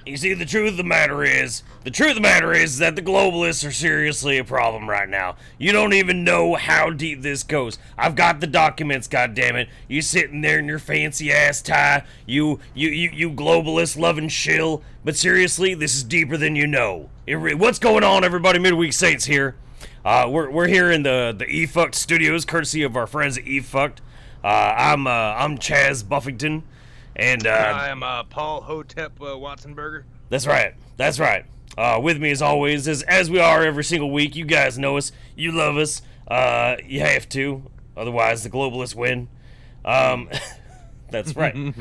You see, the truth of the matter is that the globalists are seriously a problem right now. You don't even know how deep this goes. I've got the documents, goddammit. You sitting there in your fancy ass tie, you globalist loving shill. But seriously, this is deeper than you know. What's going on, everybody? Midweek Saints here. We're here in the E-Fucked studios, courtesy of our friends at E-Fucked. I'm Chaz Buffington. And I'm Paul Hotep Watsonberger. That's right. With me as always, as we are every single week. You guys know us. You love us. You have to, otherwise the globalists win. That's right.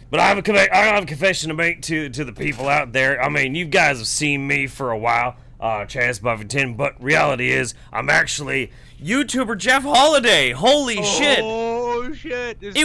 But I have a confession to make to the people out there. I mean, you guys have seen me for a while, Chaz Buffington. But reality is, I'm actually YouTuber Jeff Holiday. Holy shit! Oh shit! This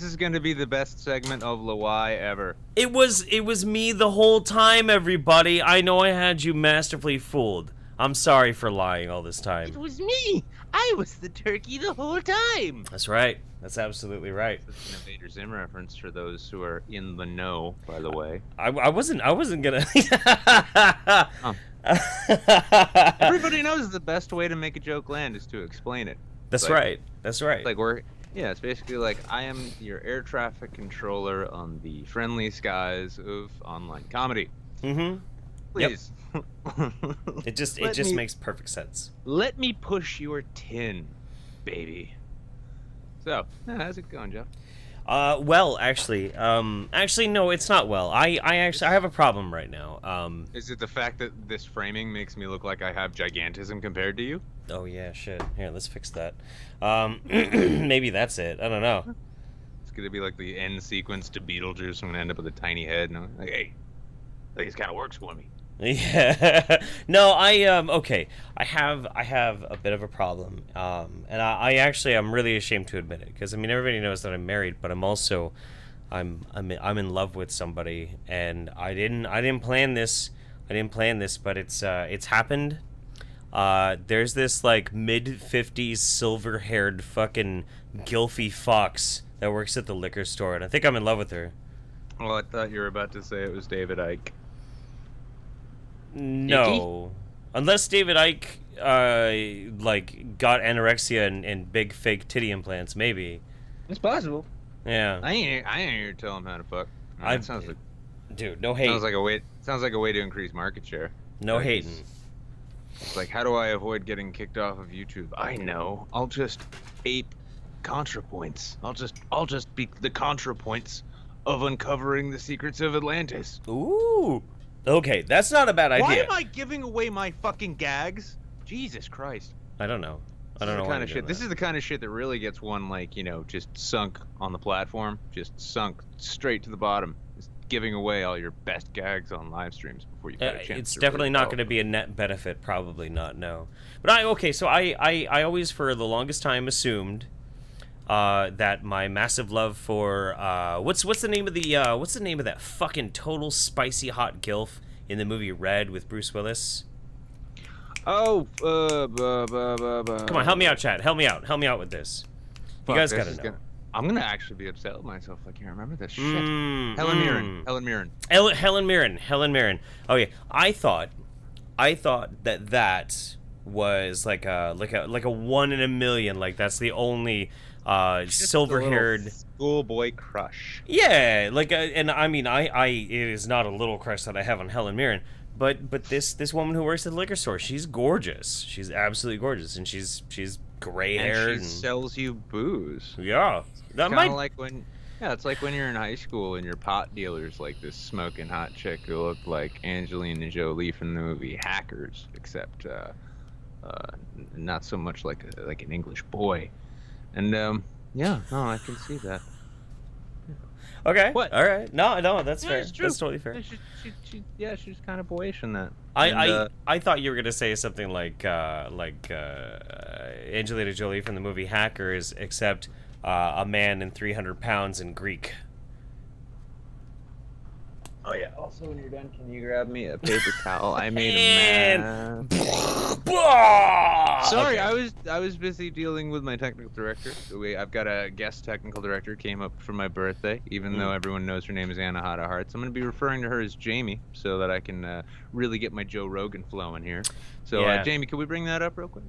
is gonna be the best segment of Lawai ever. It was me the whole time, everybody. I know I had you masterfully fooled. I'm sorry for lying all this time. It was me. I was the turkey the whole time. That's right. That's absolutely right. It's an Invader Zim reference for those who are in the know, by the way. I wasn't gonna. Everybody knows the best way to make a joke land is to explain it. That's right. It's basically like, I am your air traffic controller on the friendly skies of online comedy. Mm-hmm. Please. Yep. It just makes perfect sense. Let me push your tin, baby. So, how's it going, Jeff? Well, actually, no, it's not well. I have a problem right now. Is it the fact that this framing makes me look like I have gigantism compared to you? Oh yeah, shit. Here, let's fix that. Maybe that's it. I don't know. It's gonna be like the end sequence to Beetlejuice. I'm gonna end up with a tiny head, and I'm like, hey, this kind of works for me. Yeah. No, okay. I have a bit of a problem. And I'm really ashamed to admit it, because I mean, everybody knows that I'm married, but I'm also I'm in love with somebody, and I didn't plan this, but it's happened. There's this like mid-50s silver-haired fucking gilfy fox that works at the liquor store, and I think I'm in love with her. Well, I thought you were about to say it was David Icke. No, unless David Icke got anorexia and big fake titty implants, maybe. It's possible. Yeah. I ain't here to tell him how to fuck. Sounds like, dude, no hate. Sounds like a way to increase market share. No hating. It's like, how do I avoid getting kicked off of YouTube? I know. I'll just ape ContraPoints. I'll just be the ContraPoints of uncovering the secrets of Atlantis. Ooh. Okay, that's not a bad idea. Why am I giving away my fucking gags? Jesus Christ. I don't know. This is the kind of shit that really gets one, like, just sunk on the platform, just sunk straight to the bottom. Just giving away all your best gags on live streams before you get a chance. It's definitely not going to be a net benefit. Probably not. No. But I always, for the longest time, assumed that my massive love for what's the name of that fucking total spicy hot gilf in the movie Red with Bruce Willis? Oh, come on, help me out, Chad. Help me out with this. You guys gotta know. I'm gonna actually be upset with myself if I can't remember this shit. Helen Mirren. Oh yeah, I thought that was like a 1 in a million. Like, that's the only silver-haired schoolboy crush. Yeah, and I mean, it is not a little crush that I have on Helen Mirren, but this woman who works at the liquor store, she's gorgeous. She's absolutely gorgeous, and she's gray-haired. And she sells you booze. Yeah, that might like when. Yeah, it's like when you're in high school and your pot dealer's like this smoking hot chick who looked like Angelina Jolie from the movie Hackers, except not so much like an English boy. And yeah, no, I can see that. Okay. What? All right. No, that's fair. It's true. That's totally fair. She's kind of boyish in that. I thought you were gonna say something like Angelina Jolie from the movie Hackers, except a man in 300 pounds in Greek. Oh yeah. Also, when you're done, can you grab me a paper towel? I made a mess. Sorry, Okay. I was busy dealing with my technical director. I've got a guest technical director came up for my birthday, even though everyone knows her name is Anna Hada Hearts. I'm going to be referring to her as Jamie so that I can really get my Joe Rogan flowing here. So, Yeah. Jamie, can we bring that up real quick?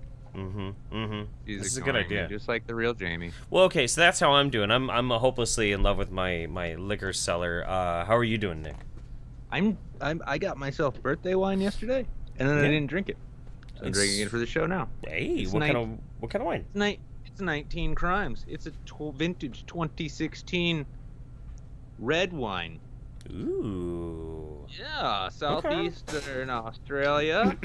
She's This is a good ignoring me, idea. just like the real Jamie. Well, okay, so that's how I'm doing. I'm hopelessly in love with my liquor cellar. How are you doing, Nick? I got myself birthday wine yesterday, and then I didn't drink it. So I'm drinking it for the show now. Hey, what kind of wine? It's 19 Crimes. It's a vintage 2016 red wine. Ooh. Yeah, southeastern Australia.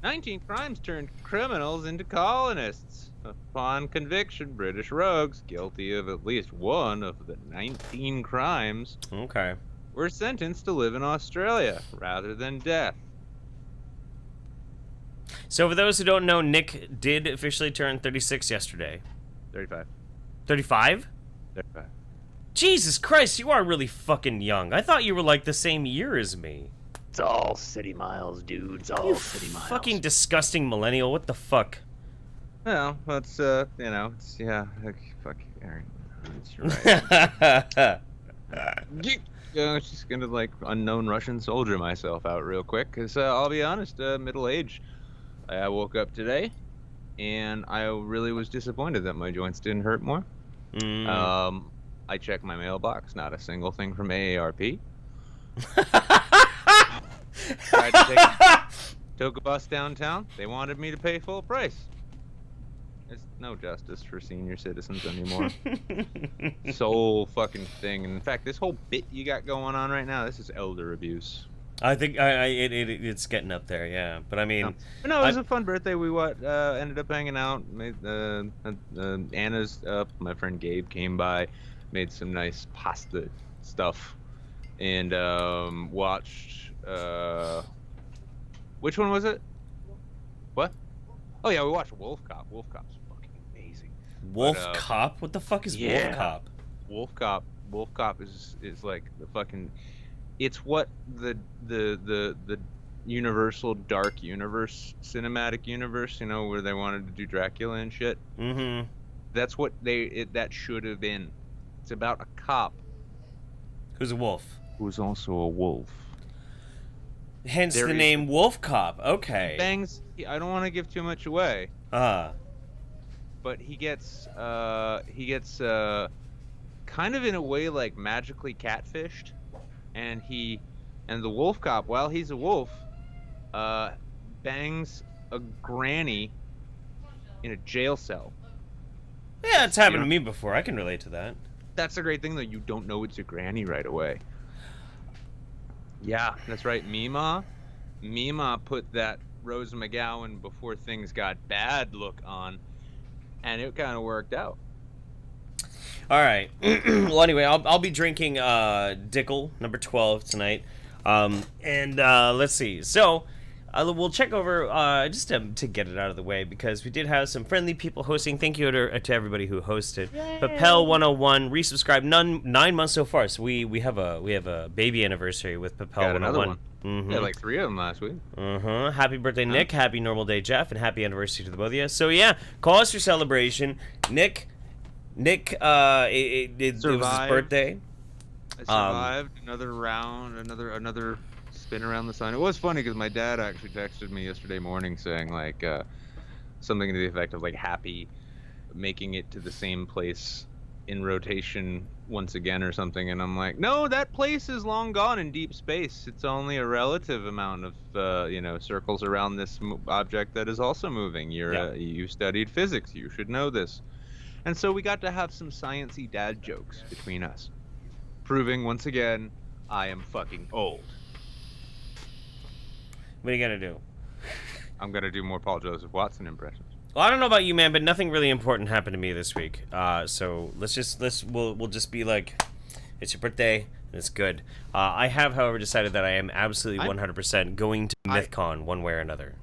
19 Crimes turned criminals into colonists. Upon conviction, British rogues guilty of at least one of the 19 crimes were sentenced to live in Australia rather than death. So for those who don't know, Nick did officially turn 36 yesterday. 35. 35? 35. Jesus Christ, you are really fucking young. I thought you were like the same year as me. It's all city miles, dude. It's all city miles. Fucking disgusting millennial. What the fuck? Well, that's it's fuck Aaron. You're right. I'm just gonna like unknown Russian soldier myself out real quick, cause I'll be honest, middle age. I woke up today, and I really was disappointed that my joints didn't hurt more. I checked my mailbox, not a single thing from AARP. Took a bus downtown. They wanted me to pay full price. There's no justice for senior citizens anymore. Soul fucking thing. And in fact, this whole bit you got going on right now, this is elder abuse. I think it's getting up there, yeah. But I mean, no, it was a fun birthday. We ended up hanging out. Anna's up. My friend Gabe came by, made some nice pasta stuff, and watched. Which one was it? What? Oh yeah, we watched Wolf Cop. Wolf Cop's fucking amazing. Wolf Cop? What the fuck is Wolf Cop? Wolf Cop. Wolf Cop is like the fucking. It's what the Universal Dark Universe cinematic universe, you know, where they wanted to do Dracula and shit. Mm-hmm. That's what that should have been. It's about a cop who's a wolf. Who's also a wolf. Hence the name Wolf Cop. Okay. Bangs. I don't want to give too much away. But he gets kind of in a way like magically catfished, and the Wolf Cop, while he's a wolf, bangs a granny in a jail cell. Yeah, it's happened to me before. I can relate to that. That's the great thing, though. You don't know it's a granny right away. Yeah, that's right. Mima put that Rose McGowan before things got bad look on, and it kind of worked out. All right. Well, anyway, I'll be drinking Dickel number 12 tonight, and let's see. So we'll check over just to get it out of the way, because we did have some friendly people hosting. Thank you to everybody who hosted. Papel 101 resubscribed 9 months so far. So we have a baby anniversary with Papel 101. Yeah, like 3 of them last week. Happy birthday, Nick. Happy normal day, Jeff, and happy anniversary to the both of you. So yeah, call us your celebration, Nick. It was his birthday. I survived another round, another spin around the sun. It was funny because my dad actually texted me yesterday morning saying like something to the effect of like happy making it to the same place in rotation once again or something, and I'm like, no, that place is long gone in deep space. It's only a relative amount of circles around this object that is also moving. You studied physics, you should know this. And so we got to have some science-y dad jokes between us, proving once again I am fucking old. What are you gonna do? I'm gonna do more Paul Joseph Watson impressions. Well, I don't know about you, man, but nothing really important happened to me this week. So we'll just be like, it's your birthday, and it's good. I have, however, decided that I am absolutely 100% going to MythCon one way or another.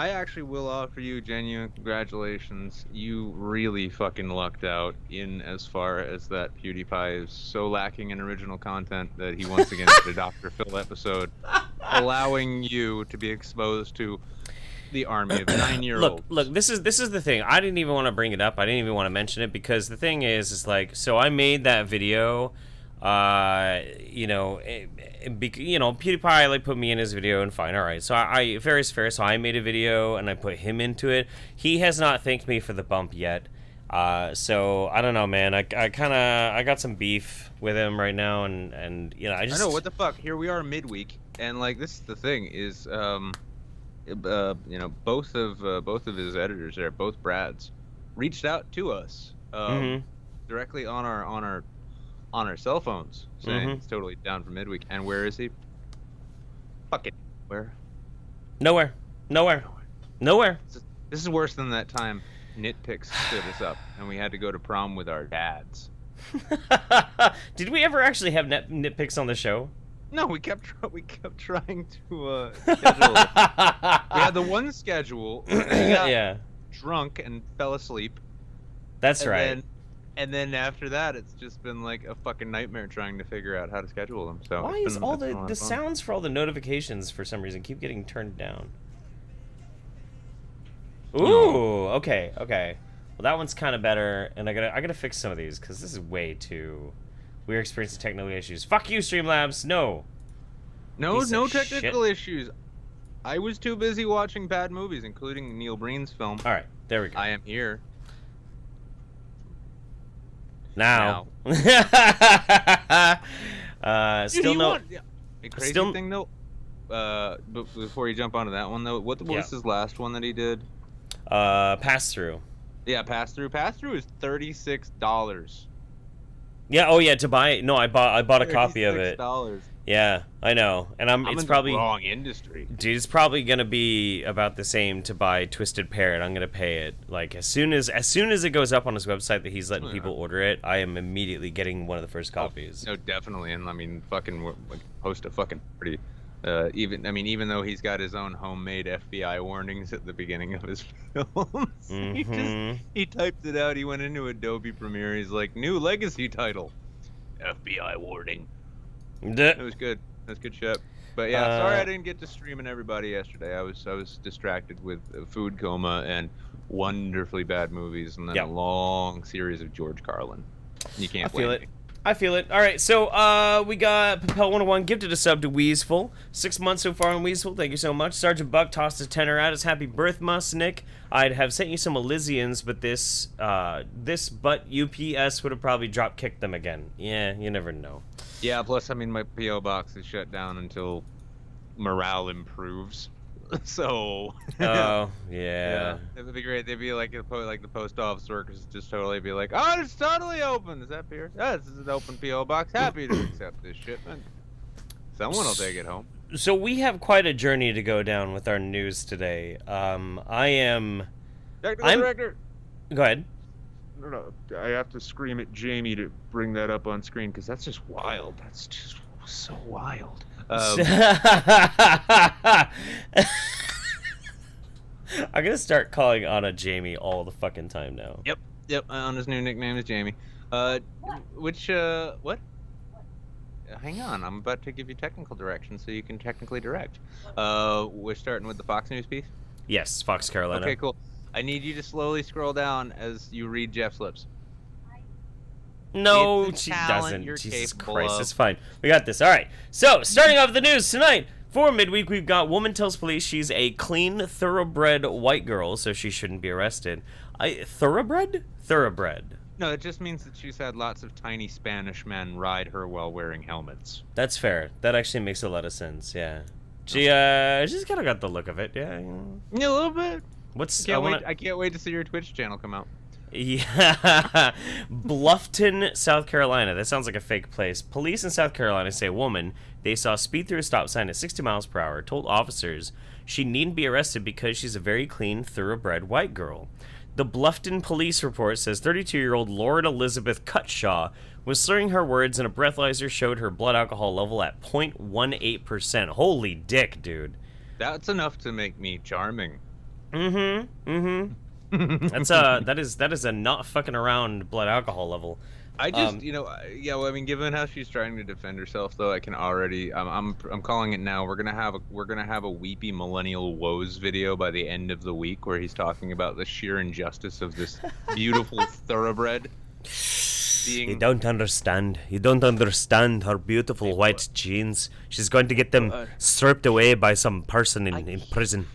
I actually will offer you genuine congratulations. You really fucking lucked out in as far as that PewDiePie is so lacking in original content that he once again did a Dr. Phil episode, allowing you to be exposed to the army of 9-year-olds. Look, this is the thing. I didn't even want to bring it up. I didn't even want to mention it because the thing is like, so I made that video, PewDiePie like put me in his video and fine, all right. So I fair is fair. So I made a video and I put him into it. He has not thanked me for the bump yet. So I don't know, man. I got some beef with him right now, and I know what the fuck. Here we are midweek, and like this is the thing is both of his editors there, both Brads, reached out to us directly on our cell phones, saying it's totally down for midweek. And where is he? Fucking where? Nowhere. This is worse than that time Nitpicks stood us up and we had to go to prom with our dads. Did we ever actually have Nitpicks on the show? No, we kept trying to schedule. We had the one schedule. He got drunk and fell asleep. That's right. And then after that, it's just been like a fucking nightmare trying to figure out how to schedule them. So why is all the sounds for all the notifications for some reason keep getting turned down? Ooh, okay. Well, that one's kind of better, and I gotta fix some of these because this is way too. We're experiencing technical issues. Fuck you, Streamlabs. No technical issues. I was too busy watching bad movies, including Neil Breen's film. All right, there we go. I am here. Now. Still no. A crazy thing though. Before you jump onto that one though, what was his last one that he did? Pass Through. Yeah, Pass Through. Pass Through is $36. Yeah. Oh yeah. To buy it. No, I bought a copy of it. $36. Yeah, I know, and it's in probably the wrong industry. Dude, it's probably gonna be about the same to buy Twisted Parrot. I'm gonna pay it like as soon as it goes up on his website that he's letting people order it. I am immediately getting one of the first copies. No, definitely, and I mean, fucking host a fucking pretty. Even though he's got his own homemade FBI warnings at the beginning of his films, he typed it out. He went into Adobe Premiere. He's like, new legacy title, FBI warning. It was good. That's good shit. But yeah, sorry I didn't get to streaming everybody yesterday. I was distracted with food coma and wonderfully bad movies, and then a long series of George Carlin. You can't blame me. I feel it. All right, so we got Propel 101 gifted a sub to Weaseful. 6 months so far on Weaseful. Thank you so much. Sergeant Buck tossed a tenner at us. Happy birthmas, Nick. I'd have sent you some Elysians, but this UPS would have probably drop kicked them again. Yeah, you never know. Yeah, plus, I mean, my P.O. box is shut down until morale improves. So... Oh, yeah. It would be great. They'd be like the post office workers just totally be like, oh, it's totally open. Is that Pierce? Yeah, this is an open P.O. box. Happy to accept this shipment. Someone will take it home. So we have quite a journey to go down with our news today. Technical director. Go ahead. No, I have to scream at Jamie to bring that up on screen because that's just wild. That's just so wild. I'm gonna start calling Anna Jamie all the fucking time now. Yep. Anna's new nickname is Jamie. What? Hang on, I'm about to give you technical directions so you can technically direct. We're starting with the Fox News piece? Yes, Fox Carolina. Okay, cool. I need you to slowly scroll down as you read Jeff's lips. No, she doesn't. Jesus Christ, it's fine. We got this. All right. So, starting off the news tonight, for midweek, we've got woman tells police she's a clean, thoroughbred white girl, so she shouldn't be arrested. Thoroughbred? Thoroughbred. No, it just means that she's had lots of tiny Spanish men ride her while wearing helmets. That's fair. That actually makes a lot of sense, yeah. She's kind of got the look of it, yeah. Yeah, a little bit. I can't wait to see your Twitch channel come out. Yeah. Bluffton, South Carolina. That sounds like a fake place. Police in South Carolina say a woman they saw speed through a stop sign at 60 miles per hour told officers she needn't be arrested because she's a very clean, thoroughbred white girl. The Bluffton police report says 32-year-old Lauren Elizabeth Cutshaw was slurring her words and a breathalyzer showed her blood alcohol level at 0.18%. Holy dick, dude. That's enough to make me charming. That is a not fucking around blood alcohol level. I just, yeah. Well, I mean, given how she's trying to defend herself, though, I can already. I'm calling it now. We're gonna have a weepy millennial woes video by the end of the week where he's talking about the sheer injustice of this beautiful thoroughbred. You don't understand. You don't understand her beautiful white jeans. She's going to get them stripped away by some person in prison.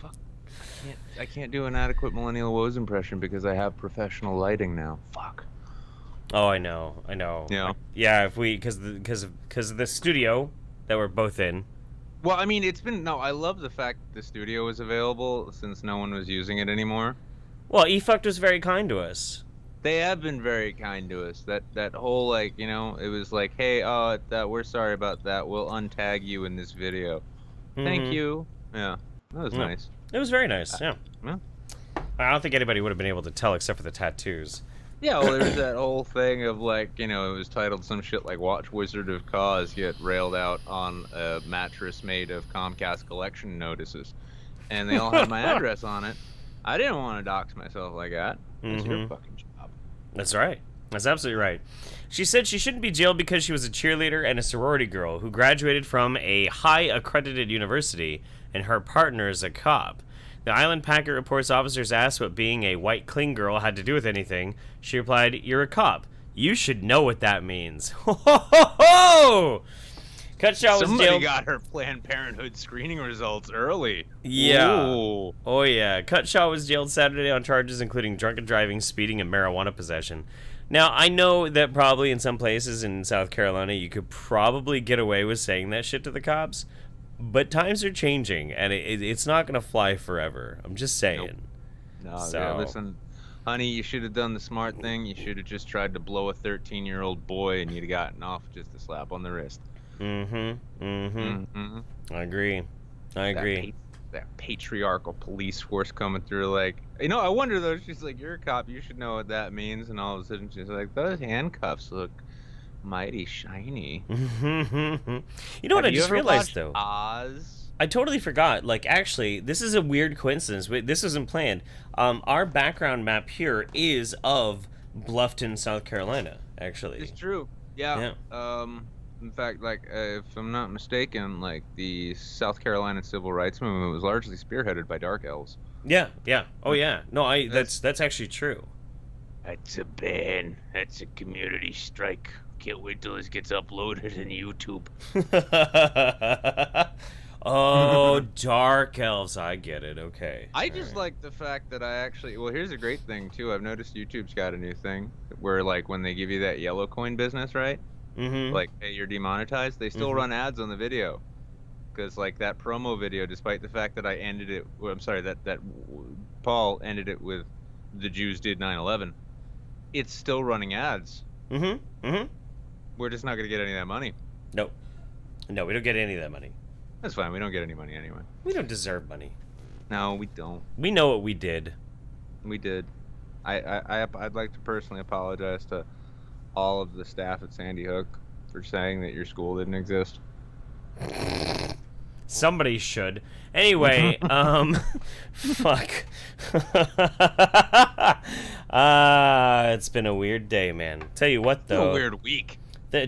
I can't do an adequate millennial woes impression because I have professional lighting now. Fuck. Oh, I know. Yeah. Yeah, if we, because of the studio that we're both in. Well, I mean, I love the fact the studio was available since no one was using it anymore. Well, eFucked was very kind to us. They have been very kind to us. That whole, like, it was like, hey, we're sorry about that. We'll untag you in this video. Thank you. Yeah, that was nice. It was very nice, yeah. Yeah. I don't think anybody would have been able to tell except for the tattoos. Yeah, well, there's that whole thing of, like, it was titled some shit like Watch Wizard of Cause get railed out on a mattress made of Comcast collection notices. And they all had my address on it. I didn't want to dox myself like that. It's your fucking job. That's right. That's absolutely right. She said she shouldn't be jailed because she was a cheerleader and a sorority girl who graduated from a high-accredited university, and her partner is a cop. The Island Packet reports officers asked what being a white clean girl had to do with anything. She replied, "You're a cop. You should know what that means." Ho ho ho ho! Cutshaw was Somebody jailed. got her Planned Parenthood screening results early. Yeah. Ooh. Oh yeah. Cutshaw was jailed Saturday on charges including drunken driving, speeding, and marijuana possession. Now, I know that probably in some places in South Carolina you could probably get away with saying that shit to the cops, but times are changing, and it's not going to fly forever. I'm just saying. Nope. No, So. yeah, listen, honey, you should have done the smart thing. You should have just tried to blow a 13-year-old boy, and you'd have gotten off with just a slap on the wrist. I agree. That patriarchal police force coming through, like, I wonder though. She's like, "You're a cop. You should know what that means." And all of a sudden, she's like, "Those handcuffs look mighty shiny." You know what I just realized though? Oz. I totally forgot. Like, actually, this is a weird coincidence. This isn't planned. Our background map here is of Bluffton, South Carolina. Actually, It's true. Yeah. In fact, like, if I'm not mistaken, like, the South Carolina civil rights movement was largely spearheaded by dark elves. Yeah. Oh yeah. No, that's actually true. That's a ban. That's a community strike. Can't wait till this gets uploaded in YouTube. Oh, dark elves. I get it. Okay. I just like the fact that here's a great thing too. I've noticed YouTube's got a new thing where, like, when they give you that yellow coin business, right? Like, hey, you're demonetized, they still run ads on the video. Because, like, that promo video, despite the fact that I ended it, that Paul ended it with "the Jews did 9/11," it's still running ads. We're just not going to get any of that money. No, we don't get any of that money. That's fine. We don't get any money anyway. We don't deserve money. No, we don't. We know what we did. We did. I'd like to personally apologize to all of the staff at Sandy Hook for saying that your school didn't exist. Somebody should. Anyway, fuck. It's been a weird day, man. Tell you what, though. A weird week.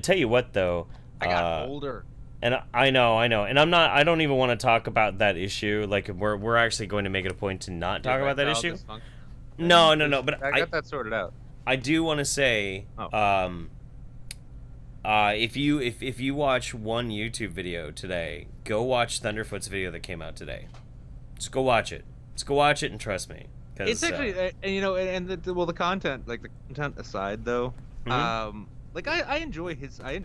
Tell you what, though. I got older. And I know. And I don't even want to talk about that issue. Like, we're actually going to make it a point to not talk about that issue. No, but I got that sorted out. I do want to say, if you watch one YouTube video today, go watch Thunderfoot's video that came out today. Just go watch it. And trust me. It's actually, the content, like, the content aside though, like, I enjoy his science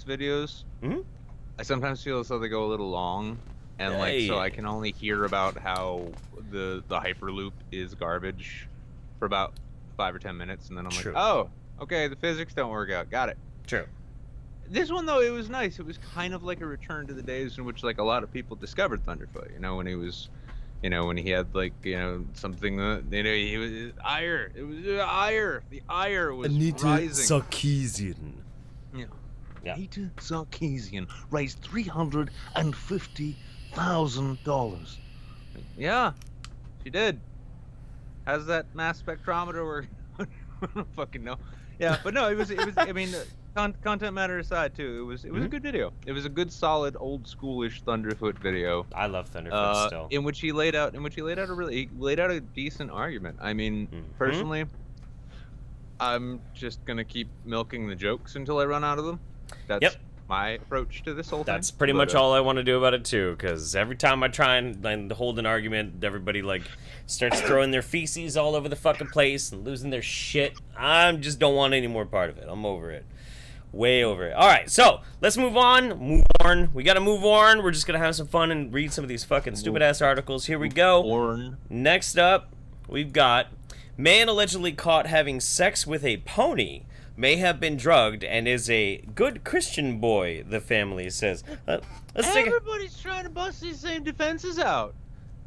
videos. I sometimes feel as though they go a little long, and so I can only hear about how the Hyperloop is garbage for about 5 or 10 minutes, and then I'm like, oh, okay, the physics don't work out. Got it. True. This one, though, it was nice. It was kind of like a return to the days in which, like, a lot of people discovered Thunderfoot. When he was, when he had, like, something that, he was ire. It was ire. The ire was rising. Sarkeesian. Yeah. Anita Sarkeesian raised $350,000. Yeah, she did. How's that mass spectrometer work? I don't fucking know. Yeah, but no, it was. I mean, content matter aside too. It was a good video. It was a good, solid, old schoolish Thunderfoot video. I love Thunderfoot still. In which he laid out a decent argument. I mean, personally, I'm just gonna keep milking the jokes until I run out of them. That's my approach to this whole thing. That's pretty much all I want to do about it too, because every time I try and hold an argument, everybody like starts throwing their feces all over the fucking place and losing their shit. I just don't want any more part of it. I'm over it. Way over it. Alright, so let's move on. We gotta move on. We're just gonna have some fun and read some of these fucking stupid ass articles. Here we go. Next up, we've got man allegedly caught having sex with a pony. May have been drugged and is a good Christian boy, the family says. Everybody's trying to bust these same defenses out.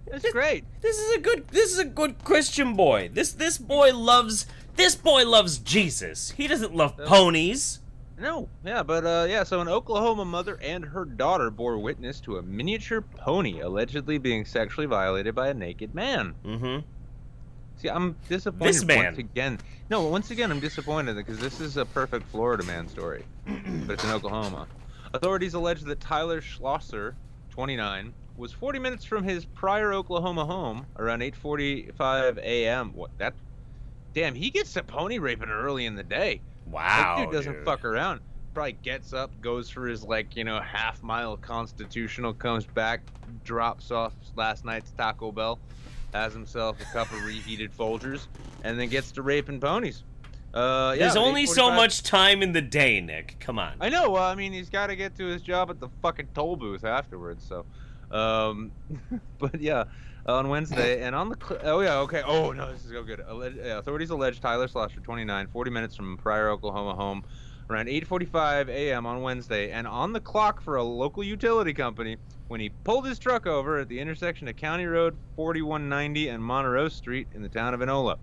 It's great. This is a good Christian boy. This boy loves Jesus. He doesn't love ponies. No, yeah, but so an Oklahoma mother and her daughter bore witness to a miniature pony allegedly being sexually violated by a naked man. Mm-hmm. See, I'm disappointed This man. once again. No, once again, I'm disappointed because this is a perfect Florida man story, but it's in Oklahoma. Authorities allege that Tyler Schlosser, 29, was 40 minutes from his prior Oklahoma home around 8:45 a.m. What that? Damn, he gets to pony raping early in the day. Wow, that dude doesn't fuck around. Probably gets up, goes for his half-mile constitutional, comes back, drops off last night's Taco Bell, has himself a cup of reheated Folgers, and then gets to raping ponies. There's only so much time in the day, Nick. Come on. I know. I mean, he's got to get to his job at the fucking toll booth afterwards. So, but yeah, on Wednesday and on the this is so good. Authorities allege Tyler Schlosser, 29, 40 minutes from prior Oklahoma home, around 8:45 a.m. on Wednesday, and on the clock for a local utility company when he pulled his truck over at the intersection of County Road 4190 and Monroe Street in the town of Enola.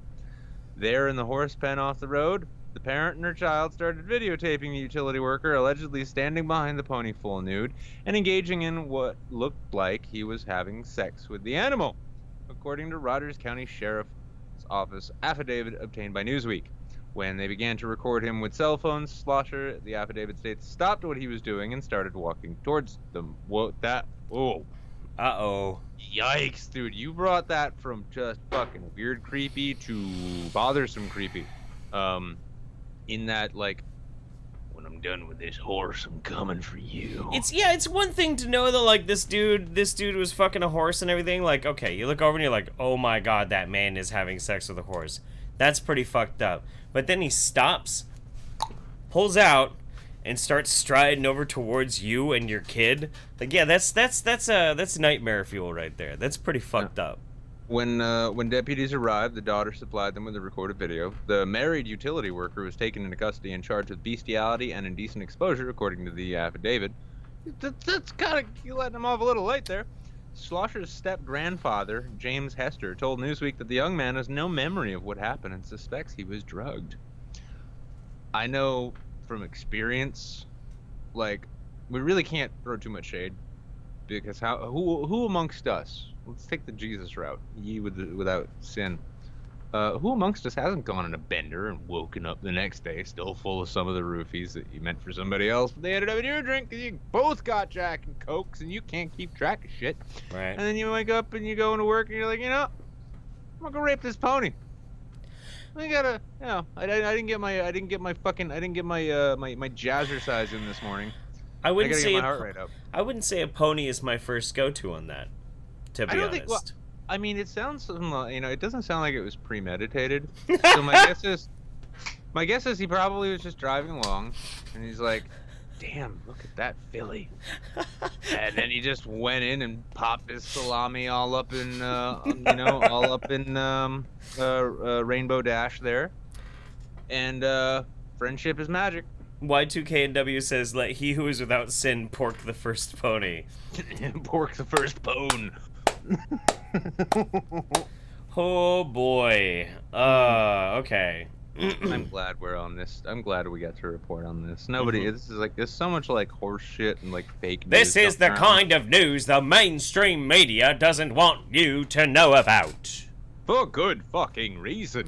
There in the horse pen off the road, the parent and her child started videotaping the utility worker allegedly standing behind the pony full nude and engaging in what looked like he was having sex with the animal, according to Rogers County Sheriff's Office affidavit obtained by Newsweek. When they began to record him with cell phones, Schlosser, the affidavit states, stopped what he was doing and started walking towards them. Oh. Uh-oh. Yikes, dude. You brought that from just fucking weird creepy to bothersome creepy. In that, when I'm done with this horse, I'm coming for you. It's one thing to know that, like, this dude was fucking a horse and everything. Like, okay, you look over and you're like, oh my god, that man is having sex with a horse. That's pretty fucked up. But then he stops, pulls out, and starts striding over towards you and your kid. Like, yeah, that's nightmare fuel right there. That's pretty fucked up. When deputies arrived, the daughter supplied them with a recorded video. The married utility worker was taken into custody and charged with bestiality and indecent exposure, according to the affidavit. That's kind of, you letting him off a little late there. Schlosser's step-grandfather, James Hester, told Newsweek that the young man has no memory of what happened and suspects he was drugged. I know from experience, we really can't throw too much shade, because who amongst us, let's take the Jesus route, ye without sin, who amongst us hasn't gone on a bender and woken up the next day still full of some of the roofies that you meant for somebody else, but they ended up in your drink because you both got Jack and Cokes and you can't keep track of shit. Right. And then you wake up and you go into work and you're like, I'm gonna go rape this pony. I gotta, I didn't get my jazzercise in this morning. I wouldn't gotta say get my heart rate up. I wouldn't say a pony is my first go-to on that, to be honest. I mean, it sounds, it doesn't sound like it was premeditated. So my guess is he probably was just driving along, and he's like, "Damn, look at that filly," and then he just went in and popped his salami all up in, Rainbow Dash there, and friendship is magic. Y2KNW says, "Let he who is without sin pork the first pony." Pork the first pone. Oh boy. Okay. I'm glad we're on this. I'm glad we got to report on this. Nobody. This is like there's so much like horse shit and like fake news. This is the around. kind of news the mainstream media doesn't want you to know about. For good fucking reason.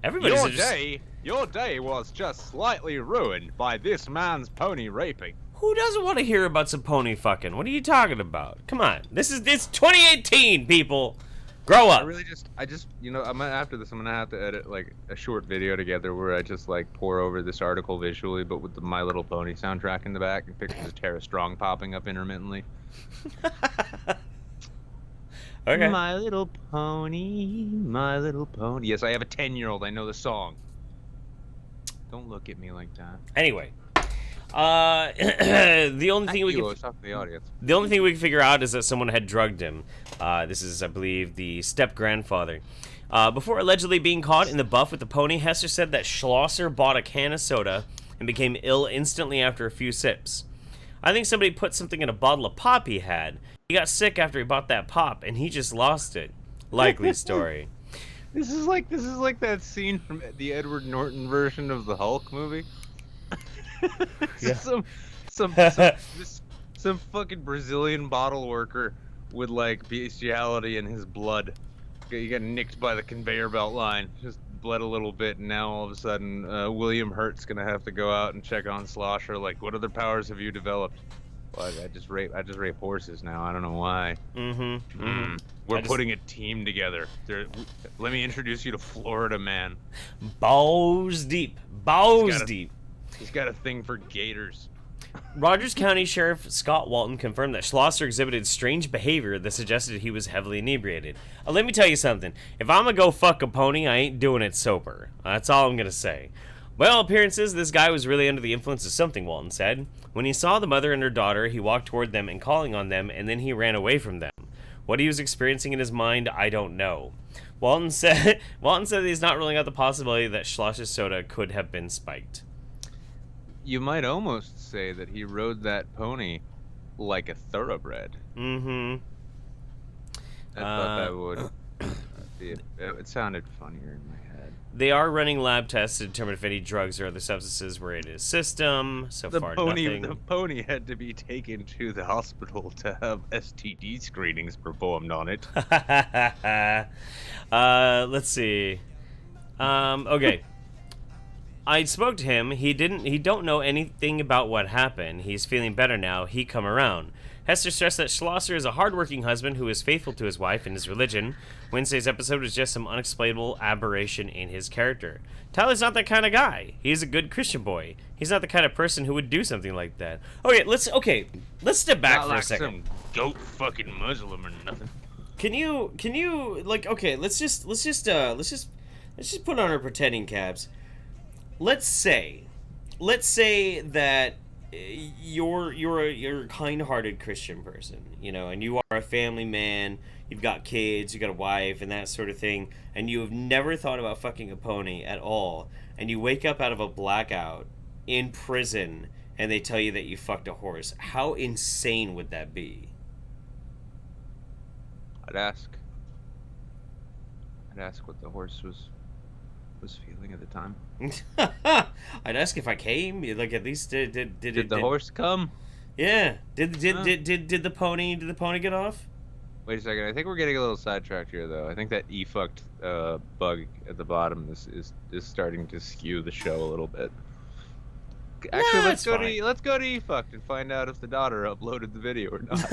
Everybody's Your day was just slightly ruined by this man's pony raping. Who doesn't want to hear about some pony fucking? What are you talking about? Come on. It's 2018, people. Grow up. After this, I'm gonna have to edit like a short video together where I just like pour over this article visually, but with the My Little Pony soundtrack in the back and pictures of Tara Strong popping up intermittently. Okay. My little pony, my little pony. Yes, I have a 10-year-old. I know the song. Don't look at me like that. Anyway, the only thing we can can figure out is that someone had drugged him. This is, I believe, the step-grandfather. Before allegedly being caught in the buff with the pony, Hester said that Schlosser bought a can of soda and became ill instantly after a few sips. I think somebody put something in a bottle of pop he had. He got sick after he bought that pop, and he just lost it. Likely story. This is like that scene from the Edward Norton version of the Hulk movie. Yeah. Some fucking Brazilian bottle worker with like bestiality in his blood. He got nicked by the conveyor belt line. Just bled a little bit, and now all of a sudden, William Hurt's gonna have to go out and check on Slosher. Like, what other powers have you developed? Well, I just rape horses now. I don't know why. We're putting a team together. Let me introduce you to Florida Man. Balls deep. Balls deep. He's got a thing for gators. Rogers County Sheriff Scott Walton confirmed that Schlosser exhibited strange behavior that suggested he was heavily inebriated. Let me tell you something. If I'm gonna go fuck a pony, I ain't doing it sober. That's all I'm gonna say. By all appearances, this guy was really under the influence of something, Walton said. When he saw the mother and her daughter, he walked toward them and calling on them, and then he ran away from them. What he was experiencing in his mind, I don't know. Walton said that he's not ruling out the possibility that Schlosser's soda could have been spiked. You might almost say that he rode that pony like a thoroughbred. I thought that would. It sounded funnier in my head. They are running lab tests to determine if any drugs or other substances were in his system. Nothing. The pony had to be taken to the hospital to have STD screenings performed on it. Let's see. Okay. I spoke to him. He don't know anything about what happened. He's feeling better now. He come around. Hester stressed that Schlosser is a hardworking husband who is faithful to his wife and his religion. Wednesday's episode was just some unexplainable aberration in his character. Tyler's not that kind of guy. He's a good Christian boy. He's not the kind of person who would do something like that. Let's step back for a second. Some goat fucking Muslim or nothing. Can you let's just put on our pretending caps. Let's say that you're a kind-hearted Christian person, and you are a family man. You've got kids, you got a wife, and that sort of thing, and you have never thought about fucking a pony at all. And you wake up out of a blackout in prison, and they tell you that you fucked a horse. How insane would that be? I'd ask what the horse was feeling at the time. I'd ask if I came. Like, at least did the horse come? Yeah. Did the pony get off? Wait a second. I think we're getting a little sidetracked here, though. I think that e-fucked bug at the bottom is starting to skew the show a little bit. Actually, let's go to e-fucked and find out if the daughter uploaded the video or not.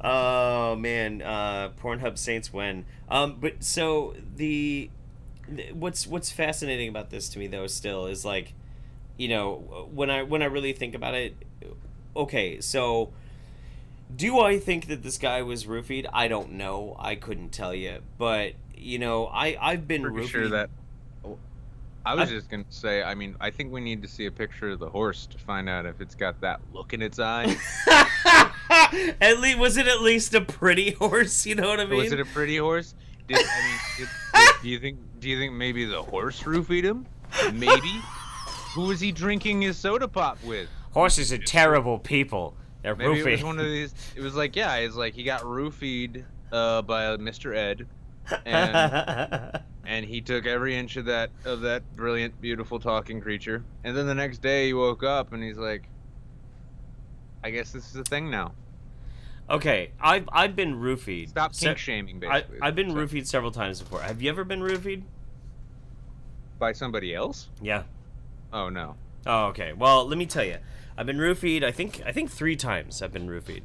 Oh man, Pornhub Saints win. But so what's fascinating about this to me though still is like, when I really think about it, okay, so do I think that this guy was roofied? I don't know. I couldn't tell you, but I've been pretty roofied. Sure that. I was just gonna say. I mean, I think we need to see a picture of the horse to find out if it's got that look in its eye. Was it at least a pretty horse? You know what I mean? Was it a pretty horse? Do you think maybe the horse roofied him? Maybe. Who was he drinking his soda pop with? Horses are terrible people. They're maybe roofied. It was one of these. It was like he got roofied by Mr. Ed. and he took every inch of that brilliant, beautiful talking creature. And then the next day he woke up and he's like, I guess this is a thing now. Okay, I've been roofied. Stop kink shaming, basically. I've been roofied several times before. Have you ever been roofied? By somebody else? Yeah. Oh no. Oh, okay. Well, let me tell you. I've been roofied. I think 3 times I've been roofied.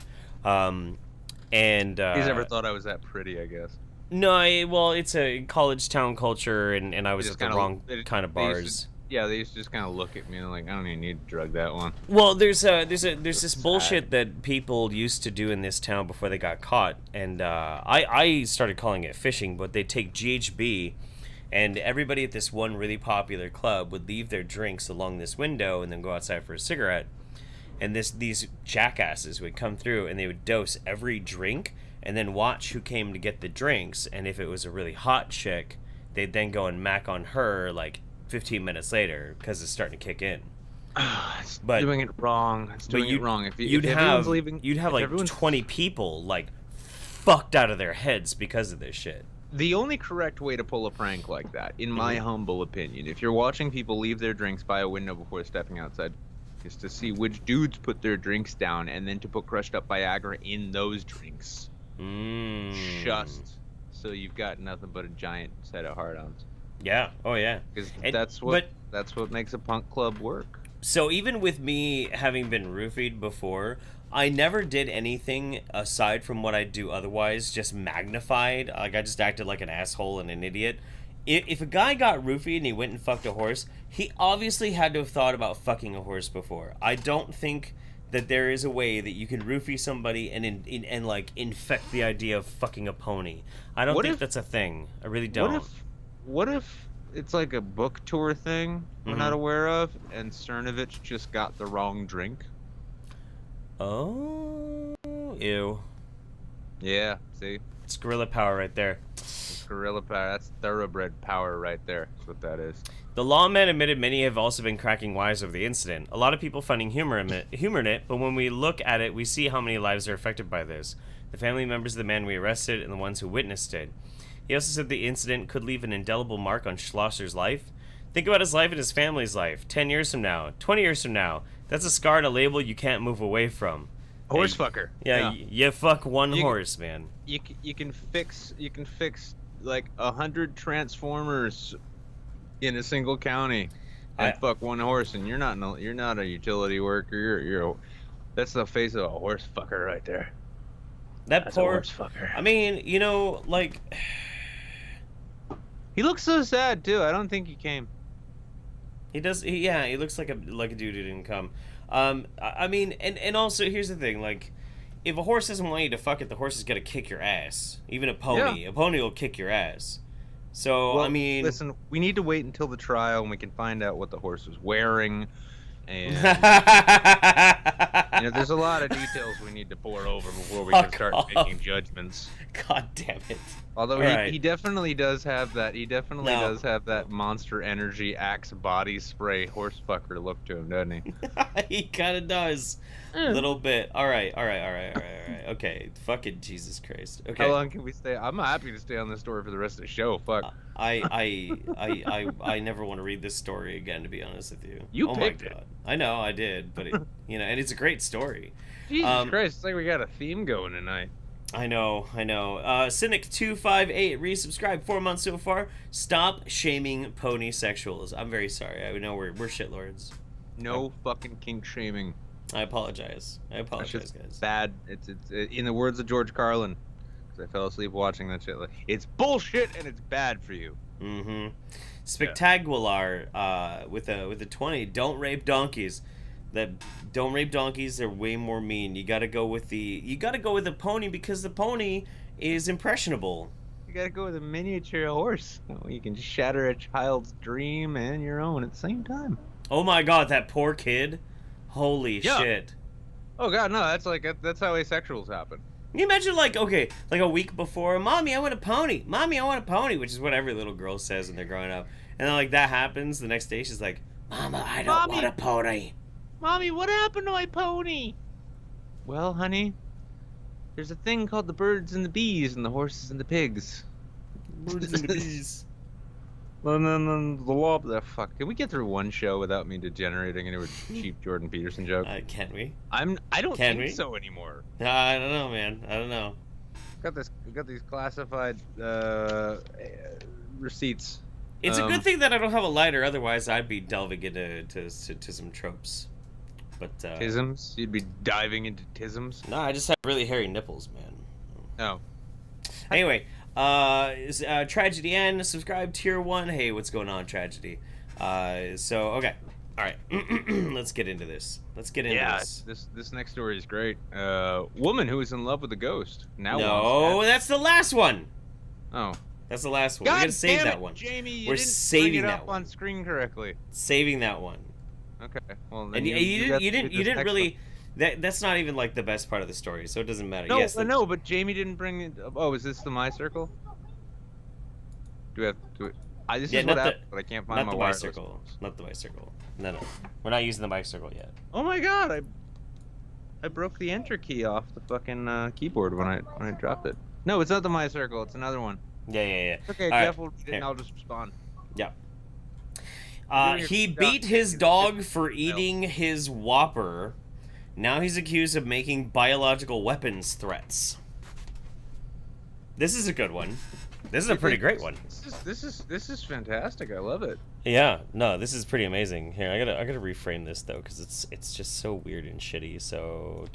And He's never thought I was that pretty, I guess. No, well, it's a college town culture, and I was at the wrong kind of bars. They used to just kind of look at me and like, I don't even need to drug that one. Well, there's this bullshit that people used to do in this town before they got caught, and I started calling it fishing, but they take GHB, and everybody at this one really popular club would leave their drinks along this window and then go outside for a cigarette, and these jackasses would come through and they would dose every drink and then watch who came to get the drinks, and if it was a really hot chick, they'd then go and mac on her like 15 minutes later because it's starting to kick in. It's doing it wrong. It's doing it wrong. You'd have like 20 people like fucked out of their heads because of this shit. The only correct way to pull a prank like that, in my humble opinion, if you're watching people leave their drinks by a window before stepping outside, is to see which dudes put their drinks down and then to put crushed up Viagra in those drinks. Just so you've got nothing but a giant set of hard-ons. Yeah. Oh yeah. Because that's what makes a punk club work. So even with me having been roofied before, I never did anything aside from what I do otherwise, just magnified. Like I just acted like an asshole and an idiot. If a guy got roofied and he went and fucked a horse, he obviously had to have thought about fucking a horse before. I don't think that there is a way that you can roofie somebody and like infect the idea of fucking a pony. I don't think that's a thing. I really don't. What if it's like a book tour thing we're not aware of, and Cernovich just got the wrong drink? Oh, ew. Yeah, see? It's gorilla power right there. It's gorilla power. That's thoroughbred power right there. That's what that is. The lawman admitted many have also been cracking wise over the incident. A lot of people finding humor in it, but when we look at it, we see how many lives are affected by this. The family members of the man we arrested and the ones who witnessed it. He also said the incident could leave an indelible mark on Schlosser's life. Think about his life and his family's life. 10 years from now, 20 years from now. That's a scar and a label you can't move away from. Horse fucker. Yeah. You fuck one horse, man. You can fix like 100 transformers in a single county and fuck one horse, and you're not a utility worker. That's the face of a horse fucker right there. That's poor horse fucker. I mean, like. He looks so sad too. I don't think he came. He does. He looks like a dude who didn't come. I mean, and also here's the thing. Like, if a horse doesn't want you to fuck it, the horse is gonna kick your ass. Even a pony. Yeah. A pony will kick your ass. So I mean, listen. We need to wait until the trial, and we can find out what the horse was wearing. And there's a lot of details we need to pour over before we can start making judgments. God damn it! Although he definitely does have that. He definitely does have that Monster Energy Axe body spray horse fucker look to him, doesn't he? He kind of does. A little bit. All right. Okay. Fucking Jesus Christ. Okay. How long can we stay? I'm happy to stay on this story for the rest of the show. Fuck. I never want to read this story again, to be honest with you. You picked it. I know I did, but and it's a great story. Jesus Christ! It's like we got a theme going tonight. I know. Cynic258 resubscribed 4 months so far. Stop shaming pony sexuals. I'm very sorry. I know we're shitlords. No fucking kink shaming. I apologize, guys. Bad. It's in the words of George Carlin, because I fell asleep watching that shit. It's bullshit and it's bad for you. Mm-hmm. Spectacular with a 20. Don't rape donkeys. Don't rape donkeys. They're way more mean. You gotta go with a pony because the pony is impressionable. You gotta go with a miniature horse. You can shatter a child's dream and your own at the same time. Oh my God, that poor kid. Holy shit. Oh God, no, that's how asexuals happen. Can you imagine, like a week before, Mommy, I want a pony. Mommy, I want a pony, which is what every little girl says when they're growing up. And then, like, that happens, the next day she's like, Mama, I don't want a pony. Mommy, what happened to my pony? Well, honey, there's a thing called the birds and the bees and the horses and the pigs. Birds and the bees. And then the law. Fuck. Can we get through one show without me degenerating into a cheap Jordan Peterson joke? Can we? I don't Can think we? so anymore. I don't know, man. I don't know. Got these classified receipts. It's a good thing that I don't have a lighter, otherwise I'd be delving into some tropes. But Tisms? You'd be diving into tisms? no, I just have really hairy nipples, man. Oh. Anyway, Tragedy N, subscribe tier 1. Hey, what's going on, Tragedy? So okay, all right, let's get into this. Let's get into this. This next story is great. Woman who is in love with a ghost now. No, that's the last one. Oh. That's the last one. God We're gonna save damn it, that one. Jamie, you We're didn't saving bring it that up one. on screen correctly. Saving that one. Okay. Well, then And you didn't next really. That's not even like the best part of the story, so it doesn't matter. No, Yes, no, but Jamie didn't bring it. Oh, is this the My Circle? Do we have to? This Yeah, is what not happened, but I can't find not my the wireless. bicycle. Not the bicycle. No, we're not using the bicycle yet. Oh my god! I broke the enter key off the fucking keyboard when I dropped it. No, it's not the My Circle. It's another one. Yeah. Okay, All Jeff right, will read it here. and I'll just respond. Yeah. You're He your- beat his dog for eating his Whopper. Now he's accused of making biological weapons threats. This is a good one. This is a pretty great one. This is fantastic. I love it. Yeah, no, this is pretty amazing. Here, I gotta reframe this though, because it's just so weird and shitty. So,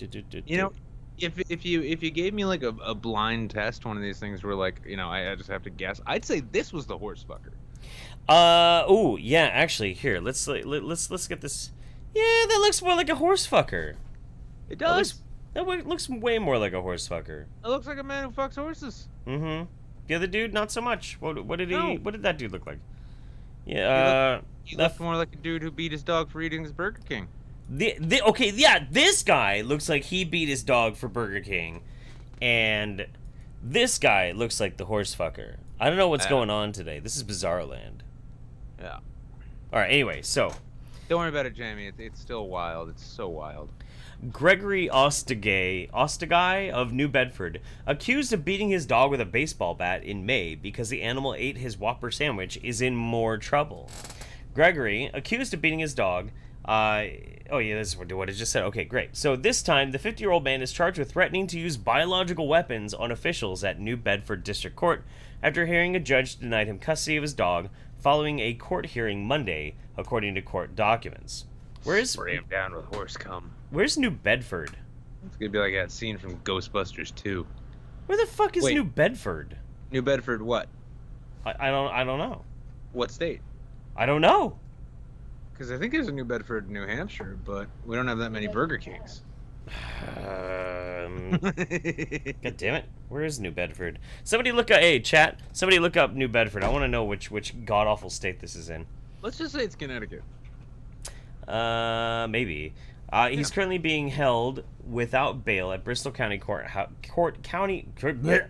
You know, if you gave me like a blind test, one of these things where like I just have to guess, I'd say this was the horse fucker. Oh yeah, actually, here let's get this. Yeah, that looks more like a horse fucker. It That does. looks way more like a horse fucker. It looks like a man who fucks horses. Mm-hmm. The other dude, not so much. What did No. what did that dude look like? Yeah, He looked more like a dude who beat his dog for eating his Burger King. Okay, yeah, this guy looks like he beat his dog for Burger King, and this guy looks like the horse fucker. I don't know what's going on today. This is Bizarre Land. Yeah. All right, anyway, so Don't worry about it, Jamie. It's still wild. It's so wild. Gregory Ostegay of New Bedford, accused of beating his dog with a baseball bat in May because the animal ate his Whopper sandwich, is in more trouble. Gregory, accused of beating his dog, oh yeah, this is what I just said. Okay, great. So this time, the 50-year-old man is charged with threatening to use biological weapons on officials at New Bedford District Court after hearing a judge denied him custody of his dog following a court hearing Monday, according to court documents. Spray him down with horse cum. Where's New Bedford? It's gonna be like that scene from Ghostbusters 2. Where the fuck is Wait. New Bedford? New Bedford, what? I don't know. What state? I don't know. Because I think there's a New Bedford, New Hampshire, but we don't have that many Burger Kings. God damn it. Where is New Bedford? Somebody look up, hey, chat. Somebody look up New Bedford. I want to know which god-awful state this is in. Let's just say it's Connecticut. Maybe. He's currently being held without bail at Bristol County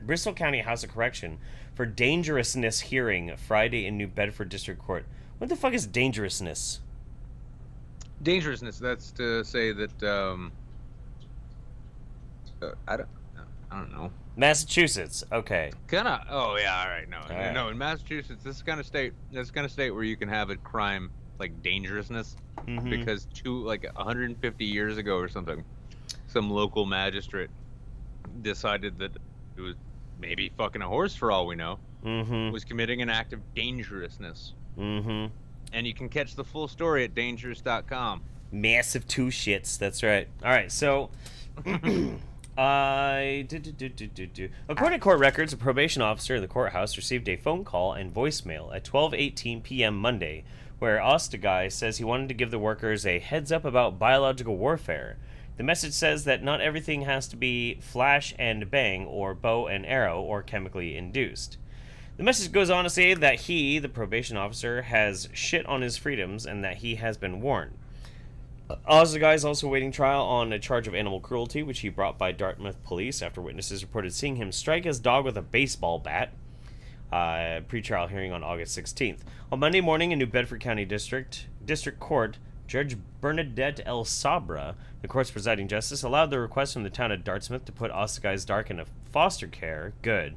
Bristol County House of Correction for dangerousness hearing Friday in New Bedford District Court. What the fuck is dangerousness? Dangerousness, that's to say that, I don't know. Massachusetts. Okay. Kinda. Oh yeah. All right. No. right. No. In Massachusetts, this is kind of state. This is kind of state where you can have a crime like dangerousness, Mhm. because 150 years ago or something, some local magistrate decided that it was maybe fucking a horse for all we know, Mm-hmm. was committing an act of dangerousness, Mm-hmm. and you can catch the full story at dangerous.com. Massive two shits. That's right. All right. So, according to court records, a probation officer in the courthouse received a phone call and voicemail at 12:18 p.m. Monday, where Ostegay says he wanted to give the workers a heads up about biological warfare. The message says that not everything has to be flash and bang or bow and arrow or chemically induced. The message goes on to say that he, the probation officer, has shit on his freedoms and that he has been warned. Ostegay is also awaiting trial on a charge of animal cruelty, which he brought by Dartmouth police after witnesses reported seeing him strike his dog with a baseball bat. Pre-trial hearing on August 16th. On Monday morning in New Bedford County District Court, Judge Bernadette L. Sabra, the court's presiding justice, allowed the request from the town of Dartmouth to put Ostegay's dog in a foster care. Good.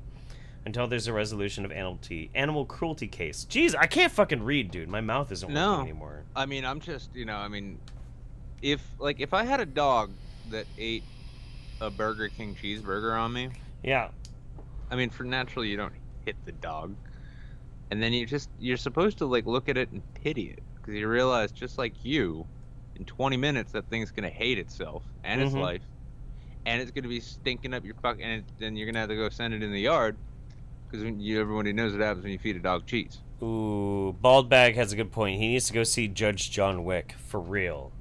until there's a resolution of animal cruelty case. Jeez, I can't fucking read, dude. My mouth isn't working anymore. I mean, I'm just, I mean, if I had a dog that ate a Burger King cheeseburger on me, Yeah. I mean, for naturally you don't hit the dog, and then you're supposed to like look at it and pity it, because you realize, just like you, in 20 minutes that thing's gonna hate itself and its life, and it's gonna be stinking up your and then you're gonna have to go send it in the yard, because everybody knows what happens when you feed a dog cheese. Ooh, Baldbag has a good point. He needs to go see Judge John Wick for real.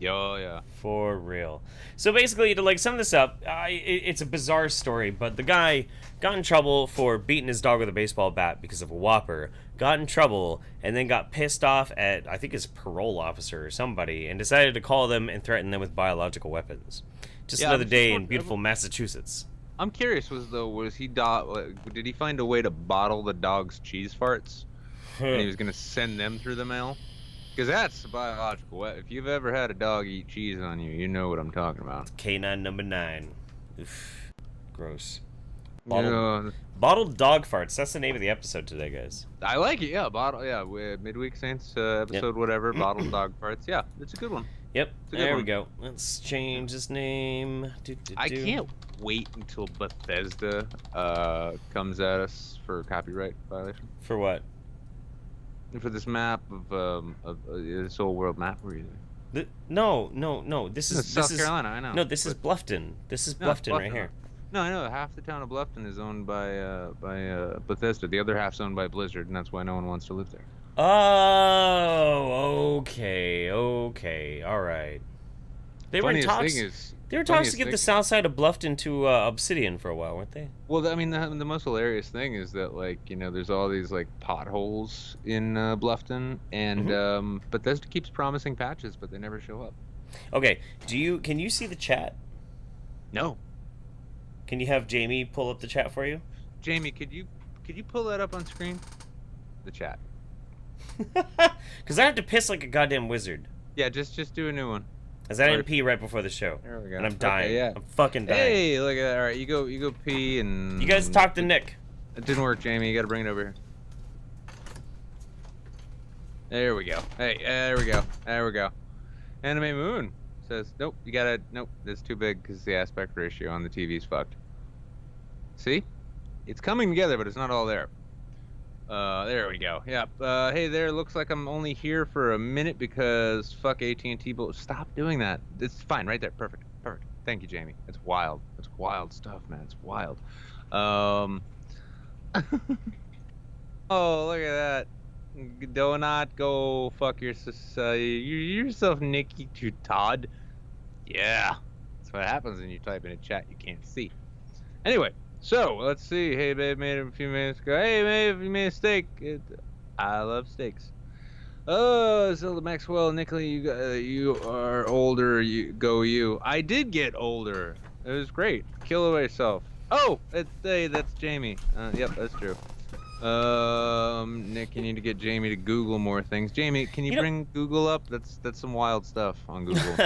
Oh yeah. For real. So basically, to like sum this up, it's a bizarre story, but the guy got in trouble for beating his dog with a baseball bat because of a Whopper, got in trouble, and then got pissed off at, I think, his parole officer or somebody, and decided to call them and threaten them with biological weapons. Just another day in beautiful Massachusetts. I'm curious, did he find a way to bottle the dog's cheese farts? And he was going to send them through the mail? Because that's a biological weapon. If you've ever had a dog eat cheese on you, you know what I'm talking about. Canine number 9. Oof. Gross. Bottled dog farts. That's the name of the episode today, guys. I like it, yeah. Midweek Saints episode, whatever. Bottled dog farts. Yeah, it's a good one. Yep, there we go. Let's change his name. I can't wait until Bethesda comes at us for copyright violation. For what? For this map of this whole world map we're using. No. This is South Carolina. I know. No, this is Bluffton. This is Bluffton right here. No, I know. Half the town of Bluffton is owned by Bethesda. The other half's owned by Blizzard, and that's why no one wants to live there. Oh, okay, all right. They were in talks. They were talks to get the south side of Bluffton to Obsidian for a while, weren't they? Well, I mean, the most hilarious thing is that, like, there's all these like potholes in Bluffton, and Bethesda keeps promising patches, but they never show up. Okay, can you see the chat? No. Can you have Jamie pull up the chat for you? Jamie, could you pull that up on screen? The chat. Because I have to piss like a goddamn wizard. Yeah, just do a new one. As I didn't pee right before the show. There we go. And I'm dying. Okay, yeah. I'm fucking dying. Hey, look at that. All right, you go pee and... You guys talk to Nick. It didn't work, Jamie. You got to bring it over here. There we go. Hey, there we go. Anime Moon says, nope, nope, that's too big because the aspect ratio on the TV's fucked. See? It's coming together, but it's not all there. There we go. Yep. Hey there, looks like I'm only here for a minute because fuck AT&T. Stop doing that. It's fine right there. Perfect. Thank you, Jamie. It's wild. It's wild stuff, man. It's wild. Oh, look at that. Do not go fuck yourself, Nikki to Todd. Yeah. That's what happens when you type in a chat you can't see. Anyway. So, let's see. Hey, babe, made it a few minutes ago. Hey, babe, you made a steak. I love steaks. Oh, Zelda Maxwell, Nicola, you are older. You. I did get older. It was great. Kill yourself. Oh, that's Jamie. Yep, that's true. Nick, you need to get Jamie to Google more things. Jamie, can you bring Google up? That's some wild stuff on Google.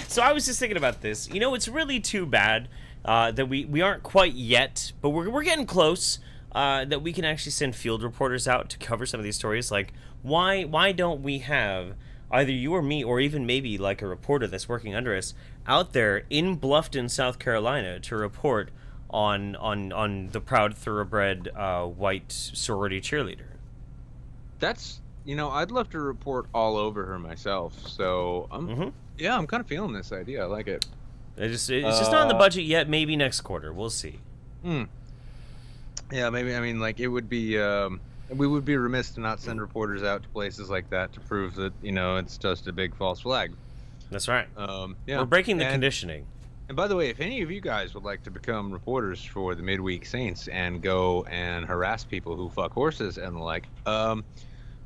So I was just thinking about this. It's really too bad that we aren't quite yet, but we're getting close. That we can actually send field reporters out to cover some of these stories. Like, why don't we have either you or me, or even maybe like a reporter that's working under us out there in Bluffton, South Carolina, to report on the proud thoroughbred white sorority cheerleader. That's I'd love to report all over her myself. So I'm kind of feeling this idea. I like it. It's just not in the budget yet. Maybe next quarter. We'll see. Yeah, maybe. I mean, like, it would be we would be remiss to not send reporters out to places like that to prove that it's just a big false flag. That's right. Yeah, we're breaking the conditioning. And by the way, if any of you guys would like to become reporters for the Midweek Saints and go and harass people who fuck horses and the like,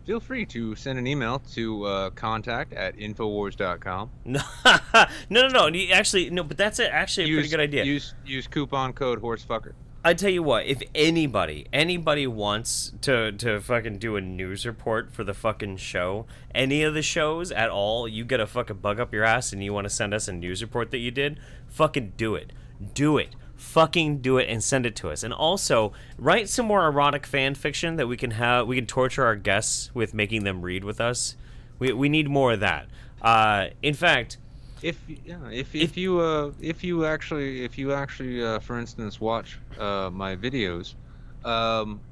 feel free to send an email to contact@infowars.com. No. Actually, no, but that's actually a pretty good idea. Use coupon code horsefucker. I tell you what, if anybody wants to fucking do a news report for the fucking show, any of the shows at all, you get a fucking bug up your ass and you want to send us a news report that you did, fucking do it. Do it. fucking do it and send it to us. And also, write some more erotic fan fiction that we can torture our guests with, making them read with us. We need more of that. In fact, if you actually for instance watch my videos,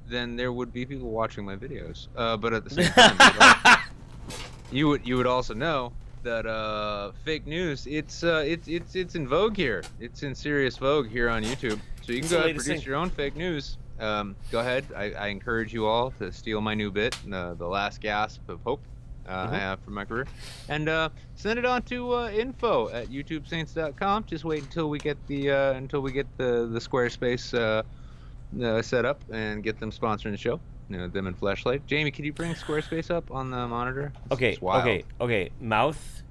then there would be people watching my videos. But at the same time, you would also know that fake news, it's in vogue here. It's in serious vogue here on YouTube. So you can go ahead and produce your own fake news. Go ahead. I encourage you all to steal my new bit, the last gasp of hope I have for my career, and send it on to info@youtubesaints.com. Just wait until we get the Squarespace set up and get them sponsoring the show. You know, them and Fleshlight. Jamie, could you bring Squarespace up on the monitor? Okay. Mouth.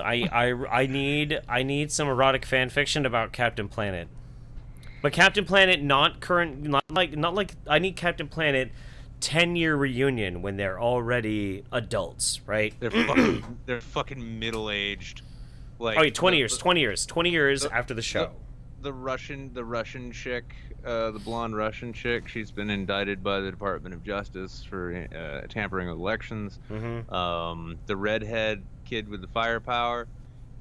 I need some erotic fan fiction about Captain Planet. But Captain Planet, not like I need Captain Planet 10-year reunion when they're already adults, right? They're fucking middle-aged. Like, oh, wait, 20 years after the show. The Russian chick, the blonde Russian chick, she's been indicted by the Department of Justice for tampering with elections. The redhead kid with the firepower,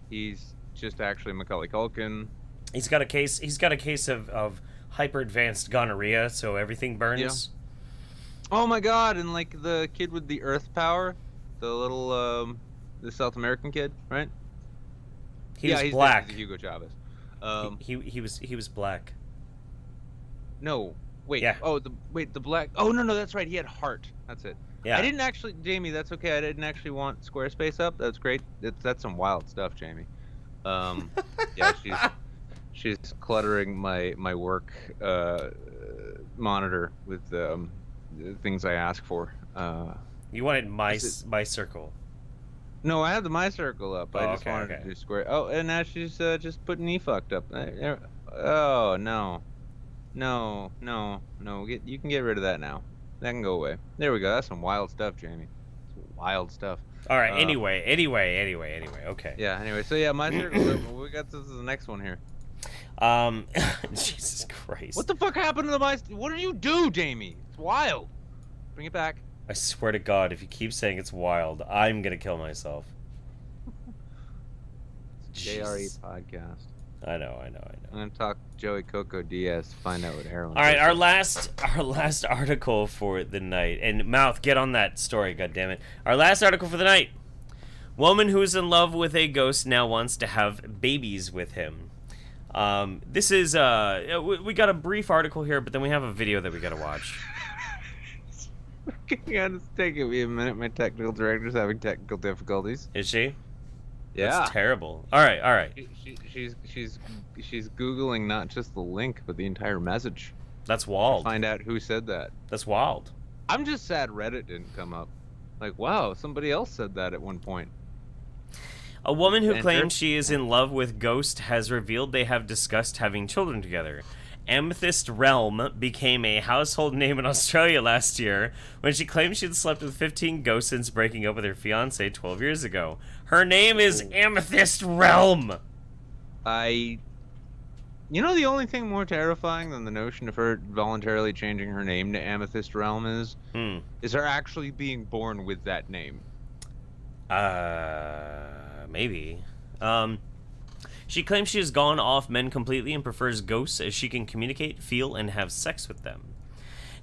he's just actually Macaulay Culkin. He's got a case of hyper advanced gonorrhea, so everything burns. Yeah. Oh my god, and like the kid with the earth power, the little the South American kid, right? He's black. He's Hugo Chavez. He was black. No, wait. Yeah. Oh, the black. Oh no, that's right. He had heart. That's it. Yeah. I didn't actually, Jamie. That's okay. I didn't actually want Squarespace up. That's great. That's some wild stuff, Jamie. Yeah, she's cluttering my work monitor with things I ask for. You wanted my circle. No, I had the my circle up. I just wanted okay. to do square. Oh, and now she's just putting e fucked up. Oh no. You can get rid of that now. That can go away. There we go. That's some wild stuff, Jamie. Some wild stuff. All right. Anyway. Okay. Yeah. Anyway. So yeah, my circle's open. We got this is the next one here. Jesus Christ. What the fuck happened to the my? What did you do, Jamie? It's wild. Bring it back. I swear to God, if you keep saying it's wild, I'm gonna kill myself. It's a JRE podcast. I know. I'm gonna talk Joey Coco Diaz to find out what heroin. All right, our last article for the night, and Mouth, get on that story, goddammit. Our last article for the night: woman who's in love with a ghost now wants to have babies with him. This is we got a brief article here, but then we have a video that we gotta watch. It's taking me a minute. My technical director's having technical difficulties. Is she? Yeah. That's terrible. All right. She's Googling not just the link, but the entire message. That's wild. To find out who said that. That's wild. I'm just sad Reddit didn't come up. Like, wow, somebody else said that at one point. A woman who claims she is in love with Ghost has revealed they have discussed having children together. Amethyst Realm became a household name in Australia last year when she claimed she'd slept with 15 ghosts since breaking up with her fiancé 12 years ago. Her name is Amethyst Realm. You know, the only thing more terrifying than the notion of her voluntarily changing her name to Amethyst Realm is her actually being born with that name. Maybe. She claims she has gone off men completely and prefers ghosts as she can communicate, feel, and have sex with them.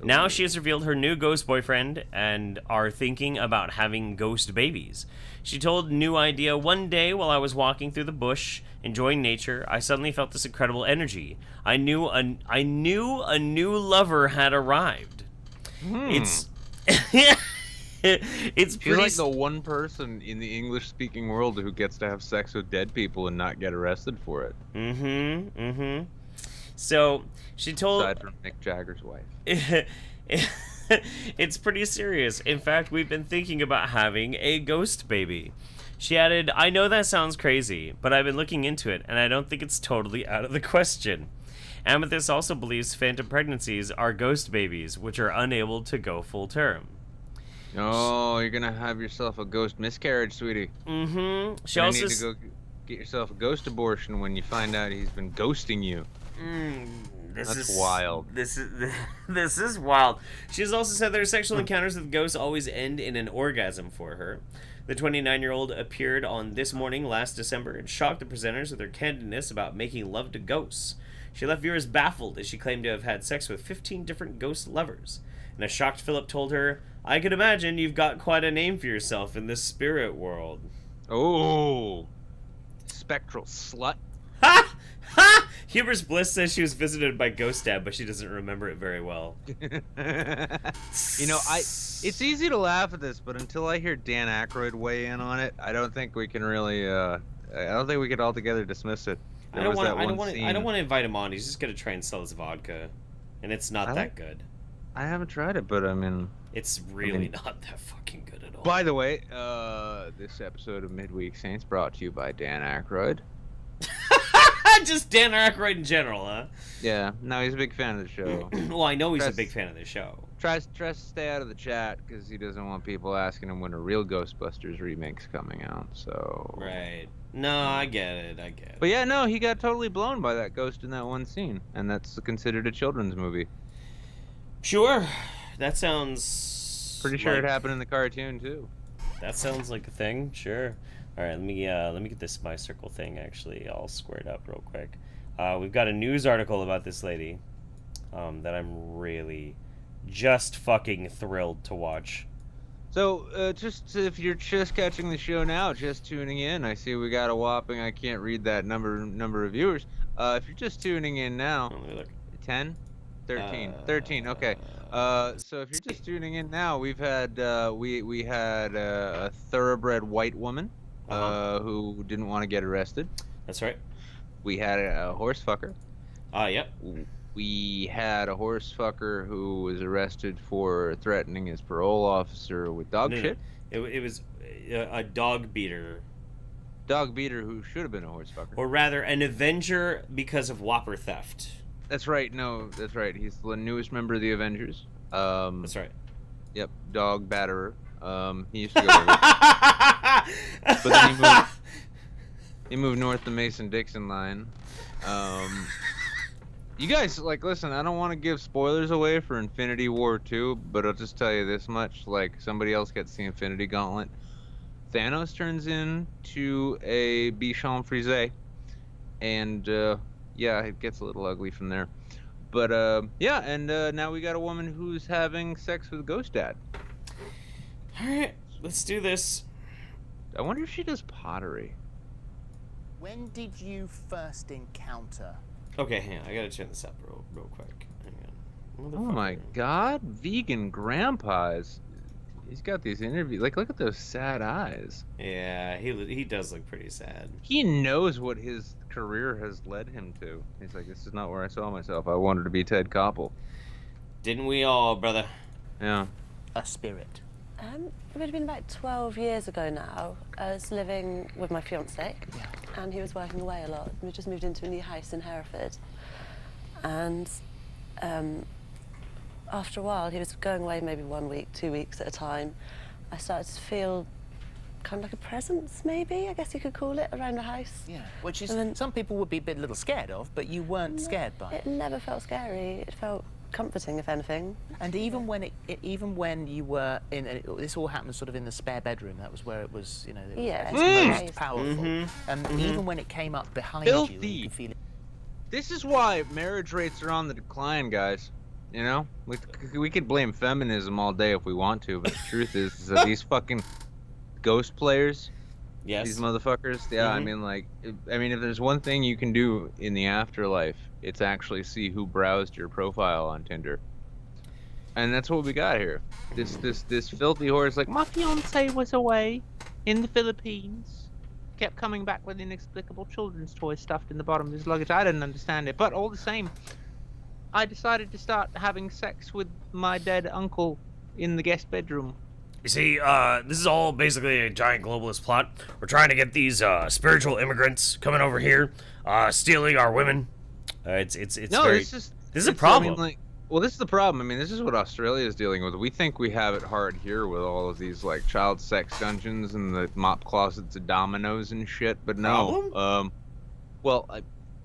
Now she has revealed her new ghost boyfriend and are thinking about having ghost babies. She told New Idea, "One day while I was walking through the bush, enjoying nature, I suddenly felt this incredible energy. I knew a new lover had arrived." It's it's She's like the one person in the English-speaking world who gets to have sex with dead people and not get arrested for it. So she told. Aside from Mick Jagger's wife. It's pretty serious. In fact, we've been thinking about having a ghost baby. She added, "I know that sounds crazy, but I've been looking into it, and I don't think it's totally out of the question." Amethyst also believes phantom pregnancies are ghost babies, which are unable to go full term. Oh, you're gonna have yourself a ghost miscarriage, sweetie. She also get yourself a ghost abortion when you find out he's been ghosting you. That's wild. This is wild. She has also said that her sexual encounters with ghosts always end in an orgasm for her. The 29-year-old appeared on This Morning last December and shocked the presenters with her candidness about making love to ghosts. She left viewers baffled as she claimed to have had sex with 15 different ghost lovers. And a shocked Philip told her, "I could imagine you've got quite a name for yourself in this spirit world." Oh, spectral slut. Ha! Ha! Hubris Bliss says she was visited by Ghost Dad, but she doesn't remember it very well. It's easy to laugh at this, but until I hear Dan Aykroyd weigh in on it, I don't think we can really. I don't think we could altogether dismiss it. I don't want to invite him on. He's just gonna try and sell his vodka, and it's not that good. I haven't tried it, but I mean, it's really not that fucking good at all. By the way, this episode of Midweek Saints brought to you by Dan Aykroyd. Just Dan Aykroyd in general, huh? Yeah, no, he's a big fan of the show. Well, I know he's a big fan of the show. Tries to stay out of the chat because he doesn't want people asking him when a real Ghostbusters remake's coming out. So right. No, I get it. But yeah, no, he got totally blown by that ghost in that one scene, and that's considered a children's movie. Sure, that sounds. Pretty sure it happened in the cartoon too. That sounds like a thing. Sure. All right, let me get this My Circle thing actually all squared up real quick. We've got a news article about this lady that I'm really just fucking thrilled to watch. So, just if you're just catching the show now, just tuning in, I see we got a whopping, I can't read that number of viewers. If you're just tuning in now, 10, 13, 13. Okay. So if you're just tuning in now, we've had we had a thoroughbred white woman. Who didn't want to get arrested. That's right. We had a horse fucker. Yep. We had a horse fucker who was arrested for threatening his parole officer with dog shit. No. It was a dog beater. Dog beater who should have been a horse fucker. Or rather, an Avenger because of Whopper theft. That's right. No, that's right. He's the newest member of the Avengers. That's right. Yep. Dog batterer. He used to go over. But then he moved north the Mason-Dixon line. You guys, listen, I don't want to give spoilers away for Infinity War 2, but I'll just tell you this much, somebody else gets the Infinity Gauntlet. Thanos turns into a Bichon Frise, and, yeah, it gets a little ugly from there. But, yeah, and now we got a woman who's having sex with Ghost Dad. Alright, let's do this. I wonder if she does pottery. When did you first encounter? Okay, hang on. I gotta turn this up real quick. Hang on. Oh my god, vegan grandpas. He's got these interviews. Look at those sad eyes. Yeah, he does look pretty sad. He knows what his career has led him to. He's like, this is not where I saw myself. I wanted to be Ted Koppel. Didn't we all, brother? Yeah. A spirit. It would have been about 12 years ago now. I was living with my fiancé, and he was working away a lot. We just moved into a new house in Hereford. And after a while, he was going away maybe 1 week, 2 weeks at a time. I started to feel kind of like a presence, maybe, I guess you could call it, around the house. Yeah, which is some people would be a little scared of, but you weren't scared by it. It never felt scary. It felt comforting, if anything. And even when you were in, this all happened sort of in the spare bedroom. That was where it was, it was most powerful. And even when it came up behind you, you could feel it. This is why marriage rates are on the decline, guys. You know, we could blame feminism all day if we want to, but the truth is that these fucking ghost players, these motherfuckers, I mean, if there's one thing you can do in the afterlife, it's actually see who browsed your profile on Tinder. And that's what we got here. This filthy whore is my fiance was away in the Philippines, kept coming back with inexplicable children's toys stuffed in the bottom of his luggage. I didn't understand it, but all the same, I decided to start having sex with my dead uncle in the guest bedroom. You see, this is all basically a giant globalist plot. We're trying to get these spiritual immigrants coming over here, stealing our women. This is a problem. Well, this is the problem. I mean, this is what Australia is dealing with. We think we have it hard here with all of these like child sex dungeons and the mop closets of dominoes and shit, but no. Well, a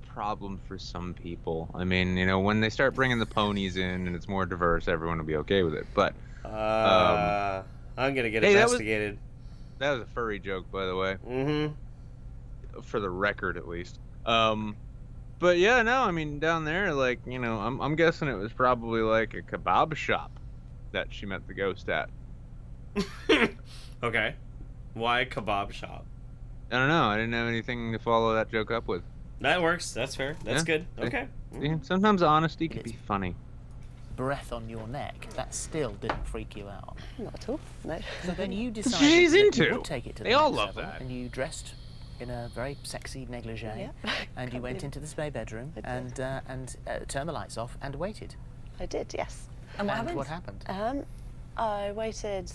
problem for some people. I mean, you know, when they start bringing the ponies in and it's more diverse, everyone will be okay with it. But I'm gonna get investigated. That was a furry joke, by the way. Mm-hmm. For the record, at least. But yeah, no, I mean, down there, like, you know, I'm guessing it was probably like a kebab shop that she met the ghost at. Okay. Why kebab shop? I don't know. I didn't have anything to follow that joke up with. That works. That's fair. That's good. Okay. See, sometimes honesty can be funny. Breath on your neck, that still didn't freak you out. Not at all, no. So then you decided she's that into. you would take it to the They all next love level, that. and you dressed in a very sexy negligee, and you went into the spare bedroom and turned the lights off and waited. I did, yes. And what happened? I waited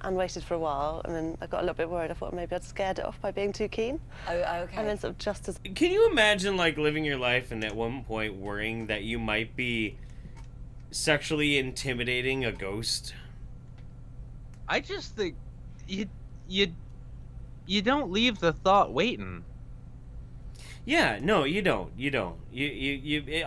and waited for a while, and then I got a little bit worried. I thought maybe I'd scared it off by being too keen. Oh, okay. And then sort of just as... Can you imagine, like, living your life and at one point worrying that you might be sexually intimidating a ghost? I just think you don't leave the thought waiting. Yeah, no, you don't. You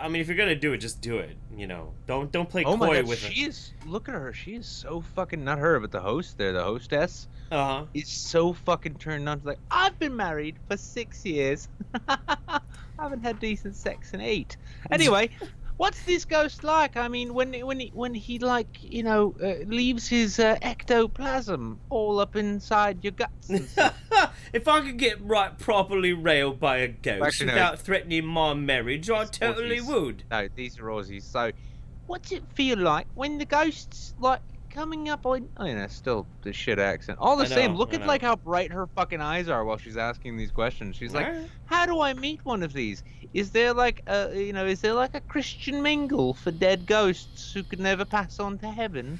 I mean, if you're gonna do it, just do it. You know, don't play coy my God, with it. Look at her. She is so fucking, not her, but the host there, the hostess. Uh-huh. Is so fucking turned on. She's like, I've been married for 6 years. I haven't had decent sex in 8. Anyway, what's this ghost like? I mean, when he like, you know, leaves his ectoplasm all up inside your guts and stuff. If I could get properly railed by a ghost Actually, no. without threatening my marriage, I totally Aussies. would. No, these are Aussies. So, what's it feel like when the ghost's like coming up on? Oh, you know, still the shit accent. All the same, look at like how bright her fucking eyes are while she's asking these questions. She's like, "How do I meet one of these? Is there like is there like a Christian mingle for dead ghosts who could never pass on to heaven?"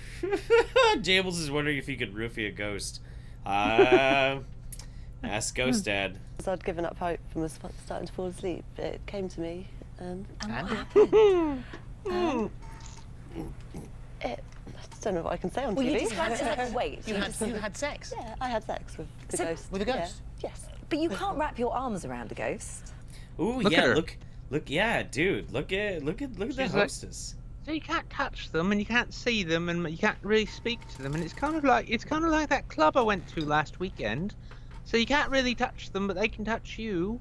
Jables is wondering if he could roofie a ghost. Ask Ghost Dad. As I'd given up hope and was starting to fall asleep, it came to me, and what happened? I don't know what I can say on Well, TV. you described it like, wait. You had sex? Yeah, I had sex with the ghost. With a ghost? Yeah. Yes. But you can't wrap your arms around a ghost. Ooh, Look at her. look, yeah, dude, look at that hostess. So you can't touch them and you can't see them and you can't really speak to them, and it's kind of like that club I went to last weekend. So you can't really touch them, but they can touch you,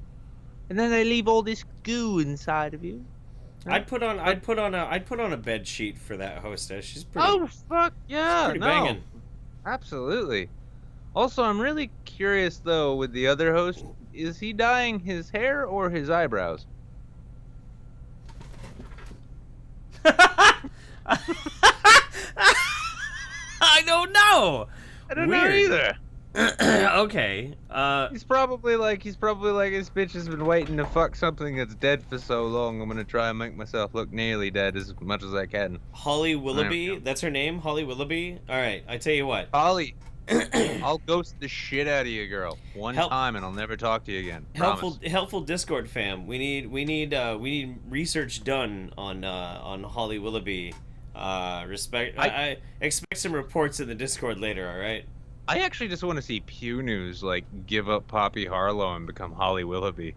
and then they leave all this goo inside of you. I'd put on a bed sheet for that hostess. She's pretty. Oh fuck yeah! pretty banging. Absolutely. Also, I'm really curious though with the other host. Is he dyeing his hair or his eyebrows? I don't know. I don't know either. Okay. He's probably like this bitch has been waiting to fuck something that's dead for so long. I'm gonna try and make myself look nearly dead as much as I can. Holly Willoughby, that's her name, Holly Willoughby. All right, I tell you what. Holly, I'll ghost the shit out of you, girl. One time, and I'll never talk to you again. Helpful Discord fam. We need research done on Holly Willoughby. I expect some reports in the Discord later. All right. I actually just want to see Pew News like give up Poppy Harlow and become Holly Willoughby.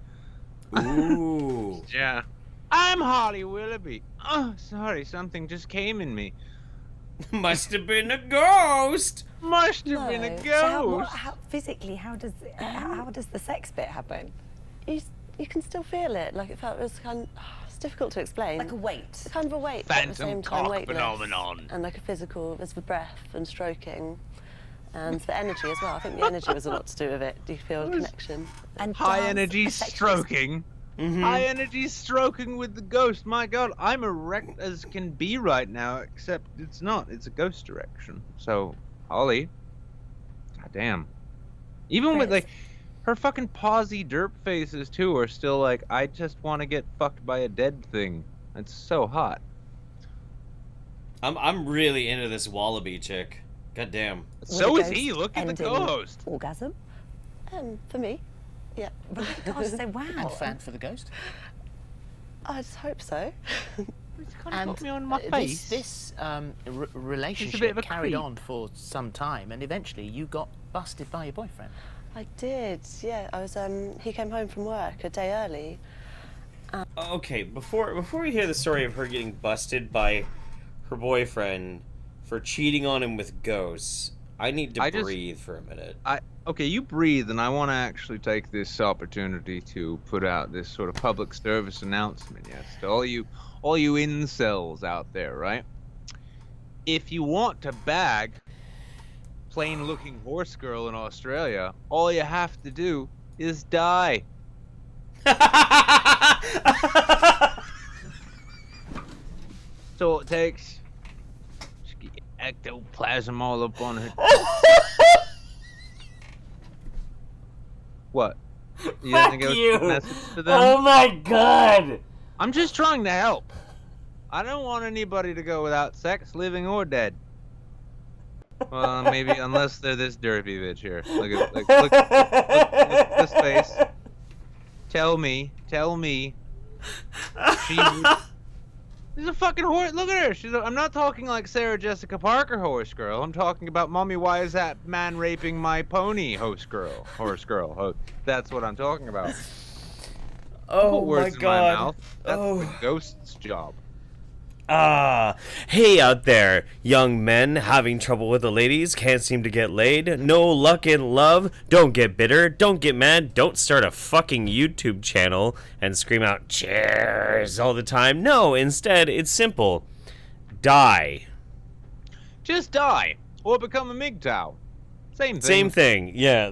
Ooh. Yeah. I'm Holly Willoughby. Oh, sorry, something just came in me. Must have been a ghost. Must have been a ghost. So physically, how does the sex bit happen? You can still feel it. Like it was kind of, it's difficult to explain. Like a weight. Kind of a weight, but at the Phantom same time cock weightless. phenomenon. And like a physical, there's the breath and stroking. And the energy as well. I think the energy was a lot to do with it. Do you feel a connection? And High energy stroking. Mm-hmm. High energy stroking with the ghost. My God, I'm erect as can be right now, except it's not. It's a ghost erection. So, Holly, goddamn. Even with like her fucking pausy derp faces too are still like, I just want to get fucked by a dead thing. It's so hot. I'm really into this Wallaby chick. God damn. So is he. Look at the co-host. Orgasm. For me, yeah. Right, gosh, so wow. And fan for the ghost? I just hope so. He's kind And of got me on my face. this relationship bit of a carried creep. on for some time, and eventually you got busted by your boyfriend. I did, yeah. I was. He came home from work a day early. Okay, before we hear the story of her getting busted by her boyfriend for cheating on him with ghosts, I need to breathe for a minute. Okay, you breathe, and I want to actually take this opportunity to put out this sort of public service announcement, yes, to all you incels out there, right? If you want to bag plain-looking horse girl in Australia, all you have to do is die. So it takes. Just get ectoplasm all up on her. What? You Fuck think it was you! a message to them? Oh my god! I'm just trying to help. I don't want anybody to go without sex, living or dead. Well, maybe unless they're this derpy bitch here. Look at this face. Tell me. She. She's a fucking horse. Look at her. I'm not talking like Sarah Jessica Parker horse girl. I'm talking about mommy. Why is that man raping my pony? Horse girl. That's what I'm talking about. Oh Put words my in god. my mouth. That's the ghost's job. Hey out there, young men having trouble with the ladies, can't seem to get laid, no luck in love, don't get bitter, don't get mad, don't start a fucking YouTube channel and scream out cheers all the time. No, instead, it's simple. Die. Just die. Or become a MGTOW. Same thing. Same thing, yeah.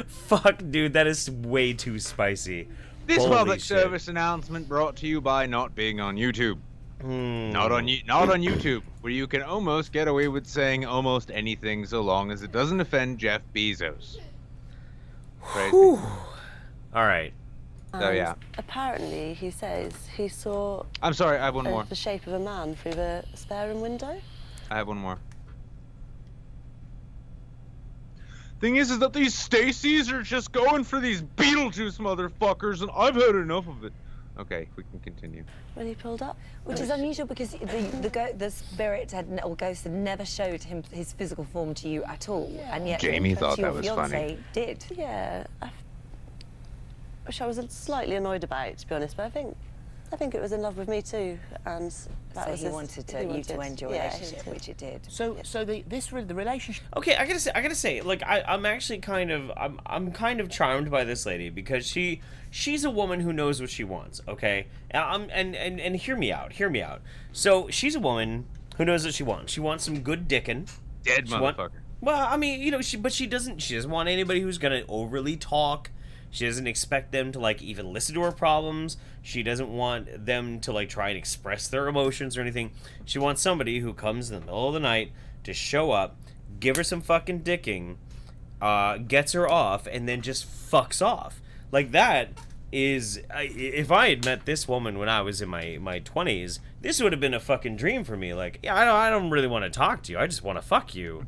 Fuck, dude, that is way too spicy. This Holy public shit. service announcement brought to you by not being on YouTube. Not on YouTube, where you can almost get away with saying almost anything so long as it doesn't offend Jeff Bezos. Crazy. All right. So yeah. Apparently, he says he saw I'm sorry, I have one more. the shape of a man through the spare room window. I have one more. Thing is that these Stacys are just going for these Beetlejuice motherfuckers, and I've had enough of it. Okay, we can continue. When he pulled up. Which is unusual because the spirit or ghost had never showed him his physical form to you at all, and yet Jamie thought your that was fiancé funny. did. Yeah. Which I was slightly annoyed about, to be honest, but I think it was in love with me too, and that So was he wanted you to end your relationship, which it did. So the relationship. Okay, I gotta say, like I'm actually kind of charmed by this lady because she's a woman who knows what she wants. Okay, and hear me out. So she's a woman who knows what she wants. She wants some good dickin'. Dead motherfucker. Well, I mean, you know, she doesn't want anybody who's gonna overly talk. She doesn't expect them to like even listen to her problems. She doesn't want them to like try and express their emotions or anything. She wants somebody who comes in the middle of the night to show up, give her some fucking dicking, gets her off, and then just fucks off. Like that is, if I had met this woman when I was in my 20s, this would have been a fucking dream for me. Like, yeah, I don't really want to talk to you. I just want to fuck you.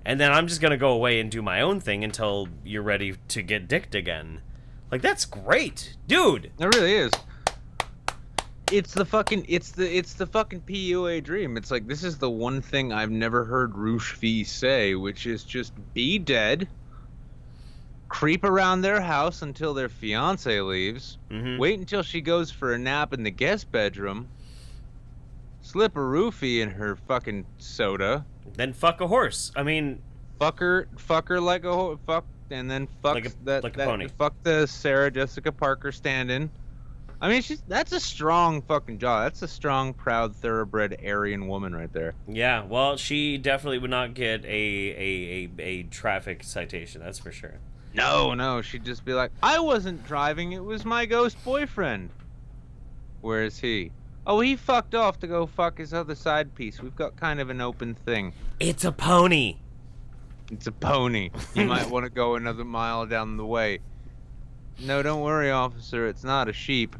And then I'm just going to go away and do my own thing until you're ready to get dicked again. Like, that's great. Dude. It really is. It's the fucking PUA dream. It's like, this is the one thing I've never heard Roosh V say, which is just be dead, creep around their house until their fiance leaves, wait until she goes for a nap in the guest bedroom, slip a roofie in her fucking soda, then fuck a horse. I mean, fuck her like a horse, and then fuck like a pony. Fuck the Sarah Jessica Parker stand-in. I mean, that's a strong fucking jaw. That's a strong, proud, thoroughbred Aryan woman right there. Yeah, well, she definitely would not get a traffic citation. That's for sure. No, she'd just be like, I wasn't driving, it was my ghost boyfriend. Where is he? Oh, he fucked off to go fuck his other side piece. We've got kind of an open thing. It's a pony. It's a pony. You might want to go another mile down the way. No, don't worry, officer, it's not a sheep.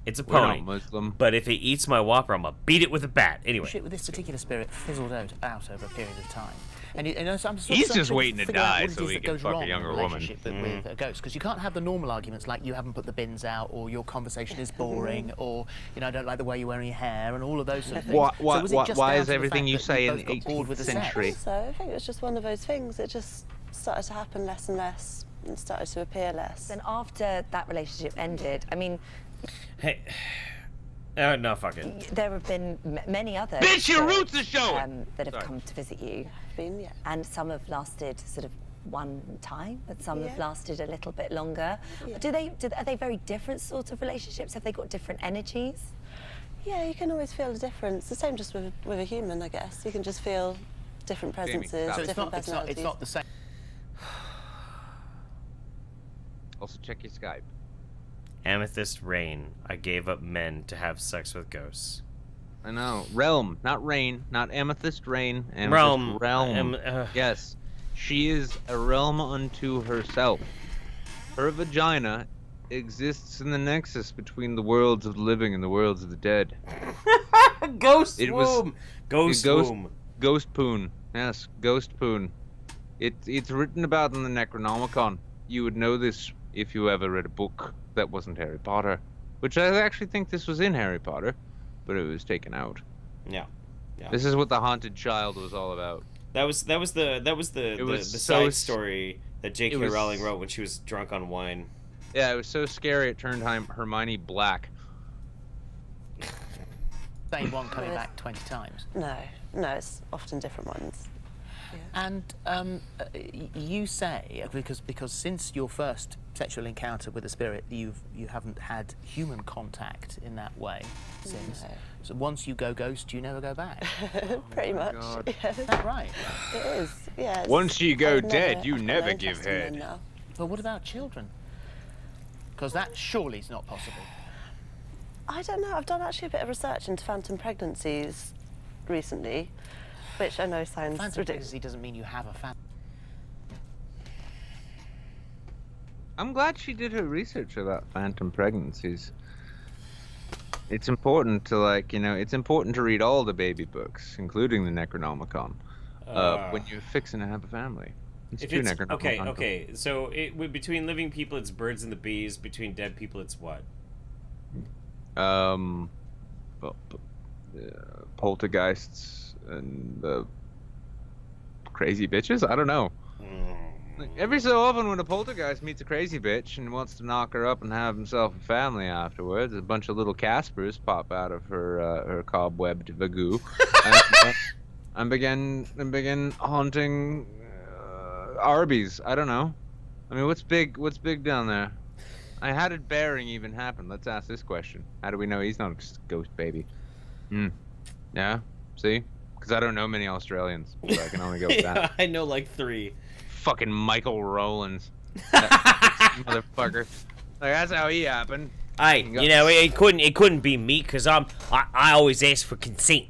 It's a We're not pony. Muslim. But if it eats my Whopper, I'm gonna beat it with a bat. Anyway. Shit, with this particular spirit fizzled out over a period of time. And so I'm He's just waiting to figure out die what it so is he that can goes fuck a wrong in younger a woman. relationship with a ghost, because you can't have the normal arguments like you haven't put the bins out, or your conversation is boring, or I don't like the way you're wearing your hair, and all of those sort of things. Why is everything you say in the 18th century? So I think it was just one of those things. It just started to happen less and less, and started to appear less. Then after that relationship ended, I mean, Hey. No, fuck it. there have been many other Bitch, your spirits, roots are showing! that have come to visit you, Yeah. and some have lasted sort of one time, but some have Yeah. lasted a little bit longer. Yeah. Are they very different sorts of relationships? Have they got different energies? Yeah, you can always feel a difference. The same just with a human, I guess. You can just feel different presences, stop. So different personalities. it's not the same. Also, check your Skype. Amethyst Rain. I gave up men to have sex with ghosts. I know. Realm, not rain, not amethyst rain. Amethyst Realm. Realm. Yes. She is a realm unto herself. Her vagina exists in the nexus between the worlds of the living and the worlds of the dead. Ghost It was- womb. Ghost Ghost- womb. Ghost poon. Yes, ghost poon. It's written about in the Necronomicon. You would know this if you ever read a book that wasn't Harry Potter, which I actually think this was in Harry Potter, but it was taken out. Yeah. This is what the haunted child was all about. That was the so side story that J.K. it was- Rowling wrote when she was drunk on wine. Yeah, it was so scary it turned Hermione black. Same one coming back 20 times. No, it's often different ones. And you say, because since your first sexual encounter with a spirit, you haven't had human contact in that way since. No. So once you go ghost, you never go back. Pretty much. God. Yeah. Is that right? It is. Yeah. it's- Once you go I've dead, you I've never no give interest in men head. now. But what about children? Because that surely is not possible. I don't know. I've done actually a bit of research into phantom pregnancies recently, which I know sounds Phantom ridiculous. pregnancy doesn't mean you have a phantom. I'm glad she did her research about phantom pregnancies. It's important to it's important to read all the baby books, including the Necronomicon, when you're fixing to have a family. It's two Necronomicon. Okay. So between living people, it's birds and the bees. Between dead people, it's what? Poltergeists and the crazy bitches. I don't know. Like, every so often, when a poltergeist meets a crazy bitch and wants to knock her up and have himself a family afterwards, a bunch of little Caspers pop out of her cobwebbed vagoo and begin haunting Arby's. I don't know. I mean, what's big down there? How did Bearing even happen? Let's ask this question. How do we know he's not just a ghost baby? Yeah. See? Because I don't know many Australians, so I can only go with that. I know like 3. Fucking Michael Rowlands. That motherfucker. Like, that's how he happened. It couldn't be me, because I always ask for consent.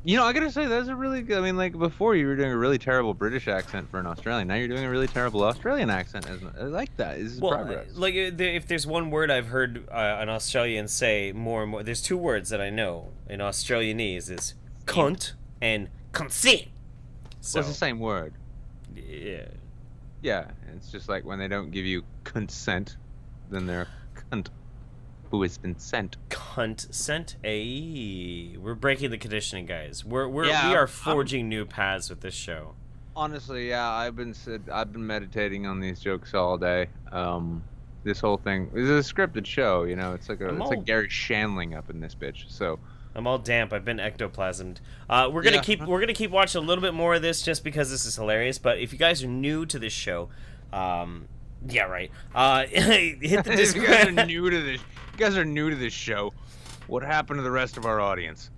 I gotta say, that's a really good, before you were doing a really terrible British accent for an Australian, now you're doing a really terrible Australian accent. I like that. This is progress. Like, if there's one word I've heard an Australian say more and more, there's 2 words that I know in Australianese, is cunt and consent. So, It's the same word. yeah. Yeah, it's just like when they don't give you consent, then they're a cunt who has been sent. Cunt sent. We're breaking the conditioning, guys. We Yeah, are forging new paths with this show. Honestly, yeah, I've been meditating on these jokes all day. This whole thing is a scripted show, It's like Gary Shandling up in this bitch. So I'm all damp. I've been ectoplasmed. We're gonna keep watching a little bit more of this just because this is hilarious. But if you guys are new to this show, yeah, right. Hit the if you Discord. guys are new to this show, what happened to the rest of our audience?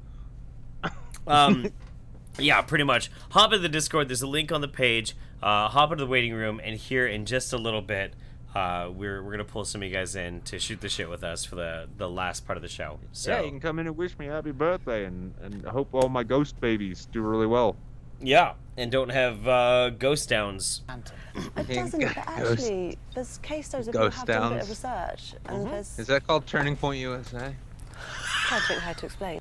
Yeah, pretty much. Hop into the Discord. There's a link on the page. Hop into the waiting room, and here in just a little bit, we're gonna pull some of you guys in to shoot the shit with us for the last part of the show. So Yeah, you can come in and wish me happy birthday, and I hope all my ghost babies do really well. Yeah, and don't have ghost downs. It doesn't, but actually, there's case studies of people have done a bit of research, and there's... Is that called Turning Point USA? I'm trying to think how to explain.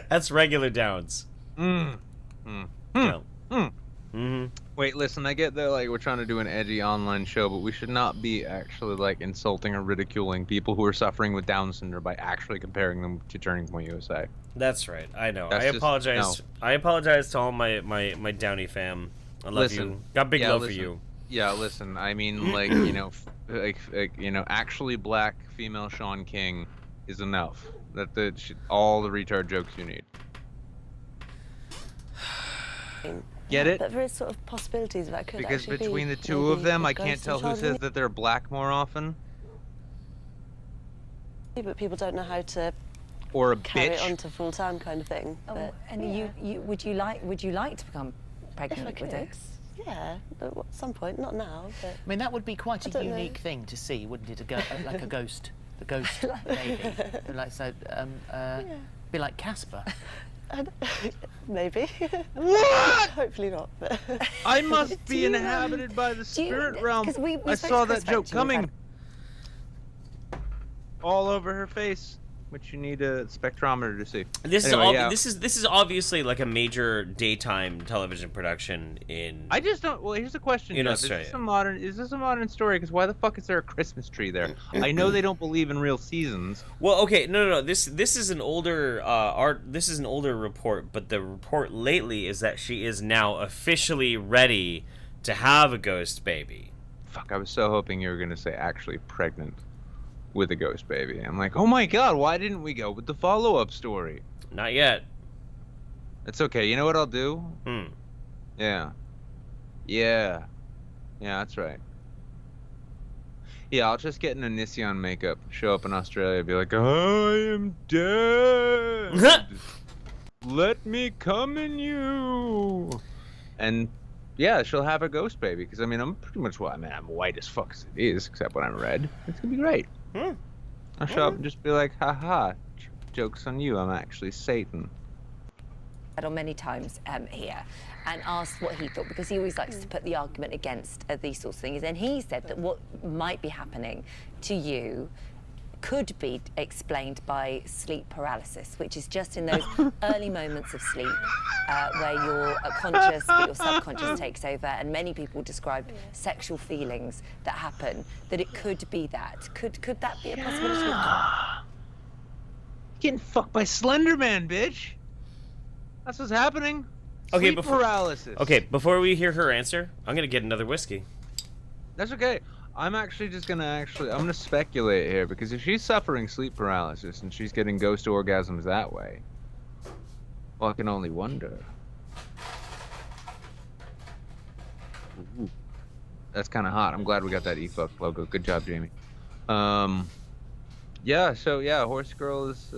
That's regular downs. Wait, listen, I get that, like, we're trying to do an edgy online show, but we should not be actually, like, insulting or ridiculing people who are suffering with Down syndrome by actually comparing them to Turning Point USA. That's right. I know. That's I just- apologize. no. I apologize to all my Downey fam. I love you. Got big love for you. Yeah, listen, I mean, like, you know, actually black female Sean King is enough. All the retard jokes you need. Get it? But there is sort of possibilities that could Because actually between be the two of maybe them, a I can't ghost tell in who charge of says that they're black more often. me, but people don't know how to Or a carry it bitch. on to full time kind of thing. Oh, But, and yeah. would you like to become If pregnant I with could, this? yeah, at some point, not now, but... I mean, that would be quite I a don't know. unique thing to see, wouldn't it? Like a ghost, the ghost baby, like so, be like Casper. Maybe. What? Hopefully not. But I must Do be you, inhabited by the do you- spirit realm. 'cause we I spoke saw to Chris that joke French and we've coming. All over her face, which you need a spectrometer to see. This Anyway, is yeah. this is obviously like a major daytime television production in. I just don't. Well, here's a question, In Jeff. Australia. Is this a modern story? Because why the fuck is there a Christmas tree there? I know they don't believe in real seasons. Well, okay, no. This is an older This is an older report, but the report lately is that she is now officially ready to have a ghost baby. Fuck, I was so hoping you were gonna say actually pregnant with a ghost baby. I'm like, oh my god, why didn't we go with the follow-up story? Not yet. It's okay. You know what I'll do? Yeah, that's right. Yeah, I'll just get an Onision makeup, show up in Australia, be like, I am dead. Let me come in you. And yeah, she'll have a ghost baby. Because I mean, I'm white as fuck as it is, except when I'm red. It's gonna be great. I'll show up and just be like, haha, joke's on you. I'm actually Satan. On many times here, and asked what he thought, because he always likes to put the argument against these sorts of things. And he said that what might be happening to you could be explained by sleep paralysis, which is just in those early moments of sleep where you're conscious but your subconscious takes over, and many people describe sexual feelings that happen, that it could be that. Could that be a possibility? Getting fucked by Slender Man, bitch. That's what's happening. Okay, Sleep paralysis. Okay, before we hear her answer, I'm gonna get another whiskey. That's okay. I'm actually just gonna I'm gonna speculate here, because if she's suffering sleep paralysis and she's getting ghost orgasms that way, well, I can only wonder. Ooh. That's kind of hot. I'm glad we got that eFuck logo. Good job, Jamie. Yeah, so yeah, Horse Girl is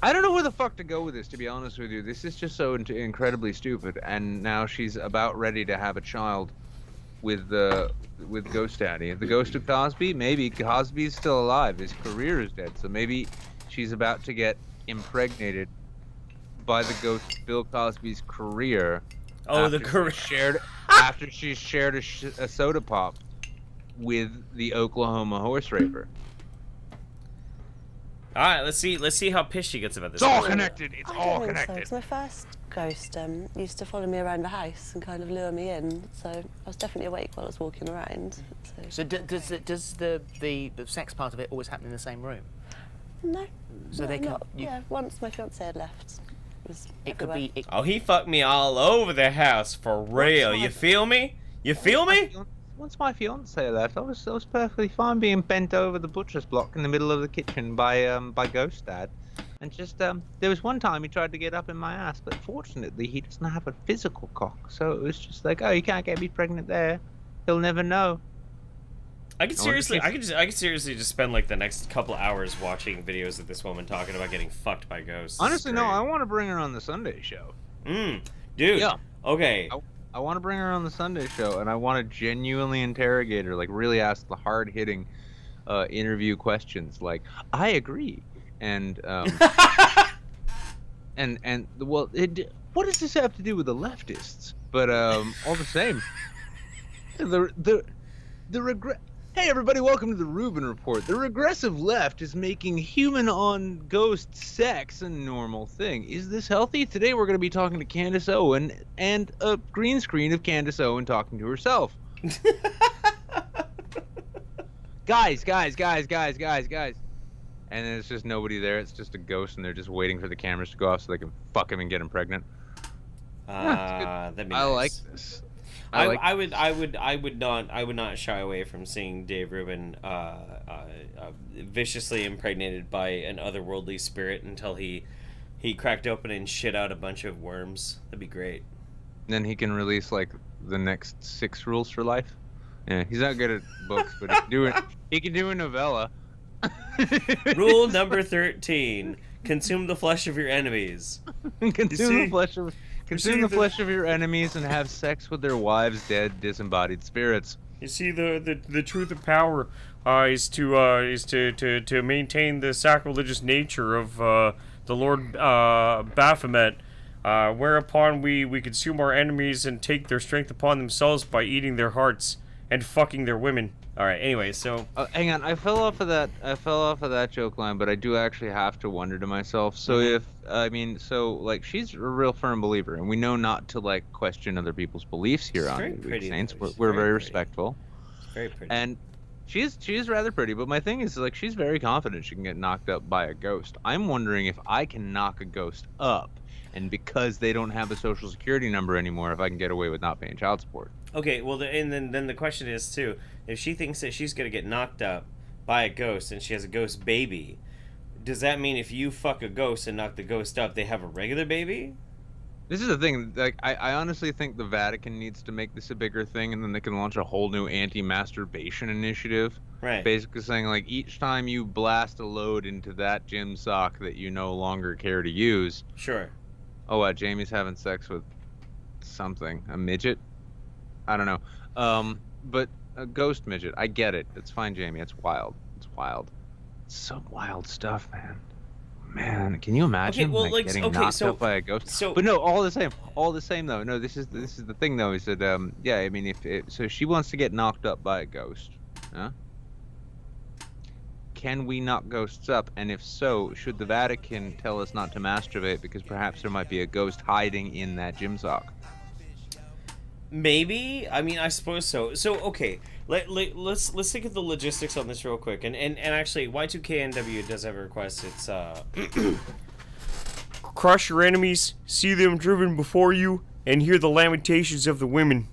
I don't know where the fuck to go with this, to be honest with you. This is just so incredibly stupid, and now she's about ready to have a child with Ghost Daddy. The ghost of Cosby? Maybe Cosby's still alive. His career is dead, so maybe she's about to get impregnated by the ghost of Bill Cosby's career. Oh, the career. After she's shared a soda pop with the Oklahoma horse raper. All right, let's see how pissed she gets about this. It's all connected. It's all I don't think so, connected. 'cause my first ghost used to follow me around the house and kind of lure me in, so I was definitely awake while I was walking around. So does the sex part of it always happen in the same room? No. So no, they can. not, yeah, once my fiance had left. It could be. Oh, he fucked me all over the house for real. You feel me? You feel me? Once my fiance left, I was perfectly fine being bent over the butcher's block in the middle of the kitchen by Ghost Dad, and just there was one time he tried to get up in my ass, but fortunately he doesn't have a physical cock, so it was just like, oh, you can't get me pregnant there. He'll never know. I could seriously just spend like the next couple hours watching videos of this woman talking about getting fucked by ghosts. Honestly, no, I want to bring her on the Sunday show. Dude. Yeah. Okay. I want to bring her on the Sunday show, and I want to genuinely interrogate her, like really ask the hard-hitting interview questions, like, I agree, and well, what does this have to do with the leftists? But all the same, the regret. Hey everybody, welcome to the Rubin Report. The regressive left is making human on ghost sex a normal thing. Is this healthy? Today we're going to be talking to Candace Owen and a green screen of Candace Owen talking to herself. Guys. And then it's just nobody there. It's just a ghost, and they're just waiting for the cameras to go off so they can fuck him and get him pregnant. That'd be nice. I like this. I would not shy away from seeing Dave Rubin viciously impregnated by an otherworldly spirit until he cracked open and shit out a bunch of worms. That'd be great. Then he can release like the next 6 rules for life. Yeah, he's not good at books, but he can do a novella. Rule number 13: consume the flesh of your enemies. Consume the flesh of your enemies and have sex with their wives' dead, disembodied spirits. You see, the truth of power is to maintain the sacrilegious nature of the Lord Baphomet, whereupon we consume our enemies and take their strength upon themselves by eating their hearts and fucking their women. All right. Anyway, so hang on. I fell off of that joke line, but I do actually have to wonder to myself. So like she's a real firm believer, and we know not to like question other people's beliefs here on MidWeek Saints. We're very respectful. It's very pretty. And she's rather pretty, but my thing is like she's very confident she can get knocked up by a ghost. I'm wondering if I can knock a ghost up, and because they don't have a social security number anymore, if I can get away with not paying child support. Okay, well, and then the question is too, if she thinks that she's gonna get knocked up by a ghost and she has a ghost baby, does that mean if you fuck a ghost and knock the ghost up, they have a regular baby? This is the thing. Like, I honestly think the Vatican needs to make this a bigger thing, and then they can launch a whole new anti-masturbation initiative. Right. Basically saying like each time you blast a load into that gym sock that you no longer care to use. Sure. Oh, Jamie's having sex with something, a midget. I don't know. But a ghost midget. I get it. It's fine, Jamie. It's wild. It's some wild stuff, man. Man, can you imagine getting knocked up by a ghost? But no, all the same though. No, this is the thing though. Is that yeah, I mean, so she wants to get knocked up by a ghost, huh? Can we knock ghosts up? And if so, should the Vatican tell us not to masturbate because perhaps there might be a ghost hiding in that gym sock? Maybe. I mean, I suppose so. So okay, let's think of the logistics on this real quick. And actually, Y2KNW does have a request. It's crush your enemies, see them driven before you, and hear the lamentations of the women.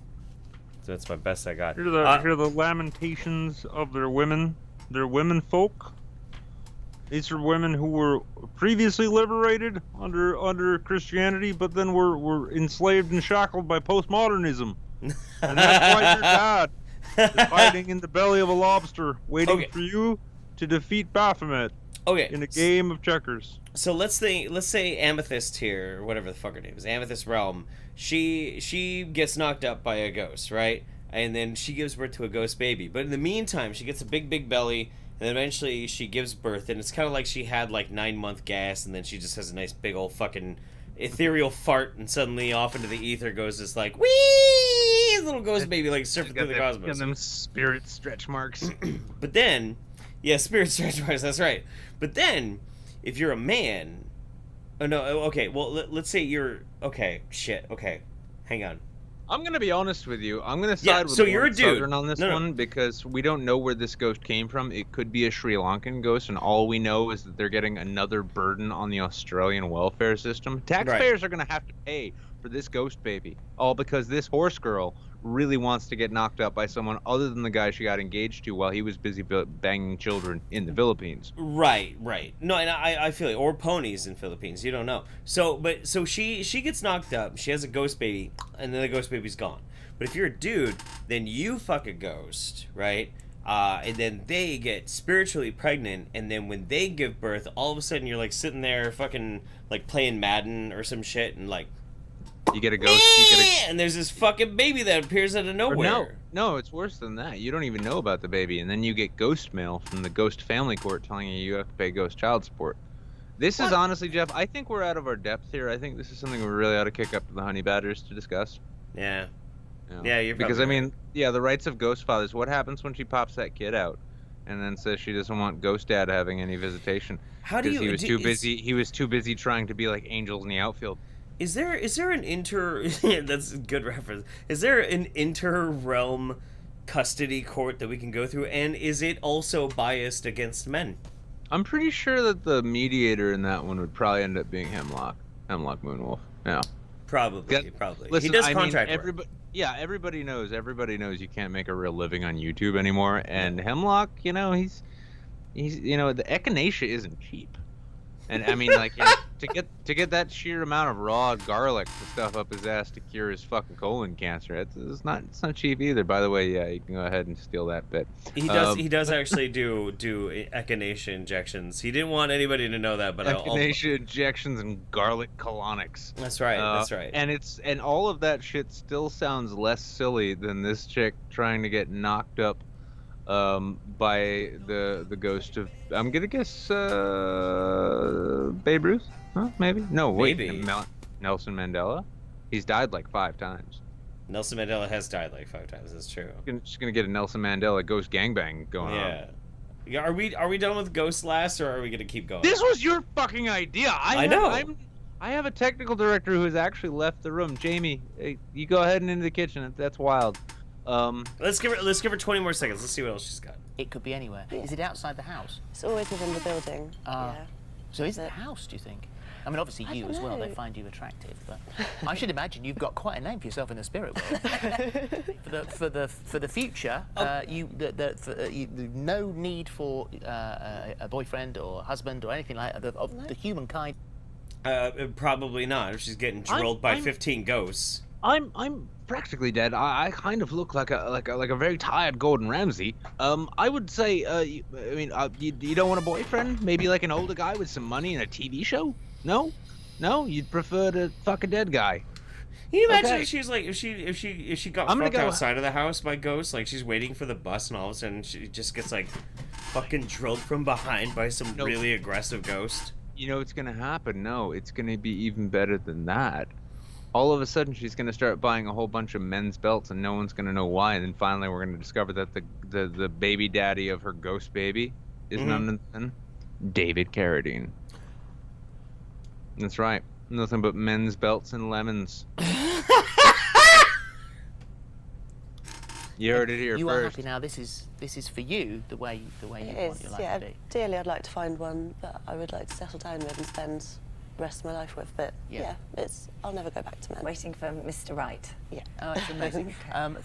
So that's my best I got. Hear the lamentations of their women folk. These are women who were previously liberated under Christianity, but then were enslaved and shackled by postmodernism. And that's why your dad is hiding in the belly of a lobster, waiting for you to defeat Baphomet. Okay. In a game of checkers. So let's say Amethyst here, or whatever the fuck her name is, Amethyst Realm. She gets knocked up by a ghost, right? And then she gives birth to a ghost baby. But in the meantime, she gets a big belly. And eventually she gives birth, and it's kind of like she had like 9-month gas, and then she just has a nice big old fucking ethereal fart, and suddenly off into the ether goes this like wee little ghost baby like surfing through the cosmos. Got them spirit stretch marks. But then, yeah, spirit stretch marks. That's right. But then, if you're a man, oh no, okay. Well, let's say you're okay. Shit. Okay, hang on. I'm gonna be honest with you. I'm gonna side with so you're a dude Southern on this one because we don't know where this ghost came from. It could be a Sri Lankan ghost, and all we know is that they're getting another burden on the Australian welfare system. Taxpayers are gonna have to pay for this ghost baby, all because this horse girl really wants to get knocked up by someone other than the guy she got engaged to while he was busy banging children in the Philippines. Right. No, and I feel it. Or ponies in Philippines. You don't know. So she gets knocked up. She has a ghost baby, and then the ghost baby's gone. But if you're a dude, then you fuck a ghost, right? And then they get spiritually pregnant, and then when they give birth, all of a sudden you're like sitting there fucking like playing Madden or some shit, and like you get a ghost. And there's this fucking baby that appears out of nowhere. No, it's worse than that. You don't even know about the baby, and then you get ghost mail from the ghost family court telling you have to pay ghost child support. This is honestly, Jeff, I think we're out of our depth here. I think this is something we really ought to kick up to the Honey Badgers to discuss. Yeah. You know? Yeah, you're because probably I mean, the rights of ghost fathers. What happens when she pops that kid out, and then says she doesn't want Ghost Dad having any visitation? How do you? He was too busy. He was too busy trying to be like angels in the outfield. Is there an that's a good reference. Is there an inter-realm custody court that we can go through, and is it also biased against men? I'm pretty sure that the mediator in that one would probably end up being Hemlock Moonwolf. Yeah. Probably. Listen, he does contract work. Everybody knows you can't make a real living on YouTube anymore, and Hemlock, he's the echinacea isn't cheap. And I mean, like, to get that sheer amount of raw garlic to stuff up his ass to cure his fucking colon cancer, it's not cheap either. By the way, yeah, you can go ahead and steal that bit. He does actually do echinacea injections. He didn't want anybody to know that, but echinacea injections and garlic colonics. That's right. That's right. And all of that shit still sounds less silly than this chick trying to get knocked up by the ghost of, I'm gonna guess, Babe Ruth? Huh? Maybe? No, wait. Maybe. Nelson Mandela? He's died like 5 times. Nelson Mandela has died like 5 times. That's true. Just gonna get a Nelson Mandela ghost gangbang going on. Yeah. Are we done with Ghost Last, or are we gonna keep going? This was your fucking idea. I know. I have a technical director who has actually left the room. Jamie, you go ahead and into the kitchen. That's wild. Let's give her 20 more seconds. Let's see what else she's got. It could be anywhere. Yeah. Is it outside the house? It's always within the building. Yeah. So is it a house, do you think? I mean, obviously you as well. They find you attractive, but I should imagine you've got quite a name for yourself in the spirit world. for the future, no need for a boyfriend or husband or anything like that of the humankind. Probably not. If she's getting drilled by 15 ghosts. I'm practically dead. I kind of look like a very tired Gordon Ramsay. I would say, you don't want a boyfriend? Maybe like an older guy with some money and a TV show? No, you'd prefer to fuck a dead guy. Can you imagine if she's like, if she got fucked outside of the house by ghosts, like she's waiting for the bus and all of a sudden she just gets like fucking drilled from behind by some really aggressive ghost? You know what's gonna happen? No, it's gonna be even better than that. All of a sudden, she's going to start buying a whole bunch of men's belts, and no one's going to know why. And then finally, we're going to discover that the baby daddy of her ghost baby is none other than David Carradine. That's right. Nothing but men's belts and lemons. You heard it here you first. You are happy now. This is for you the way you want your life to be. Ideally, I'd like to find one that I would like to settle down with and spend the rest of my life with, but I'll never go back to men. Waiting for Mr. Right. Yeah. Oh, it's amazing.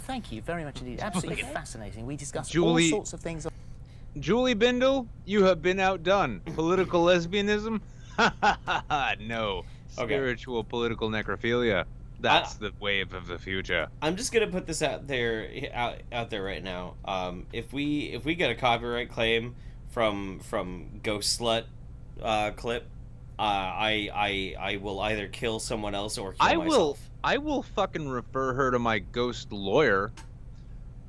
Thank you very much indeed. Absolutely fascinating. We discussed Julie, all sorts of things. Julie Bindle, you have been outdone. Political lesbianism? No. Spiritual political necrophilia. That's the wave of the future. I'm just gonna put this out there right now. If we get a copyright claim from Ghost Slut clip, I will either kill someone else or kill myself. I will fucking refer her to my ghost lawyer.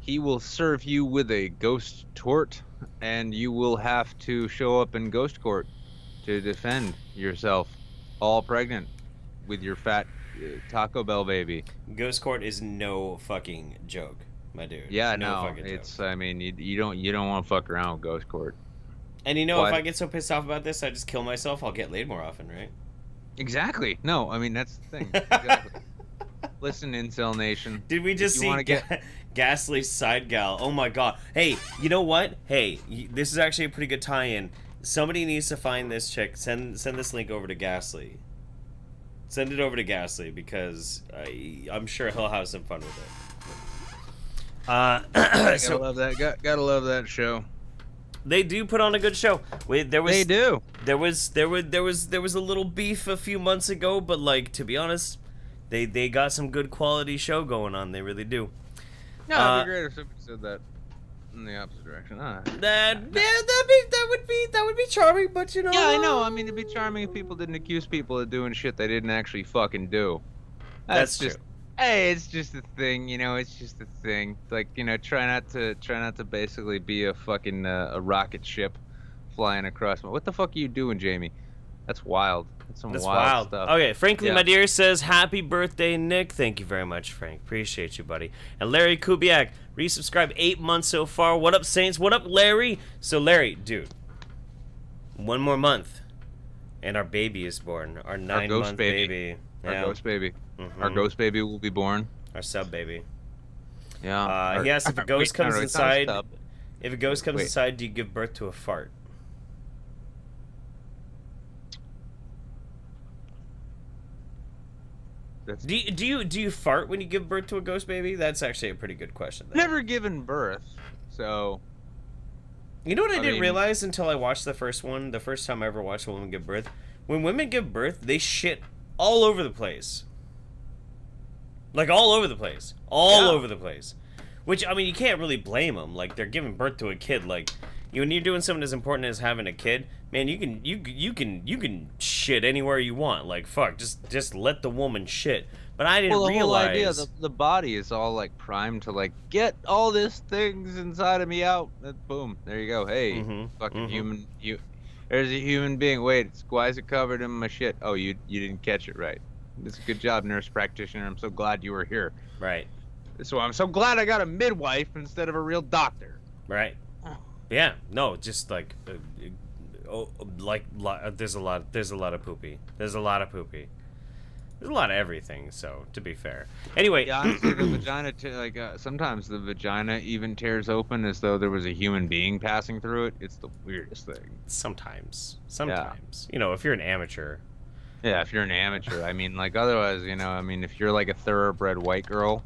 He will serve you with a ghost tort, and you will have to show up in ghost court to defend yourself, all pregnant, with your fat Taco Bell baby. Ghost court is no fucking joke, my dude. Yeah, no, it's joke. I mean, you don't want to fuck around with ghost court. And if I get so pissed off about this, I just kill myself, I'll get laid more often, right? Exactly. No, I mean, that's the thing. Exactly. Listen, Incel Nation. Did we just see Ghastly's side gal? Oh my god. Hey, you know what? Hey, this is actually a pretty good tie-in. Somebody needs to find this chick. Send this link over to Ghastly. Send it over to Ghastly, because I'm sure he'll have some fun with it. Gotta love that. Gotta love that show. They do put on a good show. They do. There was a little beef a few months ago, but like, to be honest, they got some good quality show going on. They really do. No, it'd be great if somebody said that in the opposite direction. That would be charming, but you know. Yeah, I know. I mean, it'd be charming if people didn't accuse people of doing shit they didn't actually fucking do. That's true. Hey, it's just a thing, it's just a thing. Like, try not to basically be a fucking a rocket ship flying across. What the fuck are you doing, Jamie? That's wild. That's some That's wild stuff. Okay, Frankly, Yeah. my dear says, happy birthday, Nick. Thank you very much, Frank. Appreciate you, buddy. And Larry Kubiak, resubscribed 8 months so far. What up, Saints? What up, Larry? So, Larry, dude, 1 more month, and our baby is born. Our 9-month baby. Our Yeah. ghost baby. Mhm. Our ghost baby will be born. Our sub baby. Yeah. He asked if a ghost comes inside. If a ghost comes Wait. inside, do you give birth to a fart? Do you fart when you give birth to a ghost baby? That's actually a pretty good question. Never given birth, so. You know what I didn't mean- realize until I watched the first one, the first time I ever watched a woman give birth? When women give birth, they shit all over the place. Like, all over the place. All over the place. Which, I mean, you can't really blame them. Like, they're giving birth to a kid. Like, when you're doing something as important as having a kid, man, you can shit anywhere you want. Like, fuck, just let the woman shit. But I didn't Well, the realize. whole idea, the body is all like primed to like get all these things inside of me out. Boom, there you go. Hey, fucking human, there's a human being. Wait, why is it covered in my shit? Oh, you didn't catch it right. It's a good job, nurse practitioner. I'm so glad you were here. Right. So I'm so glad I got a midwife instead of a real doctor. Right. Yeah. No, just like, there's a lot of poopy. There's a lot of poopy. There's a lot of everything. So to be fair, anyway. Yeah, honestly, the vagina, sometimes the vagina even tears open as though there was a human being passing through it. It's the weirdest thing. Sometimes, you know, if you're an amateur. Yeah, if you're an amateur, I mean, like otherwise, you know, I mean, if you're like a thoroughbred white girl.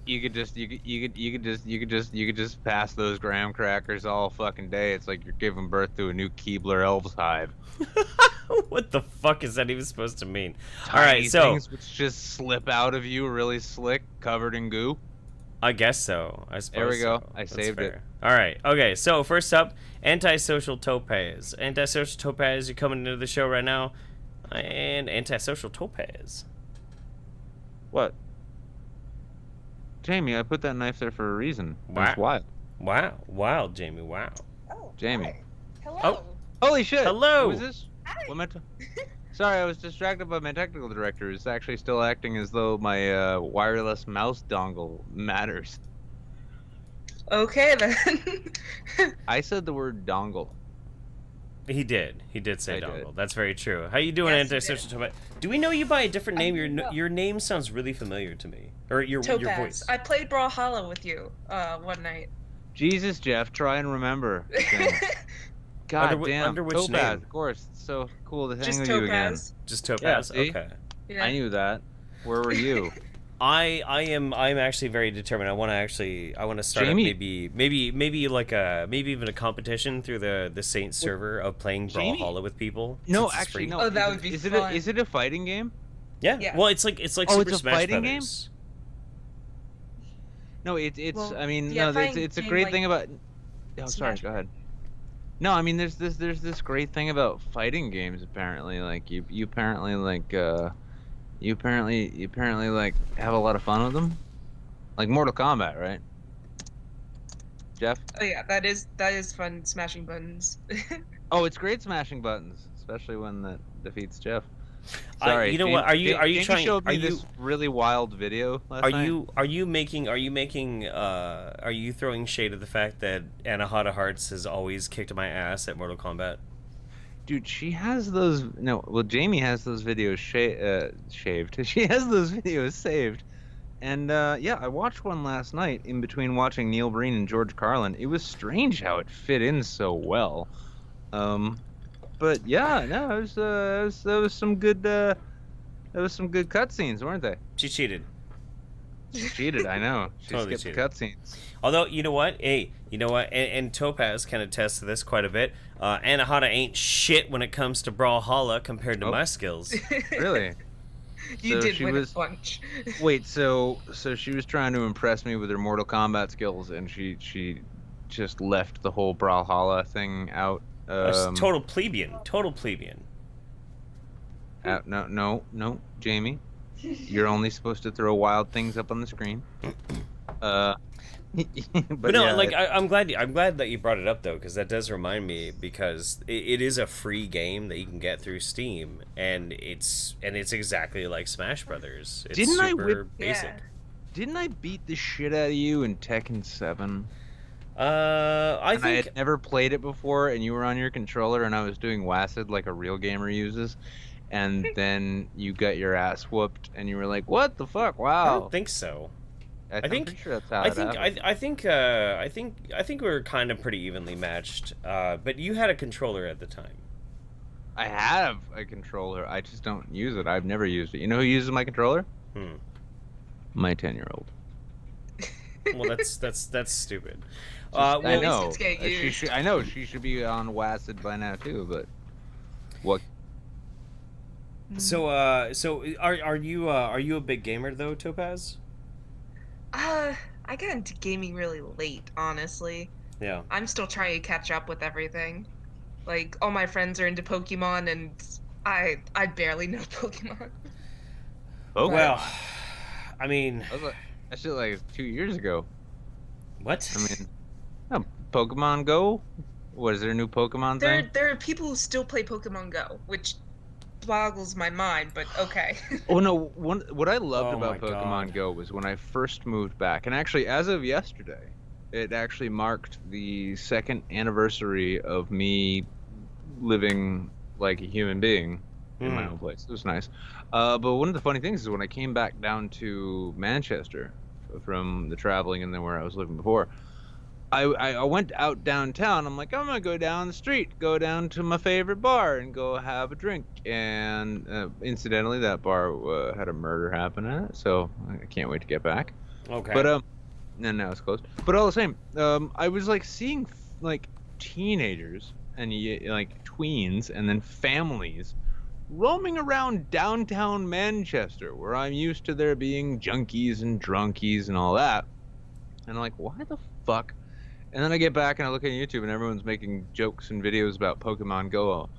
You could just pass those graham crackers all fucking day. It's like you're giving birth to a new Keebler Elves hive. What the fuck is that even supposed to mean? Tiny all right, so things which just slip out of you, really slick, covered in goo. I guess so. I suppose. There we go. So. I That's saved fair. it. All right. Okay. So first up, Antisocial Topaz. Antisocial Topaz, you're coming into the show right now, and Antisocial Topaz. What? Jamie, I put that knife there for a reason. Wow. It's wild. Wow, Jamie. Wow. Oh, Jamie. hi. Hello. Oh. Holy shit! Hello. Who is this? Hi. What am I Sorry, I was distracted by my technical director, who's actually still acting as though my wireless mouse dongle matters. Okay then. I said the word dongle. He did. He did say I dongle. did. That's very true. How you doing, Yes, he Antisocial Topaz? Do we know you by a different name? know. Your name sounds really familiar to me. Or your Topaz. voice. I played Brawlhalla with you one night. Jesus, Jeff, try and remember. God damn. under which Topaz, name? of course. It's so cool to hang Just with you again. Topaz. Just Topaz. see? Okay. Yeah. I knew that. Where were you? I'm actually very determined. I want to start up Jamie. maybe even a competition through the Saints server of playing Jamie? Brawlhalla with people. No, since it's actually, free. no. Oh, that would be fun. Is it a fighting game? Yeah. Yeah. Well, it's like Oh, Super it's a Smash fighting Brothers. No, it's. Well, I mean, yeah, no, fighting it's a game great like thing about. Oh, sorry. Smash Go ahead. No, I mean, there's this great thing about fighting games. Apparently, like you apparently like you apparently like have a lot of fun with them, like Mortal Kombat, right? Jeff? Oh yeah, that is fun smashing buttons. Oh, it's great smashing buttons, especially when that defeats Jeff. Sorry. You know what? Are you Jamie trying? showed me Are you this really wild video last night. are you throwing shade at the fact that Anahata Hearts has always kicked my ass at Mortal Kombat? Dude, she has those. No, well, Jamie has those videos shaved. She has those videos saved. And yeah, I watched one last night in between watching Neil Breen and George Carlin. It was strange how it fit in so well. But yeah, no, that was some good cutscenes, weren't they? She cheated. She cheated, I know. She Totally skipped cheated. the cutscenes. Although, you know what? Hey, you know what? And Topaz can attest to this quite a bit. Anahata ain't shit when it comes to Brawlhalla compared to my skills. Really? You So did she win was- a bunch. Wait, so she was trying to impress me with her Mortal Kombat skills, and she just left the whole Brawlhalla thing out. Total plebeian. Total plebeian. No, Jamie. You're only supposed to throw wild things up on the screen. But no, like I'm glad that you brought it up though, because that does remind me, because it is a free game that you can get through Steam, and it's exactly like Smash Brothers. It's super basic. Yeah. Didn't I beat the shit out of you in Tekken 7? I think I had never played it before, and you were on your controller, and I was doing WASD like a real gamer uses, and then you got your ass whooped, and you were like, "What the fuck? Wow!" I don't think so. I'm pretty sure that's how I it think happened. I think we were kind of pretty evenly matched. But you had a controller at the time. I have a controller. I just don't use it. I've never used it. You know who uses my controller? My 10-year-old. Well, that's stupid. I know. It's getting used. I know she should be on WASD by now too, but what? So are you a big gamer though, Topaz? I got into gaming really late, honestly. Yeah. I'm still trying to catch up with everything. Like, all my friends are into Pokemon, and I barely know Pokemon. Oh well, I mean, that shit like 2 years ago. What? I mean, Pokemon Go. What is there a new Pokemon thing? There are people who still play Pokemon Go, which boggles my mind, but okay. Oh no! What I loved Oh about my Pokemon God. Go was when I first moved back, and actually, as of yesterday, it actually marked the 2nd anniversary of me living like a human being in my own place. It was nice. But one of the funny things is when I came back down to Manchester from the traveling and then where I was living before, I went out downtown. I'm like, I'm gonna go down the street, go down to my favorite bar and go have a drink. And incidentally, that bar had a murder happen in it, so I can't wait to get back. Okay. But now it's closed. But all the same, I was like seeing like teenagers and like tweens and then families roaming around downtown Manchester, where I'm used to there being junkies and drunkies and all that. And I'm like, why the fuck? And then I get back and I look at YouTube and everyone's making jokes and videos about Pokemon Go.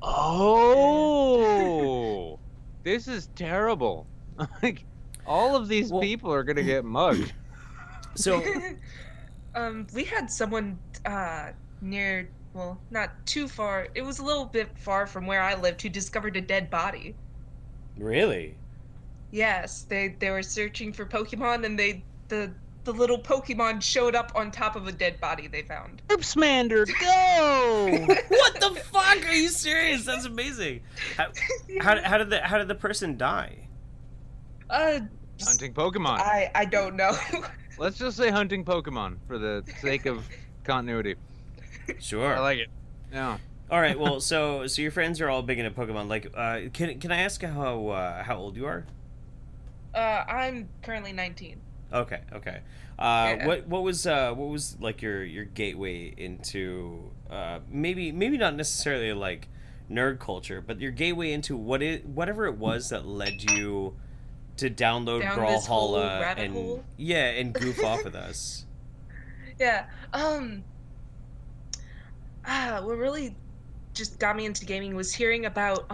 Oh, this is terrible. Like, all of these people are gonna get mugged. So, we had someone near, well, not too far. It was a little bit far from where I lived, who discovered a dead body. really? Yes, they were searching for Pokemon, and the little Pokemon showed up on top of a dead body they found. Oopsmander, go! What the fuck? Are you serious? That's amazing. How did the person die? Hunting Pokemon. I don't know. Let's just say hunting Pokemon for the sake of continuity. Sure. I like it. Yeah. All right. Well, so your friends are all big into Pokemon. Like, can I ask how old you are? I'm currently 19. Okay. Yeah. What was like your gateway into maybe not necessarily like nerd culture, but your gateway into whatever it was that led you to download Down this whole Brawlhalla rabbit and hole? and goof off with us. Yeah. What really just got me into gaming was hearing about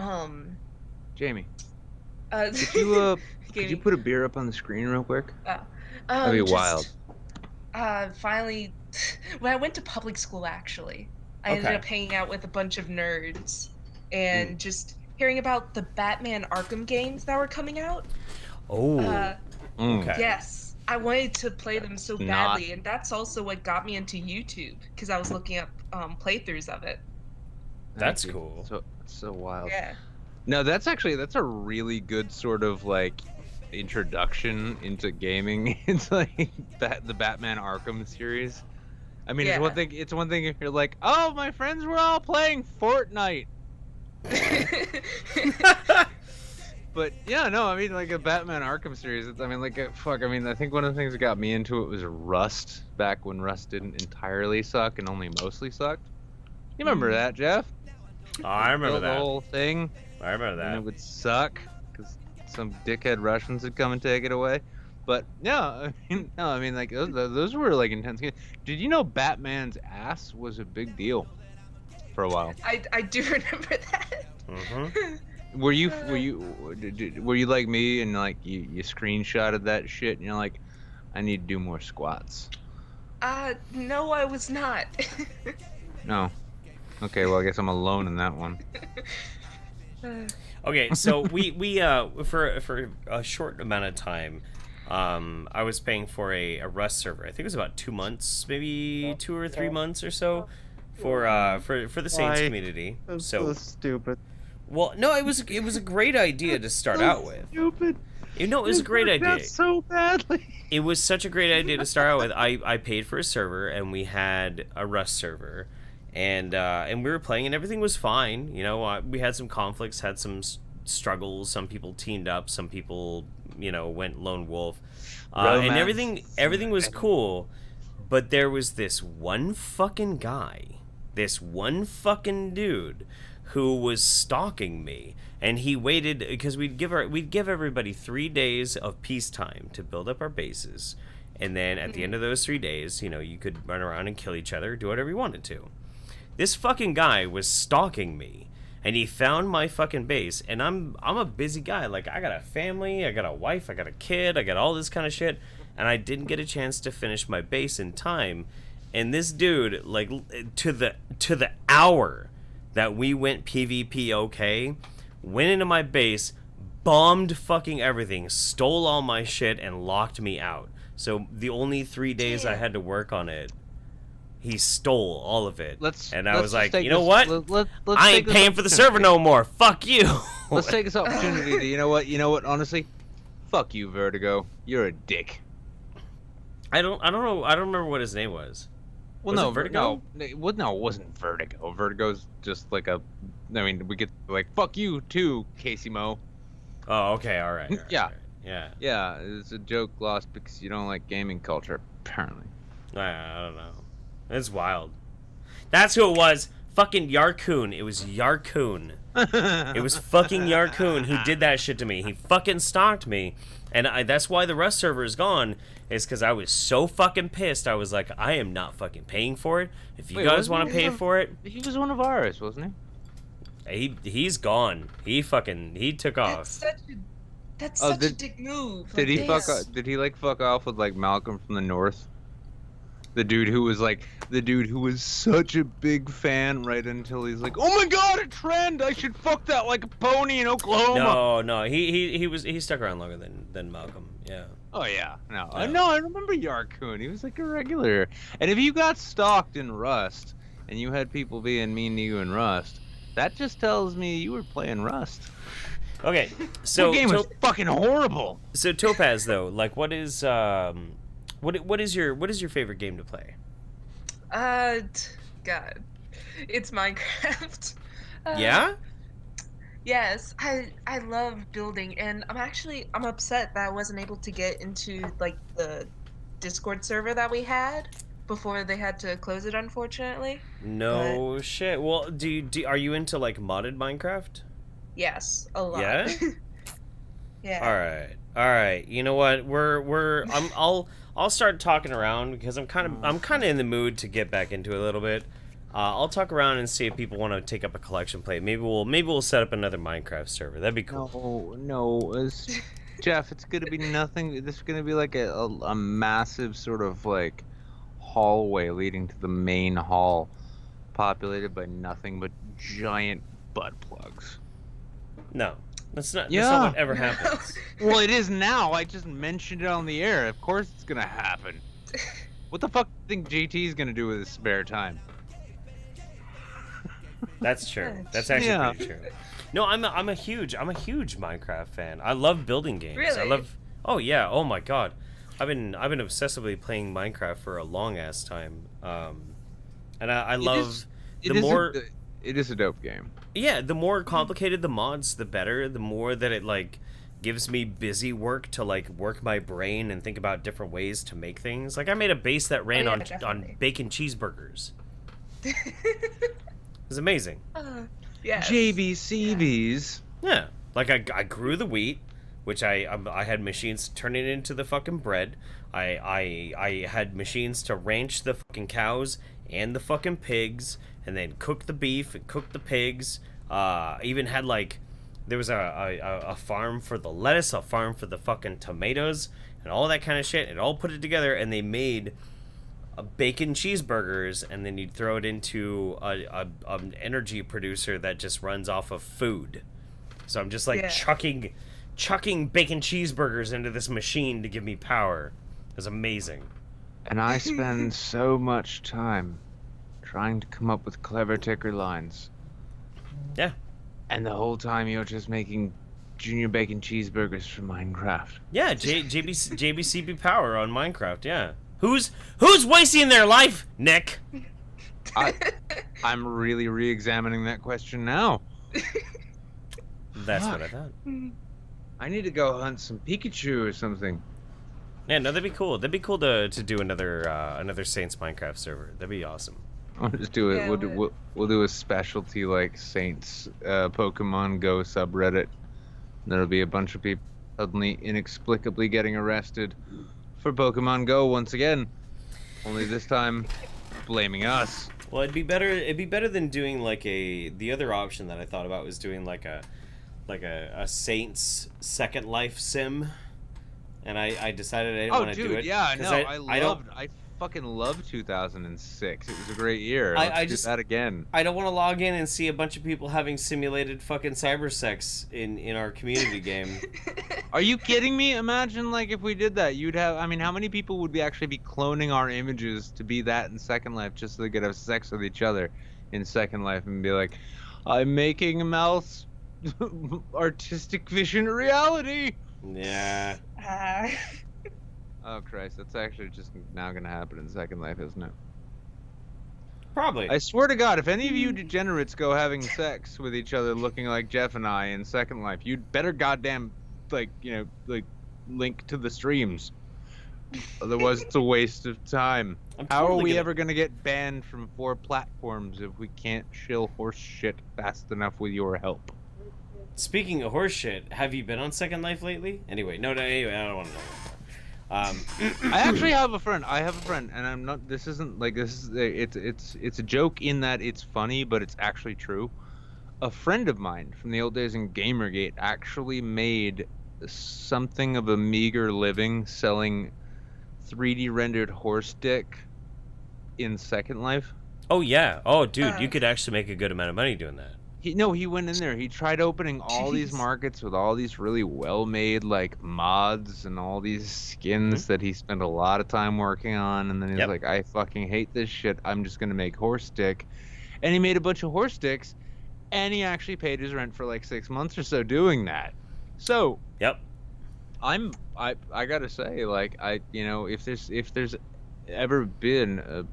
Jamie, uh could you put a beer up on the screen real quick? That'd be wild. Finally, when I went to public school, actually, I ended Okay. up hanging out with a bunch of nerds, and just hearing about the Batman Arkham games that were coming out. Oh. Okay. Yes, I wanted to play them so Not- badly, and that's also what got me into YouTube, because I was looking up playthroughs of it. That's Thank you. cool. So wild. Yeah. No, that's a really good sort of like introduction into gaming. It's like the Batman Arkham series. I mean, Yeah. it's one thing if you're like, oh, my friends were all playing Fortnite. But yeah, no, I mean, like a Batman Arkham series. I mean, like, fuck. I mean, I think one of the things that got me into it was Rust, back when Rust didn't entirely suck and only mostly sucked. You remember that, Jeff? I remember The that. whole thing. I remember And it that. would suck because some dickhead Russians would come and take it away. But yeah, I mean, like those were like intense games. Did you know Batman's ass was a big deal for a while? I do remember that. Mm-hmm. Were you like me and like you screenshotted that shit and you're like, I need to do more squats. No, I was not. No. Okay, well, I guess I'm alone in that one. Okay, so we for a short amount of time, I was paying for a Rust server. I think it was about 2 months, maybe 2 or 3 months or so, for the Saints community. That's so stupid. Well, no, it was a great idea to start out with. Stupid. It was a great idea. So badly. It was such a great idea to start out with. I paid for a server, and we had a Rust server, and we were playing, and everything was fine. You know, we had some conflicts, had some struggles. Some people teamed up, some people, went lone wolf, and everything was cool. But there was this one fucking guy, this one fucking dude, who was stalking me. And he waited, because we'd give everybody 3 days of peacetime to build up our bases, and then at the end of those 3 days, you could run around and kill each other, do whatever you wanted to. This fucking guy was stalking me, and he found my fucking base, and I'm a busy guy. Like, I got a family, I got a wife, I got a kid, I got all this kind of shit, and I didn't get a chance to finish my base in time. And this dude, like, to the hour that we went PvP okay, went into my base, bombed fucking everything, stole all my shit, and locked me out. So the only 3 days I had to work on it, he stole all of it. I was like, you know what? I ain't paying for the server no more. Fuck you. Let's take this opportunity to, you know what, honestly? Fuck you, Vertigo. You're a dick. I don't know. I don't remember what his name was. Well, Was no, it Vertigo? No, it wasn't Vertigo. Vertigo's just like a. I mean, we get like fuck you too, Casey Mo. Oh, okay, all right. Yeah. Yeah. Yeah, it's a joke lost because you don't like gaming culture, apparently. I don't know. It's wild. That's who it was. Fucking Yarkoon. It was Yarkoon. It was fucking Yarkoon. He did that shit to me. He fucking stalked me. And that's why the Rust server is gone, is because I was so fucking pissed. I was like, I am not fucking paying for it. If you guys want to pay for it... He was one of ours, wasn't he? He's gone. He took off. That's such a dick move. Did he fuck off with like Malcolm from the North? The dude who was such a big fan right until he's like, oh my god, a trend! I should fuck that like a pony in Oklahoma. No, he stuck around longer than Malcolm. Yeah. Oh yeah, no, I remember Yarkoon. He was like a regular. And if you got stalked in Rust and you had people being mean to you in Rust, that just tells me you were playing Rust. Okay, so the game was fucking horrible. So Topaz though, like, what is your favorite game to play? God, it's Minecraft. Yeah? Yes, I love building, and I'm upset that I wasn't able to get into like the Discord server that we had before they had to close it, unfortunately. No shit. Well, are you into like modded Minecraft? Yes, a lot. Yeah. Yeah. All right. You know what? I'll start talking around because I'm kind of in the mood to get back into it a little bit. I'll talk around and see if people want to take up a collection plate. Maybe we'll set up another Minecraft server. That'd be cool. No, Jeff, it's gonna be nothing. This is gonna be like a massive sort of like hallway leading to the main hall, populated by nothing but giant butt plugs. No. That's not what ever happens. Well, it is now. I just mentioned it on the air. Of course it's gonna happen. What the fuck do you think JT's gonna do with his spare time? That's true. That's actually pretty true. No, I'm a huge Minecraft fan. I love building games. Really? Oh yeah. Oh my god. I've been obsessively playing Minecraft for a long ass time. And I love It is a dope game. Yeah, the more complicated the mods, the better. The more that it like gives me busy work to like work my brain and think about different ways to make things. Like I made a base that ran on bacon cheeseburgers. It was amazing. Yeah. JBCBs. Yeah, like I grew the wheat, which I had machines turn it into the fucking bread. I had machines to ranch the fucking cows and the fucking pigs, and then cook the beef and cook the pigs. Even had like, there was a farm for the lettuce, a farm for the fucking tomatoes, and all that kind of shit. It all put it together, and they made bacon cheeseburgers, and then you'd throw it into an energy producer that just runs off of food. So I'm just like chucking bacon cheeseburgers into this machine to give me power. It's amazing. And I spend so much time trying to come up with clever ticker lines. Yeah. And the whole time you're just making junior bacon cheeseburgers for Minecraft. Yeah, JBCB Power on Minecraft, yeah. Who's wasting their life, Nick? I'm really re-examining that question now. That's what I thought. I need to go hunt some Pikachu or something. Yeah, no, that'd be cool. That'd be cool to do another Saints Minecraft server. That'd be awesome. I'll just do it. Yeah, We'll do a specialty like Saints Pokemon Go subreddit. There'll be a bunch of people suddenly inexplicably getting arrested for Pokemon Go once again. Only this time, blaming us. Well, it'd be better than doing like the other option that I thought about was doing like a Saints Second Life sim, and I decided I didn't want to do it. Yeah, no, I fucking love 2006. It was a great year. Let's do that again. I don't want to log in and see a bunch of people having simulated fucking cyber sex in our community game. Are you kidding me? Imagine like if we did that, you'd have. I mean, how many people would actually be cloning our images to be that in Second Life just so they could have sex with each other in Second Life and be like, I'm making a mouse artistic vision a reality. Yeah. Oh Christ, that's actually just now gonna happen in Second Life, isn't it? Probably. I swear to God, if any of you degenerates go having sex with each other looking like Jeff and I in Second Life, you'd better goddamn, like, link to the streams. Otherwise, it's a waste of time. How are we ever gonna get banned from 4 platforms if we can't shill horse shit fast enough with your help? Speaking of horse shit, have you been on Second Life lately? Anyway, anyway, I don't want to know. I actually have a friend. And I'm not. This isn't like this is. It's a joke in that it's funny, but it's actually true. A friend of mine from the old days in Gamergate actually made something of a meager living selling 3D rendered horse dick in Second Life. Oh yeah. Oh dude, you could actually make a good amount of money doing that. He went in there. He tried opening all these markets with all these really well-made like mods and all these skins that he spent a lot of time working on. And then he's like, I fucking hate this shit. I'm just gonna make horse dick. And he made a bunch of horse dicks, and he actually paid his rent for like 6 months or so doing that. So I gotta say, like, if there's ever been a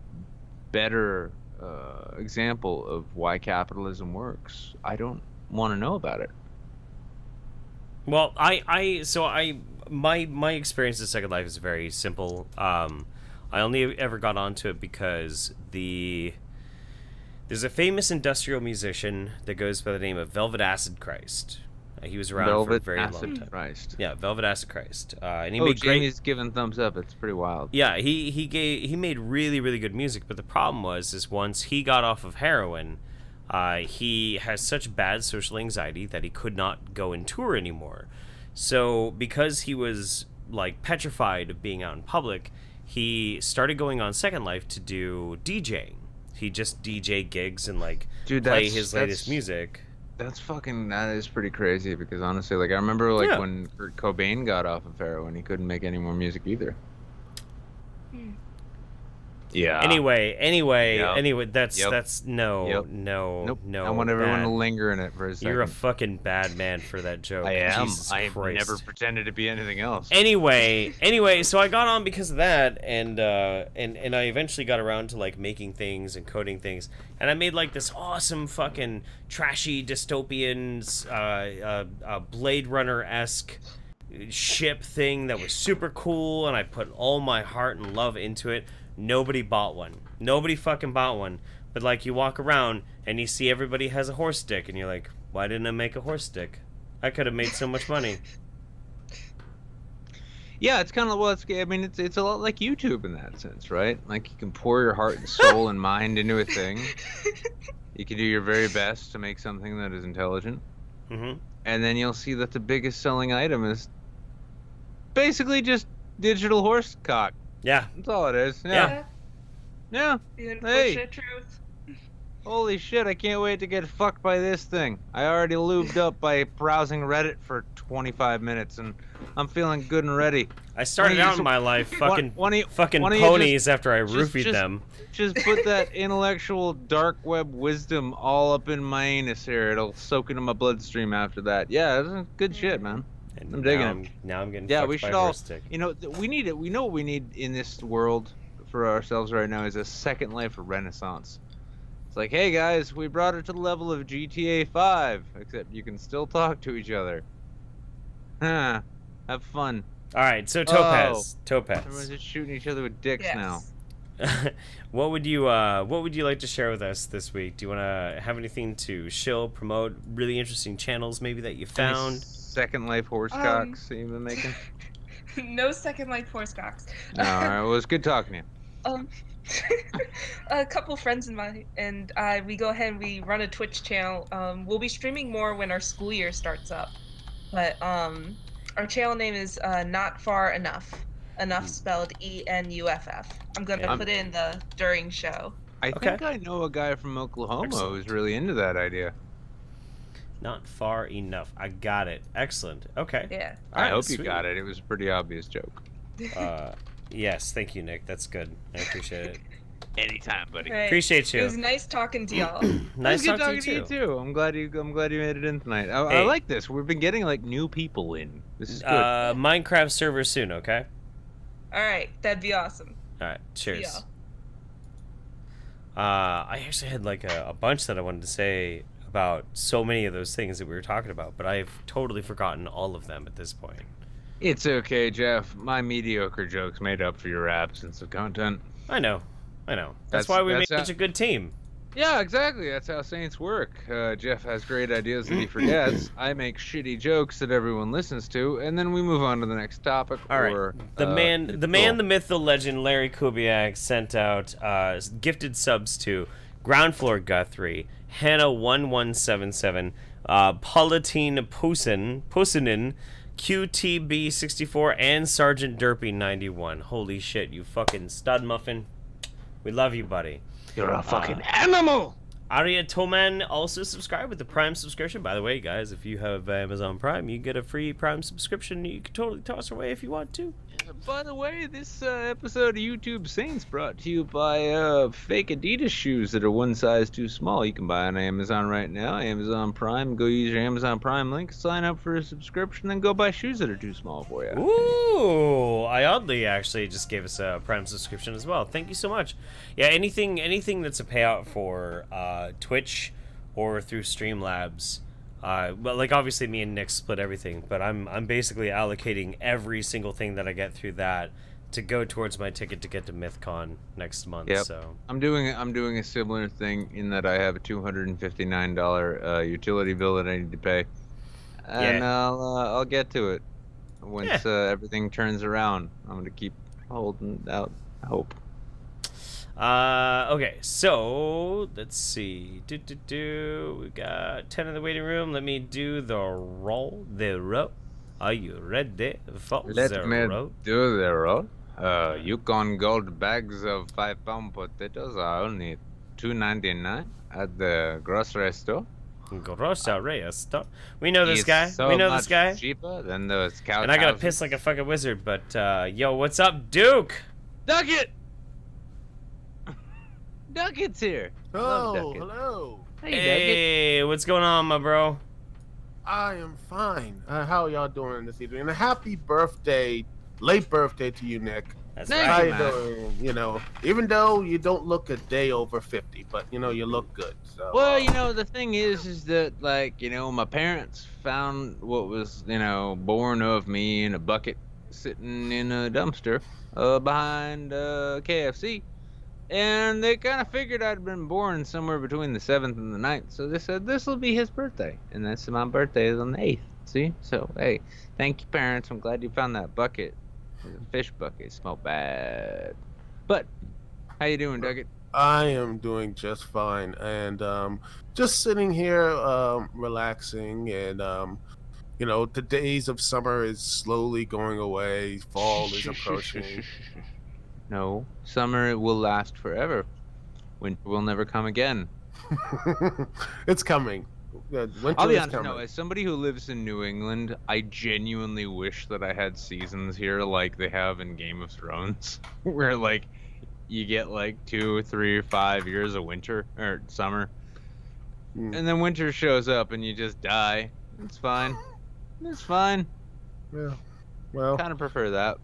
better example of why capitalism works, I don't want to know about it. Well, my experience in Second Life is very simple. I only ever got onto it because there's a famous industrial musician that goes by the name of Velvet Acid Christ. He was around for a very long time. Christ. Yeah, Velvet Acid Christ. And he made Jamie's giving thumbs up. It's pretty wild. Yeah, he made really, really good music, but the problem was once he got off of heroin, he has such bad social anxiety that he could not go and tour anymore. So because he was like petrified of being out in public, he started going on Second Life to do DJing. He just DJ gigs and like play his latest music. That is pretty crazy because honestly, like I remember like when Kurt Cobain got off of heroin, he couldn't make any more music either. Yeah. Anyway, that's no. Nope. I want everyone to linger in it for a second. You're a fucking bad man for that joke. I am. Jesus I Christ. never pretended to be anything else. Anyway, so I got on because of that, and I eventually got around to like making things and coding things, and I made like this awesome fucking trashy dystopian, Blade Runner-esque ship thing that was super cool, and I put all my heart and love into it. Nobody bought one. Nobody fucking bought one. But like you walk around and you see everybody has a horse dick and you're like, why didn't I make a horse dick? I could have made so much money. Yeah, it's kind of it's a lot like YouTube in that sense, right? Like you can pour your heart and soul and mind into a thing. You can do your very best to make something that is intelligent. Mm-hmm. And then you'll see that the biggest selling item is basically just digital horse cock. Yeah. That's all it is. Yeah. Yeah. The Hey. unfortunate truth. Holy shit, I can't wait to get fucked by this thing. I already lubed up by browsing Reddit for 25 minutes, and I'm feeling good and ready. I started out in my life fucking fucking why don't you ponies after I roofied just- them. Just put that intellectual dark web wisdom all up in my anus here. It'll soak into my bloodstream after that. Yeah, that's good shit, man. And I'm digging now it. Now I'm getting Yeah, fucked we by should a all. horse dick. You know, we need it. We know what we need in this world for ourselves right now is a Second Life Renaissance. It's like, hey guys, we brought it to the level of GTA 5, except you can still talk to each other. Huh. Have fun. All right, so Topaz. Everyone's just shooting each other with dicks now. What would you like to share with us this week? Do you want to have anything to shill, promote, really interesting channels maybe that you found? Second Life horse cocks that you've been making? No Second Life horse cocks. No, all right. Well, it's good talking to you. A couple friends and we go ahead and we run a Twitch channel. We'll be streaming more when our school year starts up, but our channel name is Not Far Enough. Enough spelled ENUFF. I'm gonna put it in the during show. I think I know a guy from Oklahoma who's really into that idea. Not far enough. I got it. Excellent. Okay. Yeah. I hope you got it. It was a pretty obvious joke. Yes, thank you, Nick. That's good. I appreciate it. Anytime, buddy. Right. Appreciate you. It was nice talking to y'all. Nice good talking to you too. I'm glad you made it in tonight. I like this. We've been getting like new people in. This is good. Minecraft server soon, okay? All right, that'd be awesome. All right, cheers. See I actually had like a bunch that I wanted to say about so many of those things that we were talking about, but I've totally forgotten all of them at this point. It's okay, Jeff. My mediocre jokes made up for your absence of content. I know. That's why we made such a good team. Yeah, exactly. That's how Saints work. Jeff has great ideas that he forgets. I make shitty jokes that everyone listens to, and then we move on to the next topic. All right. The myth, the legend, Larry Kubiak sent out gifted subs to Ground Floor Guthrie, Hannah1177, Paulatine Pusinin, QTB64, and Sergeant Derpy91. Holy shit, you fucking stud muffin. We love you, buddy. You're a fucking animal! Arya Toman also subscribed with the Prime subscription. By the way, guys, if you have Amazon Prime, you get a free Prime subscription. You can totally toss away if you want to. By the way, this episode of YouTube Saints brought to you by fake Adidas shoes that are one size too small. You can buy on Amazon right now, Amazon Prime. Go use your Amazon Prime link, sign up for a subscription, then go buy shoes that are too small for you. Ooh, I oddly actually just gave us a Prime subscription as well. Thank you so much. Yeah, anything that's a payout for Twitch or through Streamlabs. But like obviously me and Nick split everything, but I'm basically allocating every single thing that I get through that to go towards my ticket to get to MythCon next month. Yep. So I'm doing a similar thing in that I have a $259 utility bill that I need to pay, and I'll get to it once everything turns around. I'm gonna keep holding out hope. Okay, so let's see. We got 10 in the waiting room. Let me do the roll. Are you ready for Let me do the roll. Yukon Gold bags of 5-pound potatoes are only $2.99 at the grocery store. Grocery store. We know this guy. So we know much this guy. Cheaper than those cow. And I gotta piss like a fucking wizard. But yo, what's up, Duke? Ducket. Ducket's here. Hello. Hey, what's going on, my bro? I am fine. How are y'all doing this evening? And a happy birthday, late birthday to you, Nick. That's How right, you doing? You know, even though you don't look a day over 50, but you know you look good. So. Well, you know the thing is that like my parents found what was born of me in a bucket sitting in a dumpster behind KFC. And they kind of figured I'd been born somewhere between the 7th and the 9th. So they said, this will be his birthday. And that's my birthday is on the 8th. See? So, hey, thank you, parents. I'm glad you found that bucket. The fish bucket smelled bad. But, how you doing, Duggett? I am doing just fine. And just sitting here relaxing and You know, the days of summer is slowly going away. Fall is approaching. No, summer will last forever. Winter will never come again. It's coming. Winter I'll be is honest, coming. no, as somebody who lives in New England, I genuinely wish that I had seasons here like they have in Game of Thrones, where like you get like 2, 3, 5 years of winter or summer, and then winter shows up and you just die. It's fine. It's fine. Yeah. Well, kind of prefer that.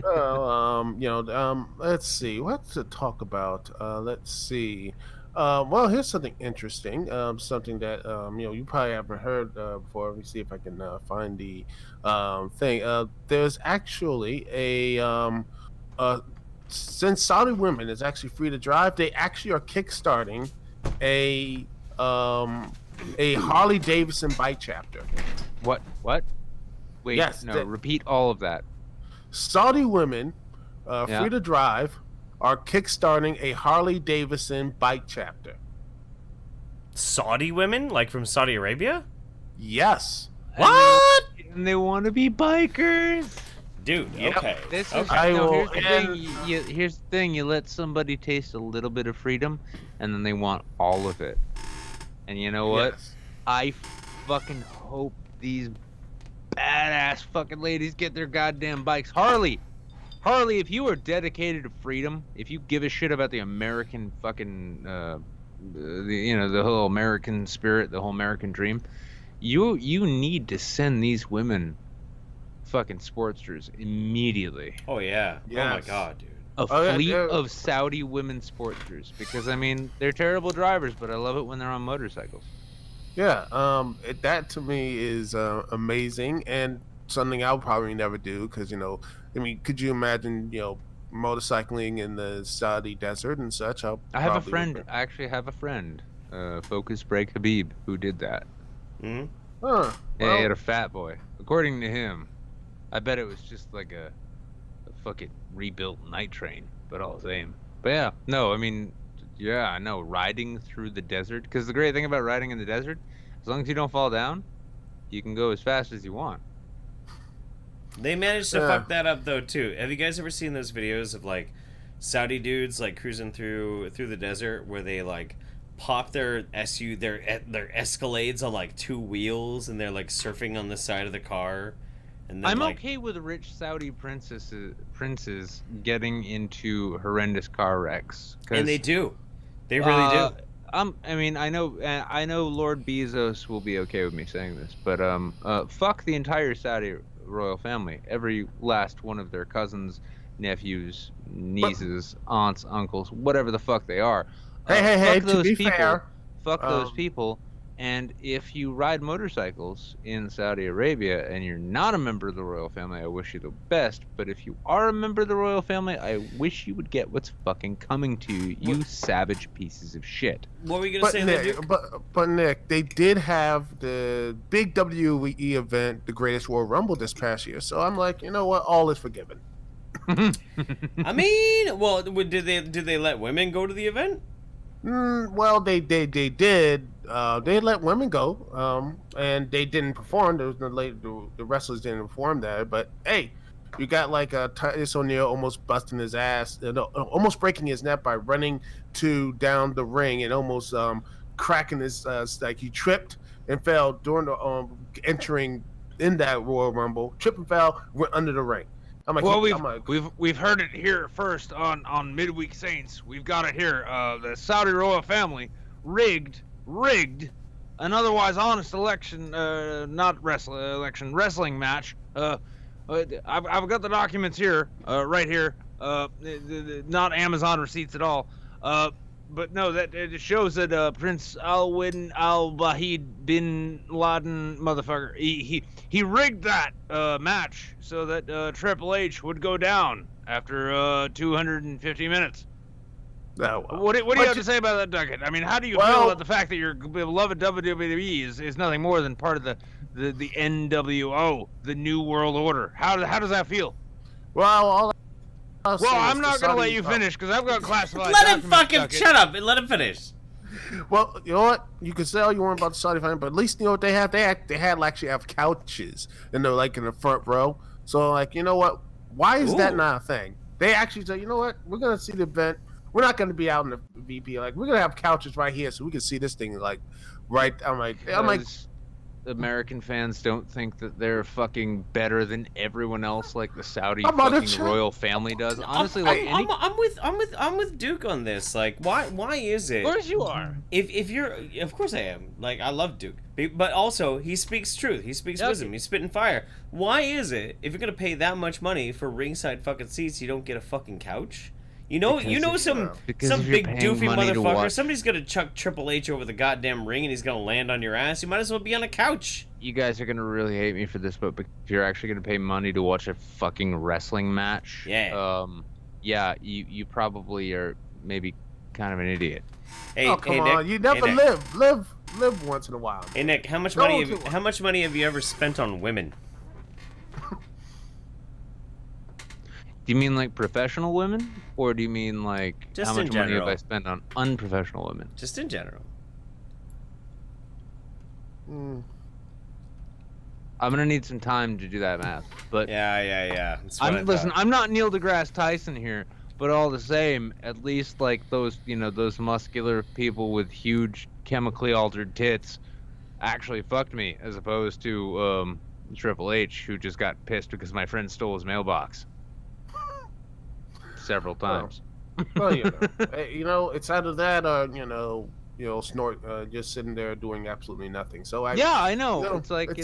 well, let's see. What to talk about? Let's see. Well, here's something interesting. Something that you probably haven't heard before. Let me see if I can find the thing. There's actually since Saudi women is actually free to drive, they actually are kickstarting a Harley Davidson bike chapter. What? Wait, yes, no. Repeat all of that. Saudi women, free to drive, are kickstarting a Harley Davidson bike chapter. Saudi women, like from Saudi Arabia? Yes. What? And they want to be bikers. Dude, Yep. okay. This is Okay. here's the thing. You let somebody taste a little bit of freedom, and then they want all of it. And you know what? Yes. I fucking hope these badass fucking ladies get their goddamn bikes. Harley, if you are dedicated to freedom, if you give a shit about the American fucking, the whole American spirit, the whole American dream, you need to send these women fucking Sportsters immediately. Oh yeah. Yes. Oh my god, dude. A fleet of Saudi women Sportsters, because I mean they're terrible drivers, but I love it when they're on motorcycles. Yeah, that to me is amazing and something I'll probably never do because I mean, could you imagine motorcycling in the Saudi desert and such? I actually have a friend, Focus Break Habib, who did that. Hmm. Huh. Yeah, he had a fat boy. According to him, I bet it was just like a fucking rebuilt night train, but all the same. But yeah, no, I mean. Yeah, I know. Riding through the desert. Because the great thing about riding in the desert, as long as you don't fall down, you can go as fast as you want. They managed to fuck that up though too. Have you guys ever seen those videos of like Saudi dudes like cruising through the desert where they like pop their Escalades on like 2 wheels and they're like surfing on the side of the car? And then, I'm okay with rich Saudi princes getting into horrendous car wrecks. And they do. They really do. I mean, I know Lord Bezos will be okay with me saying this, but fuck the entire Saudi royal family. Every last one of their cousins, nephews, nieces, aunts, uncles, whatever the fuck they are. Hey, fuck those to be people. fair, Fuck those people. And if you ride motorcycles in Saudi Arabia and you're not a member of the royal family, I wish you the best. But if you are a member of the royal family, I wish you would get what's fucking coming to you, you savage pieces of shit. What were you gonna say, Nick, but Nick, they did have the big WWE event, the Greatest Royal Rumble, this past year. So I'm like, you know what? All is forgiven. I mean, well, did they let women go to the event? Well, they did. They let women go, and they didn't perform. There was the wrestlers didn't perform there. But hey, you got like Titus O'Neil almost busting his ass, almost breaking his neck by running down the ring and almost cracking his like he tripped and fell during the entering in that Royal Rumble. Tripped and fell, went under the ring. I'm like, well, we've heard it here first on MidWeek Saints. We've got it here. The Saudi royal family rigged an otherwise honest election, wrestling match. I've got the documents here, right here. Not Amazon receipts at all. But no, that it shows that Prince Alwin Al-Bahid bin Laden motherfucker, he rigged that match so that Triple H would go down after 250 minutes. Oh, well. What do you have to say about that, Duncan? I mean, how do you feel about the fact that your beloved WWE is nothing more than part of the NWO, the New World Order? How does that feel? Well, I'm not going to let you finish because I've got classified Let him documents, fucking Duncan. shut up and let him finish. Well, you know what? You can say all you want about the Saudi fight, but at least you know what they have. They had actually have couches, and they're like in the front row. So like, you know what? Why is that Ooh. not a thing? They actually say, you know what? We're gonna see the event. We're not gonna be out in the VP. Like we're gonna have couches right here, so we can see this thing. Like, right? I'm like, Because American fans don't think that they're fucking better than everyone else, like the Saudi fucking royal family does. Honestly, I'm with Duke on this. Like, why is it? Of course you are. If you're, of course I am. Like, I love Duke, but also he speaks truth. He speaks wisdom. He's spitting fire. Why is it if you're gonna pay that much money for ringside fucking seats, you don't get a fucking couch? You know, some big doofy motherfucker. Somebody's gonna chuck Triple H over the goddamn ring, and he's gonna land on your ass. You might as well be on a couch. You guys are gonna really hate me for this, but if you're actually gonna pay money to watch a fucking wrestling match, you probably are maybe kind of an idiot. Hey, come on, Nick, you never live once in a while. Hey Nick, how much money have you ever spent on women? Do you mean like professional women, or do you mean like just how much in money general. have I spent on unprofessional women? Just in general. I'm gonna need some time to do that math, but yeah. Listen, I'm not Neil deGrasse Tyson here, but all the same, at least like those muscular people with huge chemically altered tits actually fucked me, as opposed to Triple H, who just got pissed because my friend stole his mailbox several times. Well, you know, it's either that or snort, just sitting there doing absolutely nothing. So I know. You know, it's like hey,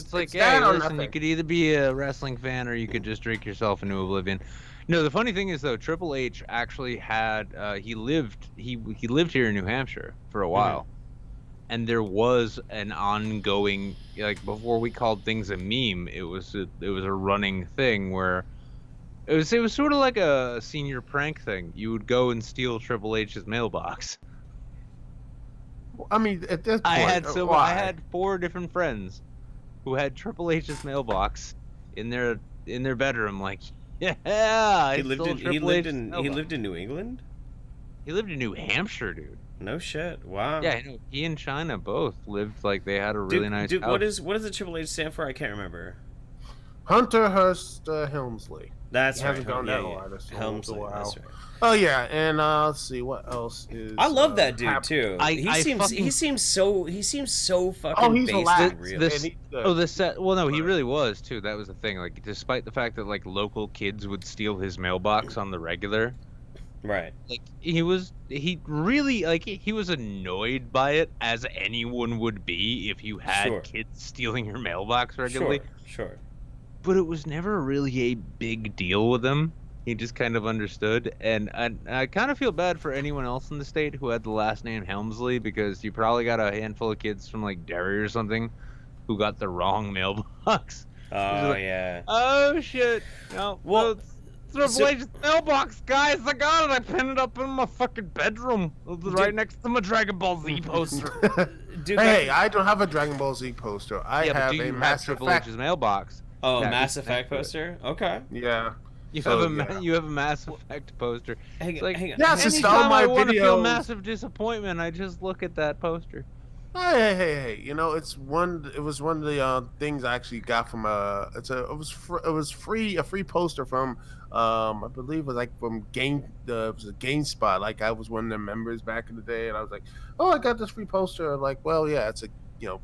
listen, you could either be a wrestling fan or you could just drink yourself into oblivion. No, the funny thing is though, Triple H actually had he lived here in New Hampshire for a while, and there was an ongoing, like, before we called things a meme, it was a running thing where it was sort of like a senior prank thing. You would go and steal Triple H's mailbox. I mean, at this point, I had 4 different friends who had Triple H's mailbox in their bedroom. Like, yeah, he lived in New England. He lived in New Hampshire, dude. No shit. Wow. Yeah, I know. He and China both lived like they had a really nice house. What does the Triple H stand for? I can't remember. Hunter Hearst Helmsley. That's right. Hasn't gone that hard. Helmsley. That's right. Oh yeah, and let's see what else is. I love that dude too. He seems so fucking he's based and real. He really was too. That was the thing. Like, despite the fact that like local kids would steal his mailbox on the regular, right? Like he was annoyed by it, as anyone would be if you had kids stealing your mailbox regularly. Sure. But it was never really a big deal with him. He just kind of understood, and I kind of feel bad for anyone else in the state who had the last name Helmsley, because you probably got a handful of kids from like Derry or something who got the wrong mailbox. Oh yeah. Oh shit. No. Well, Triple H's mailbox, guys. I got it. I pinned it up in my fucking bedroom, right next to my Dragon Ball Z poster. Hey, I don't have a Dragon Ball Z poster. I have a Mass Triple H's mailbox. Oh, a Mass Effect poster? Okay. Yeah. You have a Mass Effect poster. Hang on. Yeah, it's just all anytime my I want to videos. feel massive disappointment, I just look at that poster. Hey! You know, it was one of the things I actually got from a free poster from I believe it was like from GameSpot. Like, I was one of their members back in the day, and I was like, oh, I got this free poster. I'm like, well, yeah, it's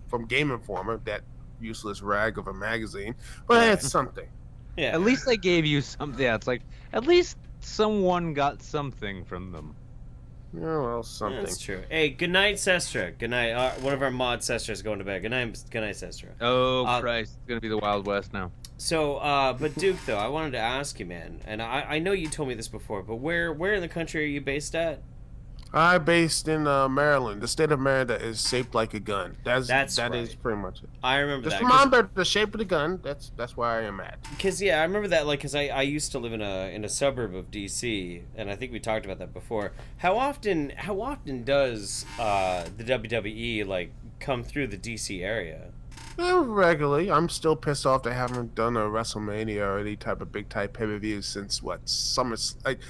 from Game Informer, that useless rag of a magazine, but hey, it's something. Yeah. At least they gave you something. Yeah, it's like at least someone got something from them. Yeah, well, something. That's true. Hey, good night, Sestra. Good night. One of our mod Sestras going to bed. Good night, Sestra. Oh Christ, it's gonna be the Wild West now. So, but Duke, though, I wanted to ask you, man, and I know you told me this before, but where in the country are you based at? I'm based in Maryland. The state of Maryland that is shaped like a gun. That right. is pretty much it. I remember Just that. remember the shape of the gun. That's where I am at. Because I remember that. Like, because I used to live in a suburb of DC, and I think we talked about that before. How often does the WWE like come through the DC area? Regularly. I'm still pissed off they haven't done a WrestleMania or any type of big type pay-per-view since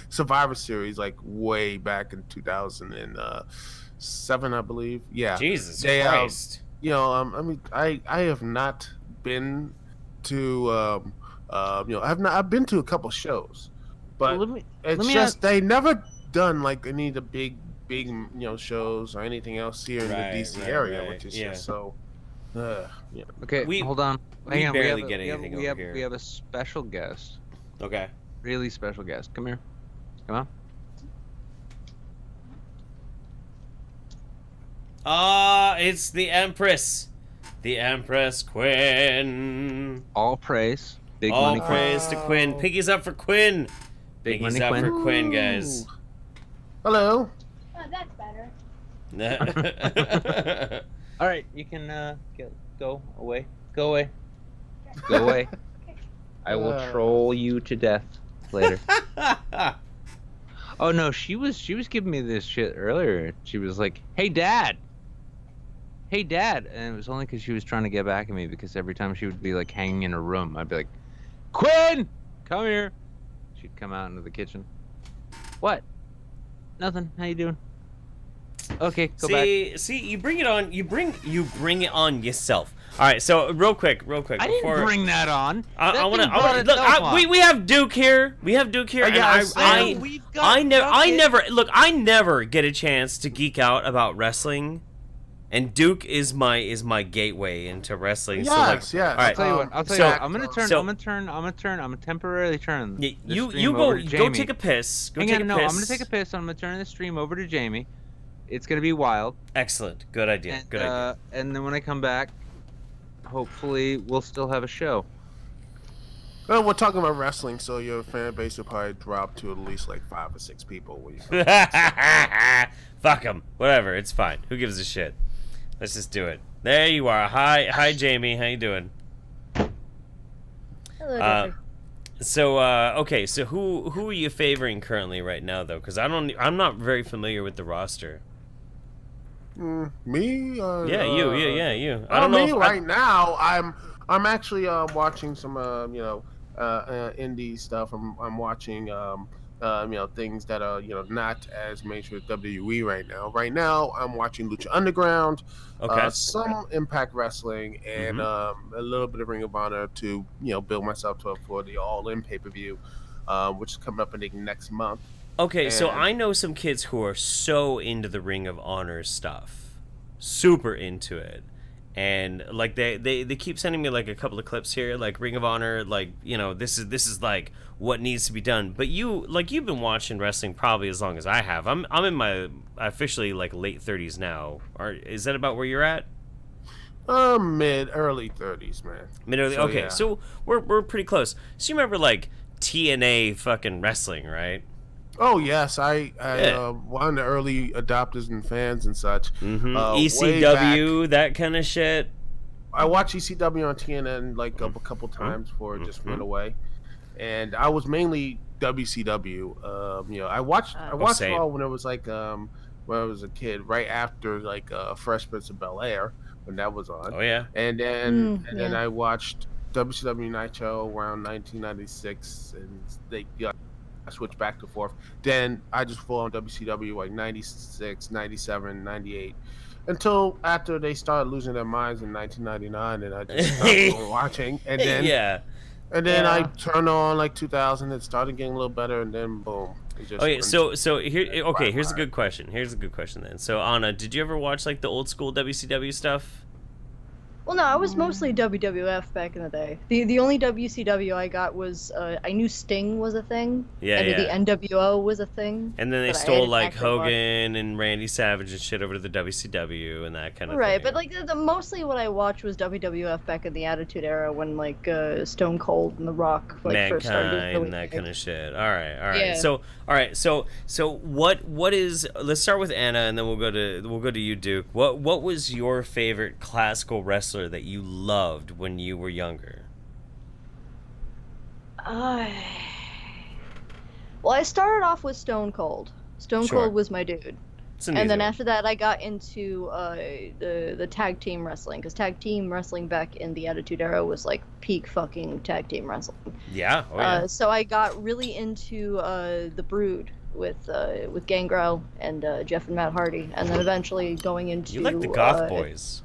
Survivor Series, like way back in 2006 7, I believe. Yeah. Jesus They, Christ. you know, I mean, I have not been to, I've been to a couple shows, but it's just they never done like any of the big, shows or anything else here in the DC area, which is just so. Okay, hold on. Hang on, barely get anything we over here. We have a special guest. Okay. Really special guest. Come here. Come on. It's the Empress. The Empress Quinn. All praise. Big All money praise to Quinn. Piggy's up for Quinn. Big Piggy's money up Quinn. for Quinn, guys. Hello. Oh, that's better. All right, you can go away. Go away. Go away. I will troll you to death later. Oh no, she was giving me this shit earlier. She was like, "Hey, Dad." Hey, Dad, and it was only because she was trying to get back at me. Because every time she would be like hanging in her room, I'd be like, "Quinn, come here." She'd come out into the kitchen. What? Nothing. How you doing? Okay, go back. See, you bring it on. You bring it on yourself. All right, so real quick. I didn't bring that on. I want to look. We have Duke here. We have Duke here. I never get a chance to geek out about wrestling, and Duke is my gateway into wrestling. Yes, so yes. All right. I'll tell you what. I'm gonna temporarily turn. You go take a piss. I'm gonna take a piss. And I'm gonna turn the stream over to Jamie. It's gonna be wild. Excellent. Good idea. Good idea. And then when I come back, hopefully we'll still have a show. Well, we're talking about wrestling, so your fan base will probably drop to at least like 5 or 6 people. Fuck them. Whatever. It's fine. Who gives a shit? Let's just do it. There you are. Hi, Jamie. How you doing? Hello, Jeffrey. So okay. So who are you favoring currently right now, though? Because I'm not very familiar with the roster. Me? Yeah, you. I don't know. Right now, I'm actually watching some indie stuff. I'm watching things that are not as major as WWE right now. Right now, I'm watching Lucha Underground, some Impact Wrestling, and a little bit of Ring of Honor to build myself up for the All In pay-per-view, which is coming up I think next month. Okay, so I know some kids who are so into the Ring of Honor stuff, super into it, and like they keep sending me like a couple of clips here, like Ring of Honor, like this is like what needs to be done. But you've been watching wrestling probably as long as I have. I'm in my officially like late 30s now. Is that about where you're at? Early 30s, man. Mid-early. Okay, yeah. So we're pretty close. So you remember like TNA fucking wrestling, right? Oh yes, I one of the early adopters and fans and such. ECW, that kind of shit. I watched ECW on TNN like a couple times before it just went away, and I was mainly WCW. I watched it all when it was like when I was a kid, right after like Fresh Prince of Bel-Air when that was on. Oh yeah. And then I watched WCW Nitro around 1996, and they I switched back and forth. Then I just full on WCW like 96, 97, 98. Until after they started losing their minds in 1999, and I just stopped watching. And then I turned on like 2000. It started getting a little better, and then boom. Here's a good question. Here's a good question then. So Anna, did you ever watch like the old school WCW stuff? Well, no, I was mostly WWF back in the day. The only WCW I got was I knew Sting was a thing. Yeah, and the NWO was a thing. And then they stole like Hogan and Randy Savage and shit over to the WCW and that kind of thing. Right, but like mostly what I watched was WWF back in the Attitude Era when like Stone Cold and The Rock first started doing Mankind and that kind of shit. All right. Yeah. So what is? Let's start with Anna and then we'll go to you, Duke. What was your favorite classical wrestler that you loved when you were younger? Well, I started off with Stone Cold. Stone Cold was my dude. And then after that, I got into the tag team wrestling, because tag team wrestling back in the Attitude Era was like peak fucking tag team wrestling. Yeah. Oh, yeah. So I got really into the Brood with Gangrel and Jeff and Matt Hardy, and then eventually going into. You like the Goth Boys.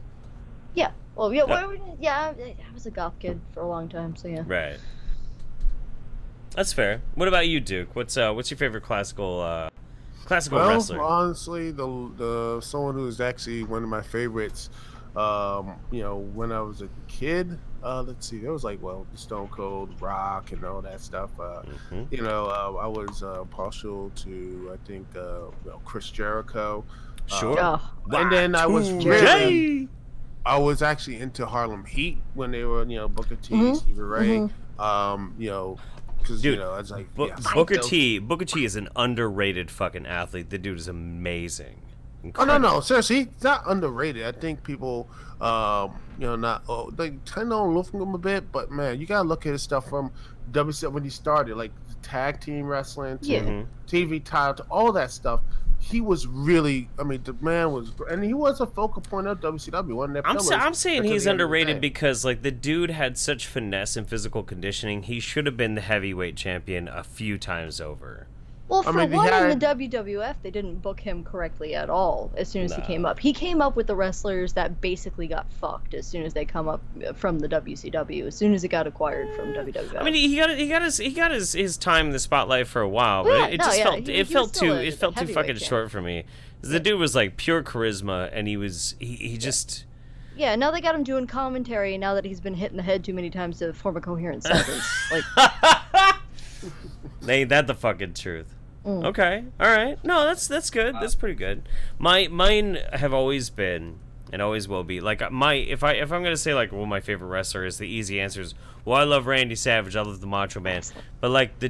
Yeah. Well, yeah. I was a goth kid for a long time, so yeah. Right. That's fair. What about you, Duke? What's your favorite classical wrestler? Honestly, the someone who's actually one of my favorites. When I was a kid, let's see, there was like the Stone Cold, Rock, and all that stuff. I was partial to I think Chris Jericho. Sure. And then I was actually into Harlem Heat when they were Booker T, Stevie Ray. Because it's like Booker T is an underrated fucking athlete. The dude is amazing. Incredible. Oh no, seriously, he's not underrated. I think people, they kind of look from him a bit, but man, you gotta look at his stuff from WCW when he started, like tag team wrestling, to TV title, to all that stuff. He was really, the man was, and he was a focal point of WCW. One of their I'm saying he's underrated because like the dude had such finesse and physical conditioning. He should have been the heavyweight champion a few times over. Well, in the WWF, they didn't book him correctly at all as soon as he came up. He came up with the wrestlers that basically got fucked as soon as they come up from the WCW, as soon as it got acquired from WWF. He got his time in the spotlight for a while, but it felt too fucking short for me. The dude was like pure charisma, and he just... Yeah, now they got him doing commentary, now that he's been hit in the head too many times to form a coherent sentence. Ain't that the fucking truth? Okay, all right. No, that's good. That's pretty good. Mine have always been and always will be like if I'm gonna say like my favorite wrestler is, the easy answer is I love Randy Savage. I love the Macho Man. But like the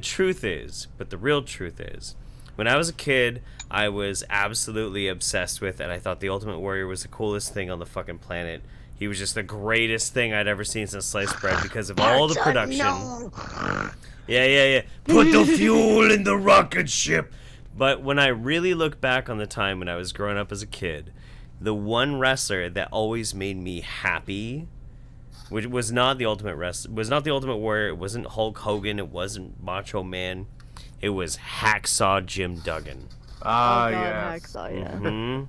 real truth is, when I was a kid, I was absolutely obsessed with, and I thought the Ultimate Warrior was the coolest thing on the fucking planet. He was just the greatest thing I'd ever seen since sliced bread because of all the production. Yeah. Put the fuel in the rocket ship. But when I really look back on the time when I was growing up as a kid, the one wrestler that always made me happy, which was not the Ultimate Warrior, it wasn't Hulk Hogan, it wasn't Macho Man, it was Hacksaw Jim Duggan. Yes. Hacksaw, yeah. Mm-hmm.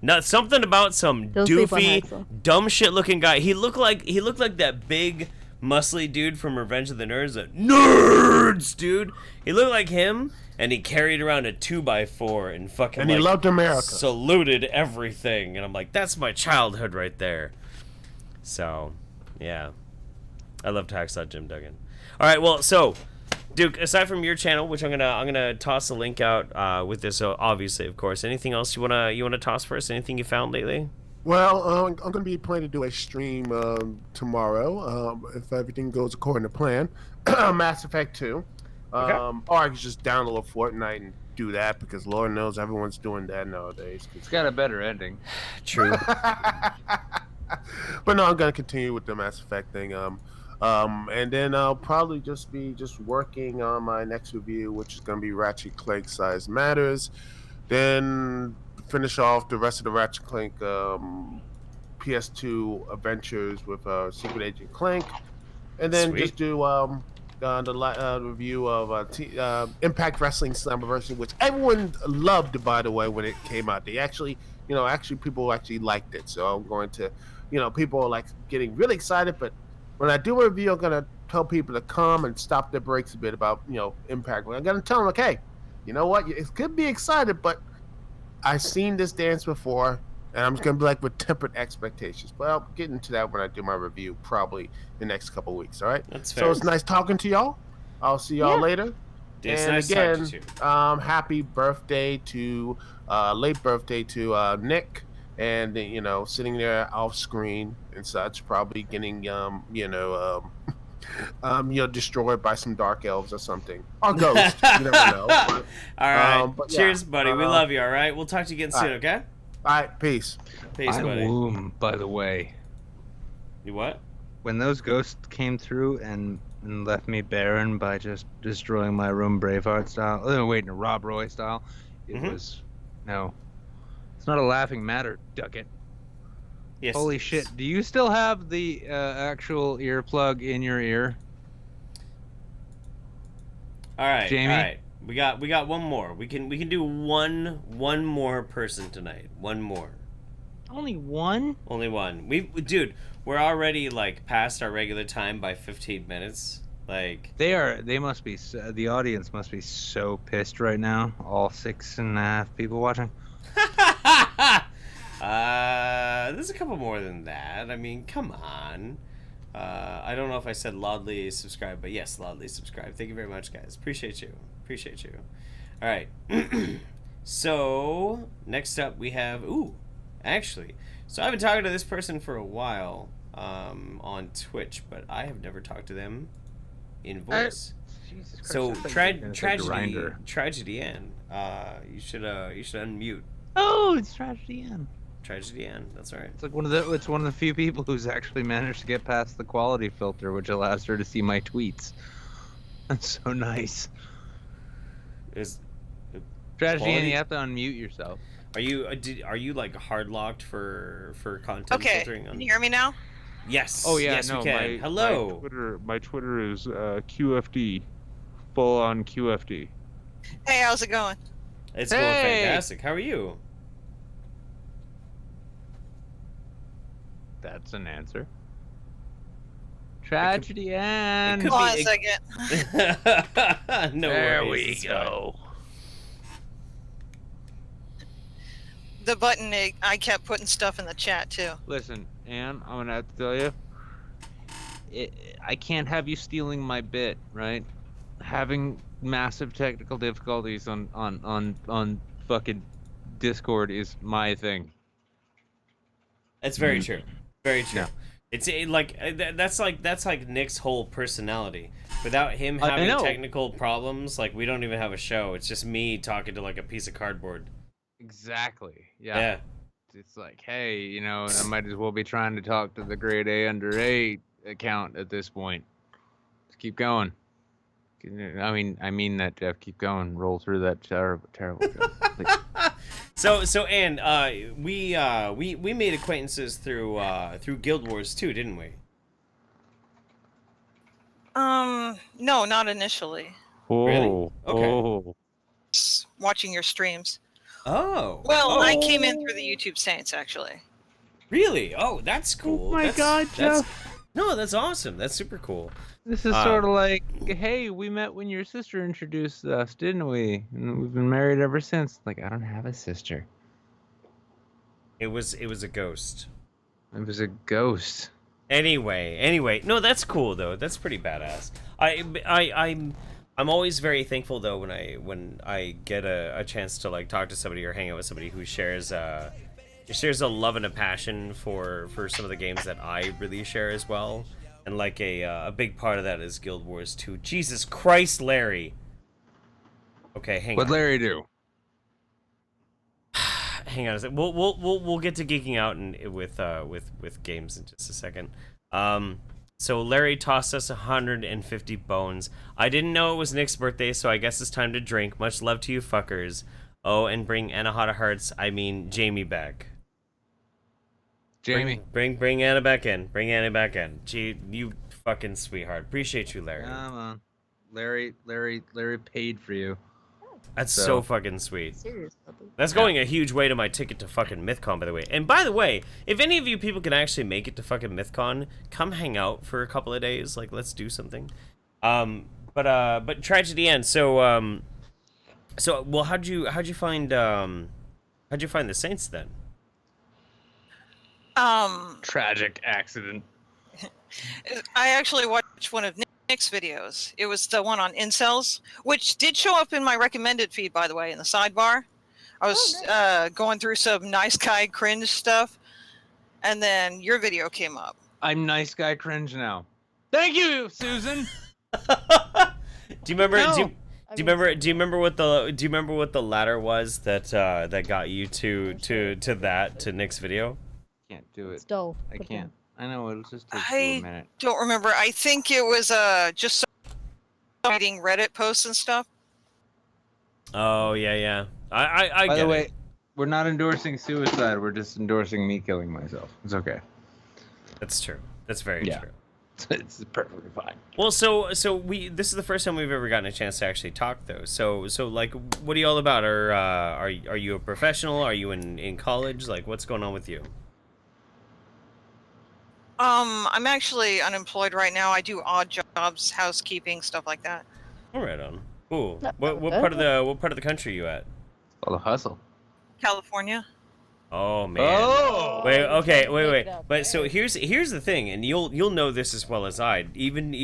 Not something about some doofy, dumb shit looking guy. He looked like that big, muscly dude from Revenge of the Nerds. Nerds, dude. He looked like him, and he carried around a 2x4 and fucking. And he loved America. Saluted everything, and I'm like, that's my childhood right there. So, yeah, I loved Hacksaw Jim Duggan. All right, well, so Duke, aside from your channel, which I'm gonna toss a link out with this, obviously, of course. Anything else you wanna toss for us? Anything you found lately? Well, I'm going to be planning to do a stream tomorrow, if everything goes according to plan. Mass Effect 2. Okay. Or I could just download Fortnite and do that, because Lord knows everyone's doing that nowadays. It's got a better ending. True. But no, I'm going to continue with the Mass Effect thing. And then I'll probably just be working on my next review, which is going to be Ratchet Clank Size Matters. Then finish off the rest of the Ratchet Clank PS2 adventures with Secret Agent Clank, and then just do the review of Impact Wrestling Slammiversary, which everyone loved, by the way, when it came out. They actually people actually liked it. So I'm going to, people are like getting really excited. But when I do a review, I'm gonna tell people to calm and stop their brakes a bit about Impact. I'm gonna tell them, okay, you know what, it could be excited, but I've seen this dance before, and I'm just going to be like with tempered expectations. But I'll get into that when I do my review, probably the next couple of weeks, all right? That's fair. So it's nice talking to y'all. I'll see y'all later. It's and nice again, happy birthday to, late birthday to Nick, and, sitting there off screen and such, probably getting, destroyed by some dark elves or something. Or ghosts. You never know. But, all right. Cheers, buddy. We love you, all right? We'll talk to you again soon, okay? All right. Peace. Peace, buddy. Womb, by the way. You what? When those ghosts came through and left me barren by just destroying my room Braveheart style, waiting to Rob Roy style, it was, no. It's not a laughing matter, duck it. Yes. Holy shit! Do you still have the actual earplug in your ear? All right, Jamie? all right. We got one more. We can do one more person tonight. One more. Only one? Only one. Dude, we're already like past our regular time by 15 minutes. Like They must be. The audience must be so pissed right now. All 6.5 people watching. There's a couple more than that. I mean, come on. I don't know if I said loudly subscribe, but yes, loudly subscribe. Thank you very much, guys. Appreciate you. Appreciate you. All right. So next up we have actually. So I've been talking to this person for a while on Twitch, but I have never talked to them in voice. Jesus Christ, So tragedy Ann. You should unmute. Oh, it's Tragedy Ann. Tragedy Ann. That's right. It's like one of the few people who's actually managed to get past the quality filter, which allows her to see my tweets. That's so nice. Tragedy Ann, you have to unmute yourself. Are you like hard locked for content filtering? Can you hear me now? Yes. Oh yeah, yes, no, we can. Hello. My Twitter is QFD, full on QFD. Hey, how's it going? It's going fantastic. How are you? That's an answer. Tragedy Ann. Hold on a second. No There worries. we go. The button, I kept putting stuff in the chat too. Listen, Ann, I'm gonna have to tell you, I can't have you stealing my bit, right? Having massive technical difficulties on fucking Discord is my thing. That's very true. Very true. Yeah. It's that's like Nick's whole personality. Without him having technical problems, like we don't even have a show. It's just me talking to like a piece of cardboard. Exactly. Yeah. It's like, hey, I might as well be trying to talk to the grade A under A account at this point. Just keep going. I mean that, Jeff. Keep going. Roll through that terrible joke. So Ann, we made acquaintances through Guild Wars too, didn't we? No, not initially. Oh. Really? Okay. Oh. Watching your streams. Oh. Well, I came in through the YouTube Saints actually. Really? Oh, that's cool. Oh my God, Jeff. No, that's awesome. That's super cool. This is sort of like, hey, we met when your sister introduced us, didn't we? And we've been married ever since. Like, I don't have a sister. It was a ghost. It was a ghost. Anyway, no, that's cool though. That's pretty badass. I'm always very thankful though when I get a chance to like talk to somebody or hang out with somebody who shares a love and a passion for some of the games that I really share as well. And like a big part of that is Guild Wars 2. Jesus Christ, Larry. Okay, hang on. What'd Larry do? Hang on a second. We'll get to geeking out with games in just a second. So Larry tossed us 150 bones. I didn't know it was Nick's birthday, so I guess it's time to drink. Much love to you fuckers. Oh, and bring Anahata Hearts, Jamie back. Jamie. Bring Anna back in. Bring Anna back in. Gee, you fucking sweetheart. Appreciate you, Larry. Come on. Larry paid for you. That's so fucking sweet. Serious. That's going a huge way to my ticket to fucking MythCon, by the way. And by the way, if any of you people can actually make it to fucking MythCon, come hang out for a couple of days. Like, let's do something. But Tragedy End. So well, how'd you find the Saints then? Tragic accident. I actually watched one of Nick's videos. It was the one on incels, which did show up in my recommended feed, by the way, in the sidebar. I was going through some nice guy cringe stuff, and then your video came up. I'm nice guy cringe now. Thank you, Susan. Do you remember? No. Do you remember what the ladder was that got you to Nick's video? Can't do it. Still. I can't. I know it'll just take I a minute. don't remember. I think it was just reading Reddit posts and stuff. Oh yeah. I By get the way, it. We're not endorsing suicide. We're just endorsing me killing myself. It's okay. That's true. That's very true. It's perfectly fine. Well, so this is the first time we've ever gotten a chance to actually talk, though. So like, what are you all about? Are you a professional? Are you in college? Like, what's going on with you? I'm actually unemployed right now. I do odd jobs, housekeeping, stuff like that. All right, on. Cool. What part of the country are you at? All the hustle. California. Oh man. Oh. Wait. But so here's the thing, and you'll know this as well as I. Even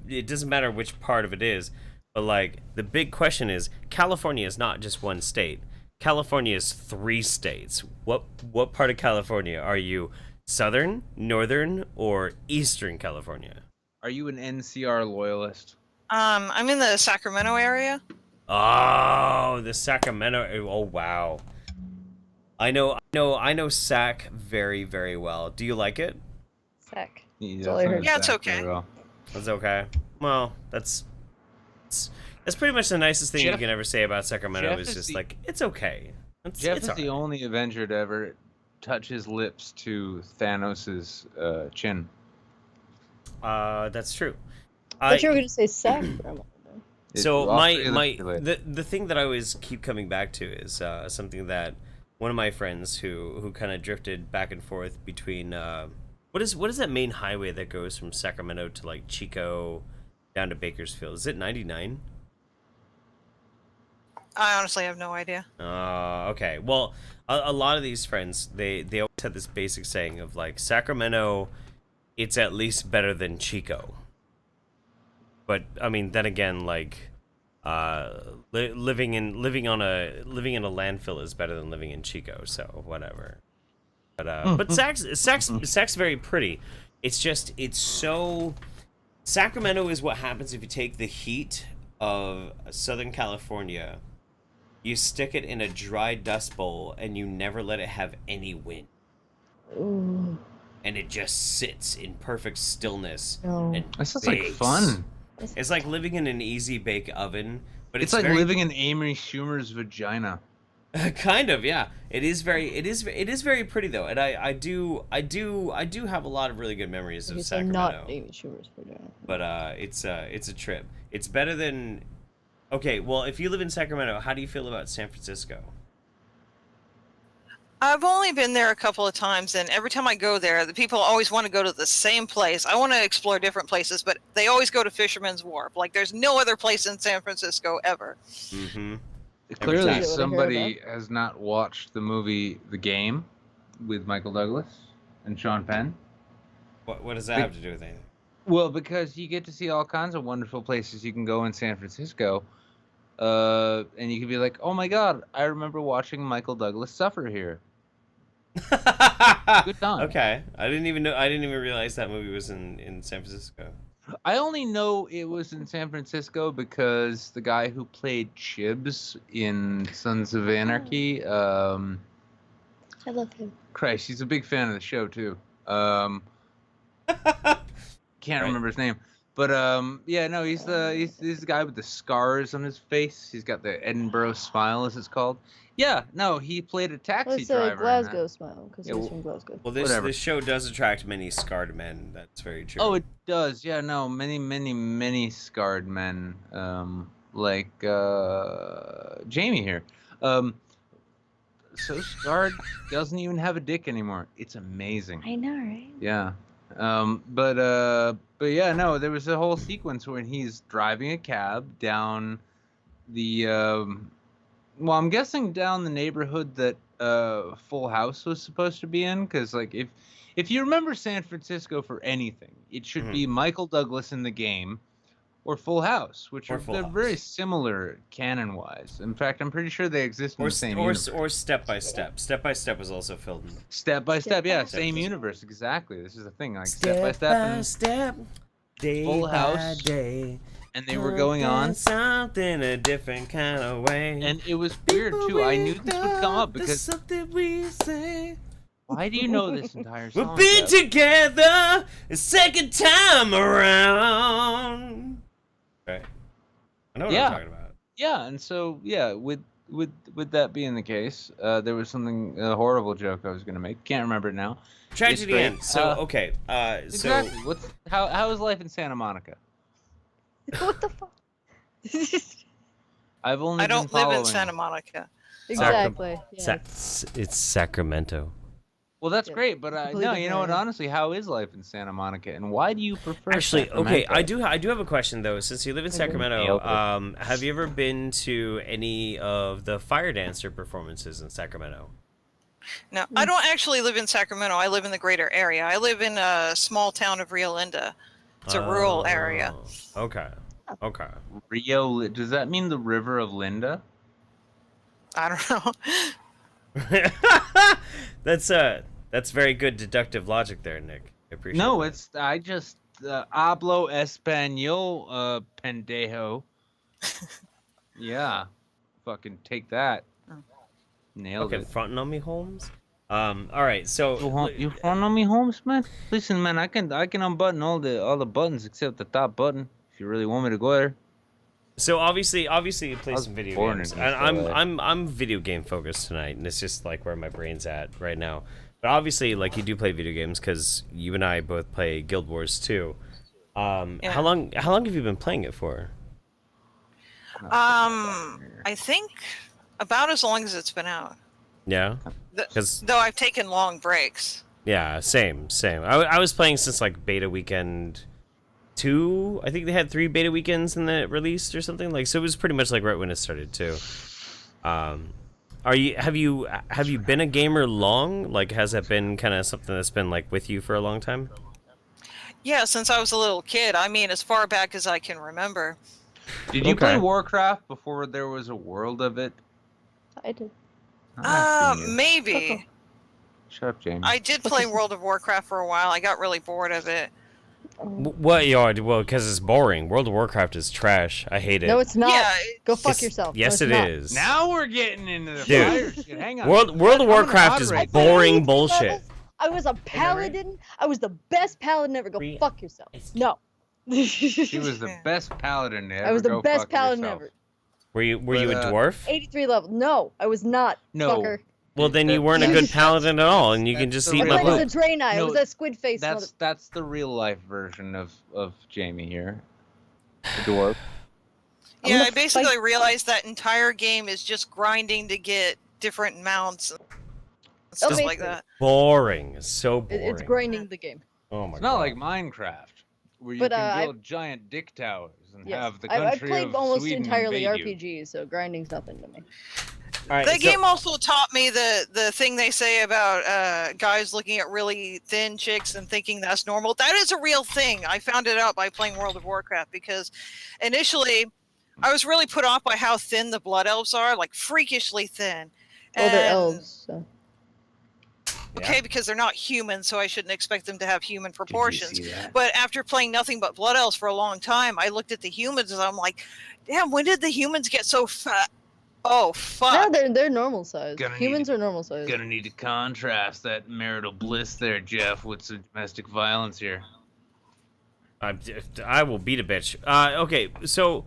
it doesn't matter which part of it is, but like the big question is, California is not just one state. California is 3 states. What part of California are you? Southern, Northern, or Eastern California? Are you an NCR loyalist? I'm in the Sacramento area. Oh, the Sacramento. Oh wow. I know Sac very, very well. Do you like it? Sac. Yeah, it's okay. That's okay. Well, that's pretty much the nicest thing you can ever say about Sacramento. Is just like, it's okay. Jeff it's is the only Avenger to ever touch his lips to Thanos's chin. That's true. I thought you were gonna say Sac for a moment. So the thing that I always keep coming back to is something that one of my friends who kind of drifted back and forth between what is that main highway that goes from Sacramento to like Chico down to Bakersfield? Is it 99? I honestly have no idea. Okay. Well, a lot of these friends, they always have this basic saying of like, Sacramento, it's at least better than Chico. But I mean, then again, like, living in a landfill is better than living in Chico, so whatever. But Sac's very pretty. It's so Sacramento is what happens if you take the heat of Southern California, you stick it in a dry dust bowl, and you never let it have any wind. Ooh. And it just sits in perfect stillness. No. And That sounds like fun. It's like living in an easy bake oven, but It's like living in Amy Schumer's vagina. Kind of, yeah. It is very pretty though, and I do have a lot of really good memories of Sacramento. Not Amy Schumer's vagina. But it's a trip. It's better than. Okay, well, if you live in Sacramento, how do you feel about San Francisco? I've only been there a couple of times, and every time I go there, the people always want to go to the same place. I want to explore different places, but they always go to Fisherman's Wharf. Like, there's no other place in San Francisco ever. Mm-hmm. Clearly, somebody has not watched the movie The Game with Michael Douglas and Sean Penn. What does that have to do with anything? Well, because you get to see all kinds of wonderful places you can go in San Francisco. And you can be like, oh my God, I remember watching Michael Douglas suffer here. Good time. Okay, I didn't even realize that movie was in San Francisco. I only know it was in San Francisco because the guy who played Chibs in Sons of Anarchy, I love him. Christ, he's a big fan of the show too. Can't remember his name. But yeah, no, he's the guy with the scars on his face. He's got the Edinburgh smile, as it's called. Yeah, no, he played a taxi driver. It's a Glasgow smile because he's from Glasgow. Well, this show does attract many scarred men. That's very true. Oh, it does. Yeah, no, many scarred men, like Jamie here. So scarred doesn't even have a dick anymore. It's amazing. I know, right? Yeah. But yeah, no, there was a whole sequence when he's driving a cab down the well, I'm guessing down the neighborhood that Full House was supposed to be in, because like if you remember San Francisco for anything, it should be Michael Douglas in The Game or Full House, which they're very similar canon-wise. In fact, I'm pretty sure they exist in the same universe. Or Step by Step. Step by Step was also filmed. Step by Step, yeah, same universe, exactly. This is the thing, like Step by Step and Step, day Full House, day, and they were going on something a different kind of way. And it was weird too. I knew this would come up because something we say. Why do you know this entire song? We'll be together a second time around. Right. I know what I'm talking about. Yeah, and so yeah, with with that being the case, there was something a horrible joke I was gonna make. Can't remember it now. Tragedy end. So okay. Exactly. So how is life in Santa Monica? What the fuck? I've only I been don't live in following- Santa Monica. Exactly. Yeah. it's Sacramento. Well, that's Yeah, great, but no, completely you know what? different. Honestly, how is life in Santa Monica, and why do you prefer? Actually, okay, Sacramento? I do have a question though. Since you live in Sacramento, have you ever been to any of the fire dancer performances in Sacramento? No, I don't actually live in Sacramento. I live in the greater area. I live in a small town of Rio Linda. It's a rural area. Okay. Okay. Does that mean the River of Linda? I don't know. That's very good deductive logic there, Nick. I appreciate No, that. I just hablo español, pendejo. Yeah, fucking take that. Nailed Okay, it. fronting on me, Holmes. All right, so You fronting on me, Holmes, man? Listen, man, I can unbutton all the buttons except the top button. If you really want me to go there. So obviously you play I was some video born games, in and East LA. I'm video game focused tonight, and it's just like where my brain's at right now. But obviously, like you do play video games because you and I both play Guild Wars 2. Yeah. How long have you been playing it for? I think about as long as it's been out. Yeah, because Though I've taken long breaks. yeah, same. I was playing since like beta weekend 2. I think they had 3 beta weekends and then it released or something like. So it was pretty much like right when it started too. Have you been a gamer long? Like, has that been kind of something that's been like with you for a long time? Yeah, since I was a little kid. I mean, as far back as I can remember. Did you play Warcraft before there was a world of it? I did. Maybe. Shut up, Jamie. I did play World of Warcraft for a while. I got really bored of it. What? Yeah, well, because it's boring. World of Warcraft is trash. I hate it. No, it's not. Yeah, Go fuck Yes- yourself. Yes, no, it it's not. is. Now we're getting into the Dude. fire shit. Hang on. World of Warcraft is moderate. boring bullshit. I was a paladin. I was the best paladin ever. Go fuck yourself. No. She was the best paladin ever. I was the Go best fuck paladin yourself. ever. Were you a dwarf? 83 level. No, I was not. No. Fucker. Well, then you weren't a good paladin at all, and you can just the eat I my played poop. as a Draenei. I No, was that squid face. That's the real life version of Jamie here. The dwarf. Yeah, I basically realized that entire game is just grinding to get different mounts and stuff like that. Boring. So boring. It's grinding the game. Oh my It's god. not like Minecraft, where you But, can I- build giant dick towers and Yes. have the I country played of almost Sweden entirely invade you. RPGs, so grinding's nothing to me. All right, The so- game also taught me the thing they say about guys looking at really thin chicks and thinking that's normal. That is a real thing. I found it out by playing World of Warcraft because initially I was really put off by how thin the blood elves are, like freakishly thin. Well, they're And- elves, so. Okay, because they're not human, so I shouldn't expect them to have human proportions. see that? But after playing nothing but Blood Elves for a long time, I looked at the humans and I'm like, damn, when did the humans get so fat? Oh, No, fuck. they're normal size. Gonna Humans are normal size. Gonna need to contrast that marital bliss there, Jeff, with some domestic violence here. I will beat a bitch. Okay, so,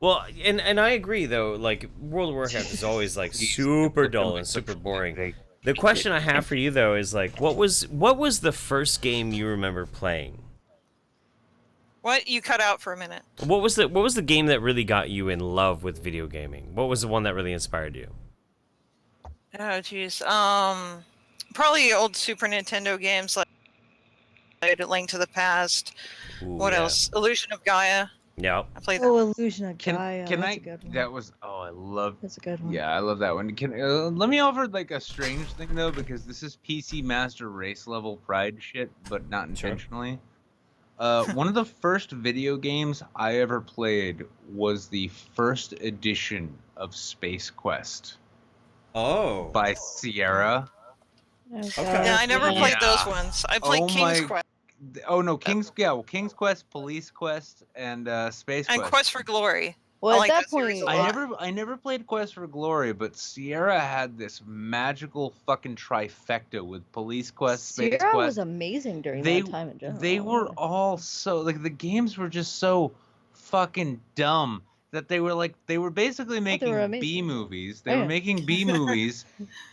well, and I agree though. Like World of Warcraft is always like super dull and super boring. The question I have for you though is like, what was the first game you remember playing? What? You cut out for a minute. What was the game that really got you in love with video gaming? What was the one that really inspired you? Oh, jeez. Probably old Super Nintendo games like Link to the Past. Ooh, What yeah. else? Illusion of Gaia. Yeah. I played that. Oh, Illusion of Gaia. Can that's I? a good one. That was. Oh, I love. That's a good one. Yeah, I love that one. Can let me offer like a strange thing though, because this is PC Master Race level pride shit, but not intentionally. One of the first video games I ever played was the first edition of Space Quest Oh. by Sierra. Okay. Yeah, I never played Yeah. those ones. I played Oh King's my- Quest Oh no, King's Quest, Police Quest, and Space and Quest. Quest for Glory. Well, I at like that that series point, a lot. I never played Quest for Glory, but Sierra had this magical fucking trifecta with Police Quest, Space Sierra Quest. was amazing during They- that time in general. They were all so like the games were just so fucking dumb that they were basically making amazing. B movies. They Oh, were yeah. making B movies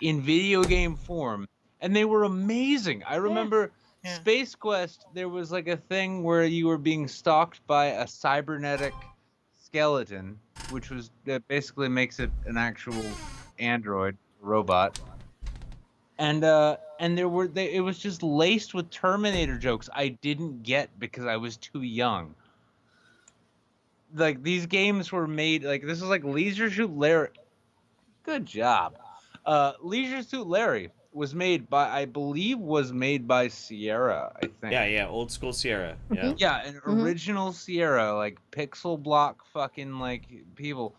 in video game form, and they were amazing. I remember Space Quest. There was like a thing where you were being stalked by a cybernetic skeleton, which was that basically makes it an actual android robot. And it was just laced with Terminator jokes I didn't get because I was too young. Like these games were made like this is like Leisure Suit Larry. Good job. Leisure Suit Larry was made by Sierra, I think. Yeah, old school Sierra. Yeah. Yeah, an original Sierra, like pixel block fucking like people.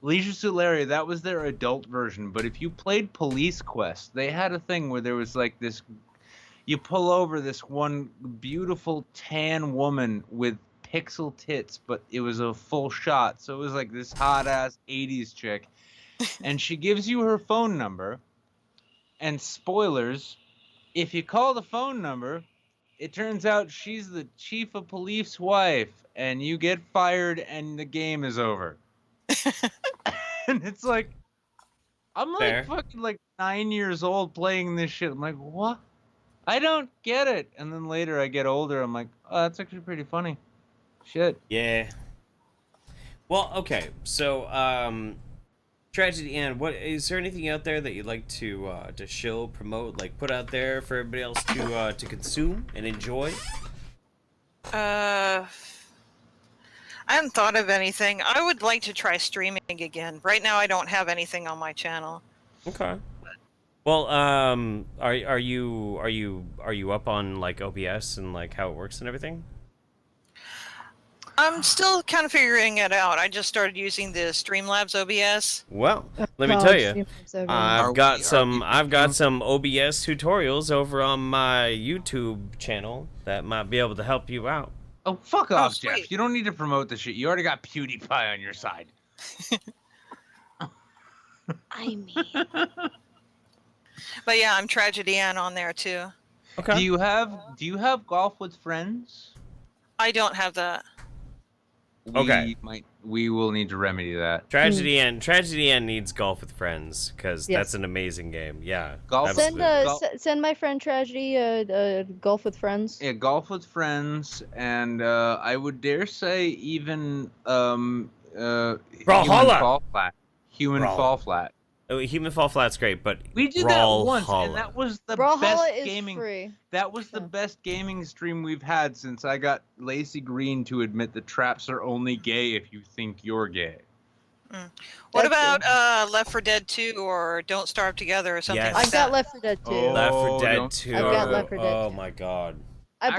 Leisure Suit Larry, that was their adult version. But if you played Police Quest, they had a thing where there was like this. You pull over this one beautiful tan woman with pixel tits, but it was a full shot. So it was like this hot ass 80s chick. And she gives you her phone number. And spoilers, if you call the phone number, it turns out she's the chief of police wife. And you get fired and the game is over. And it's like, I'm like fucking like 9 years old playing this shit. I'm like, what? I don't get it. And then later I get older. I'm like, oh, that's actually pretty funny. Shit. Yeah. Well, okay. So, Tragedy Ann, what is there anything out there that you'd like to show, promote, like put out there for everybody else to consume and enjoy? I hadn't thought of anything. I would like to try streaming again. Right now, I don't have anything on my channel. Okay. Well, are you up on like OBS and like how it works and everything? I'm still kind of figuring it out. I just started using the Streamlabs OBS. Well, let me tell you, I've got some OBS tutorials over on my YouTube channel that might be able to help you out. Oh, fuck off, Jeff. You don't need to promote the shit. You already got PewDiePie on your side. I mean. But yeah, I'm Tragedy Ann on there too. Okay. Do you have Golf with Friends? I don't have that. We will need to remedy that. Tragedy Ann needs Golf with Friends because that's an amazing game. Yeah. Send my friend Tragedy Golf with Friends. Yeah, Golf with Friends, and I would dare say even Brawlhalla. Human Fall Flat. Oh, Human Fall Flat's great, but we did that once, and that was the best gaming. Free. That was the best gaming stream we've had since I got Lacey Green to admit that traps are only gay if you think you're gay. What about Left 4 Dead 2 or Don't Starve Together or something like that? I got Left 4 Dead 2. Left 4 Dead 2. I've got Left 4 Dead 2. Oh my god. I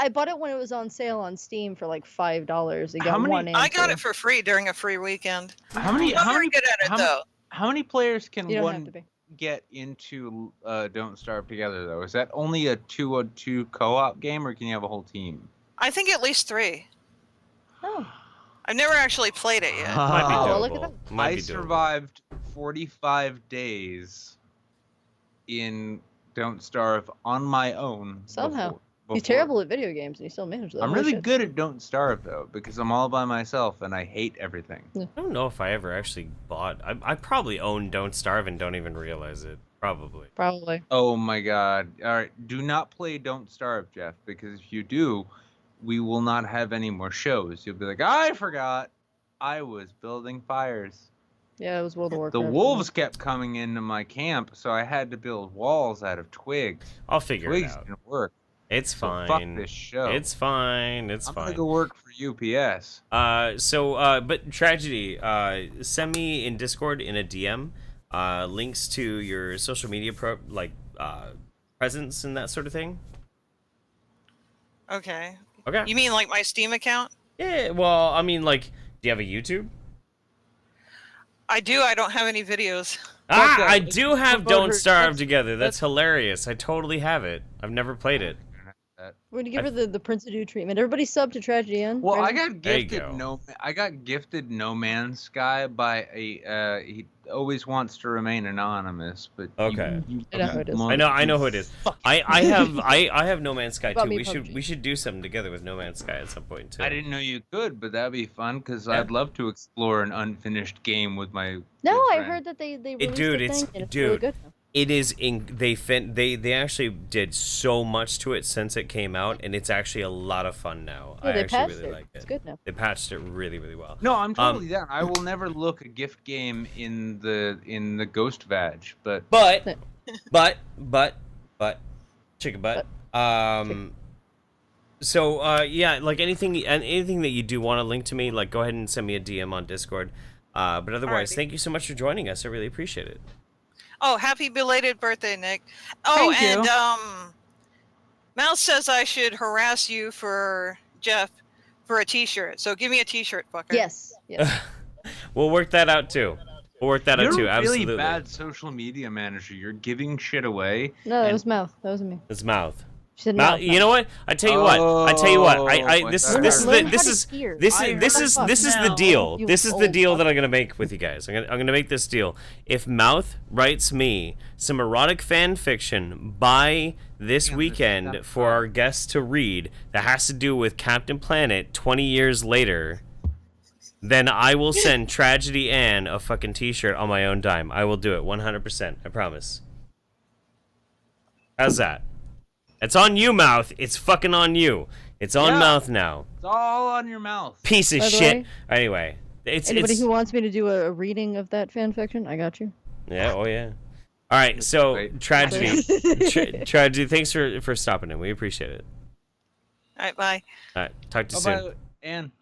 bought it when it was on sale on Steam for like $5. It got one. I got it for free during a free weekend. How many? I'm very good at it though. How many players can one get into Don't Starve Together, though? Is that only a 2-on-2 co-op game, or can you have a whole team? I think at least 3. Oh. I've never actually played it yet. Might be doable. Look at that. Might I be doable. survived 45 days in Don't Starve on my own. Somehow. He's terrible at video games, and he still managed that. I'm really good at Don't Starve, though, because I'm all by myself, and I hate everything. I don't know if I ever actually bought... I probably own Don't Starve and don't even realize it. Probably. Oh, my God. All right, do not play Don't Starve, Jeff, because if you do, we will not have any more shows. You'll be like, I forgot. I was building fires. Yeah, it was World of Warcraft. The wolves kept coming into my camp, so I had to build walls out of twigs. I'll figure it out. Twigs didn't work. It's So fine. fuck this show. It's fine. I'm gonna go work for UPS. But Tragedy, send me in Discord in a DM links to your social media presence and that sort of thing. Okay. Okay. You mean like my Steam account? Yeah. Well, I mean, like, do you have a YouTube? I do. I don't have any videos. I do have Don't Starve Together. That's hilarious. I totally have it. I've never played it. that. We're gonna give her the Prince of Dew treatment. Everybody sub to Tragedy End. Well, Ready? I got gifted No Man's Sky by a he always wants to remain anonymous, but Okay. I know who it is. I know who it is. I have No Man's Sky Bought too. me We PUBG. should do something together with No Man's Sky at some point too. I didn't know you could, but that'd be fun because Yeah. I'd love to explore an unfinished game with my. No, good I friend. heard that they released Dude, the it's thing and it's really good now. It is they actually did so much to it since it came out, and it's actually a lot of fun now. Yeah, I they actually patched really it. like it. It's good now. They patched it really, really well. No, I'm totally down. I will never look a gift game in the Ghost Vag, but chicken butt. So yeah, like anything that you do want to link to me, like go ahead and send me a DM on Discord. But otherwise, Alrighty. thank you so much for joining us. I really appreciate it. Oh, happy belated birthday, Nick. Oh, Thank you. and Mouse says I should harass you for Jeff for a T-shirt. So give me a T-shirt, fucker. Yes. Yes. We'll work that out too. We'll work that out you're too. a really Absolutely. bad social media manager. You're giving shit away. No, that and- was Mouth. That wasn't me. It's mouth. She said Mouth. mouth. You know what? I tell you what. Oh, This my is God. Learn this how is to hear. this I is heard this that is fuck this is the now, deal. you This is the old deal fuck. that I'm gonna make with you guys. I'm gonna make this deal. If Mouth writes me some erotic fan fiction by this weekend for our guests to read that has to do with Captain Planet 20 years later, then I will send Tragedy Ann a fucking T-shirt on my own dime. I will do it 100%. I promise. How's that? It's on you, Mouth. It's fucking on you. It's on Yeah. Mouth now. It's all on your mouth. Piece of By the shit. way, Anyway, Anybody it's who wants me to do a reading of that fan fiction, I got you. yeah. Oh yeah. All right. So Wait. Tragedy, Tragedy. Thanks for stopping in. We appreciate it. All right, bye. All right. Talk to you Oh, soon. by the way, Anne.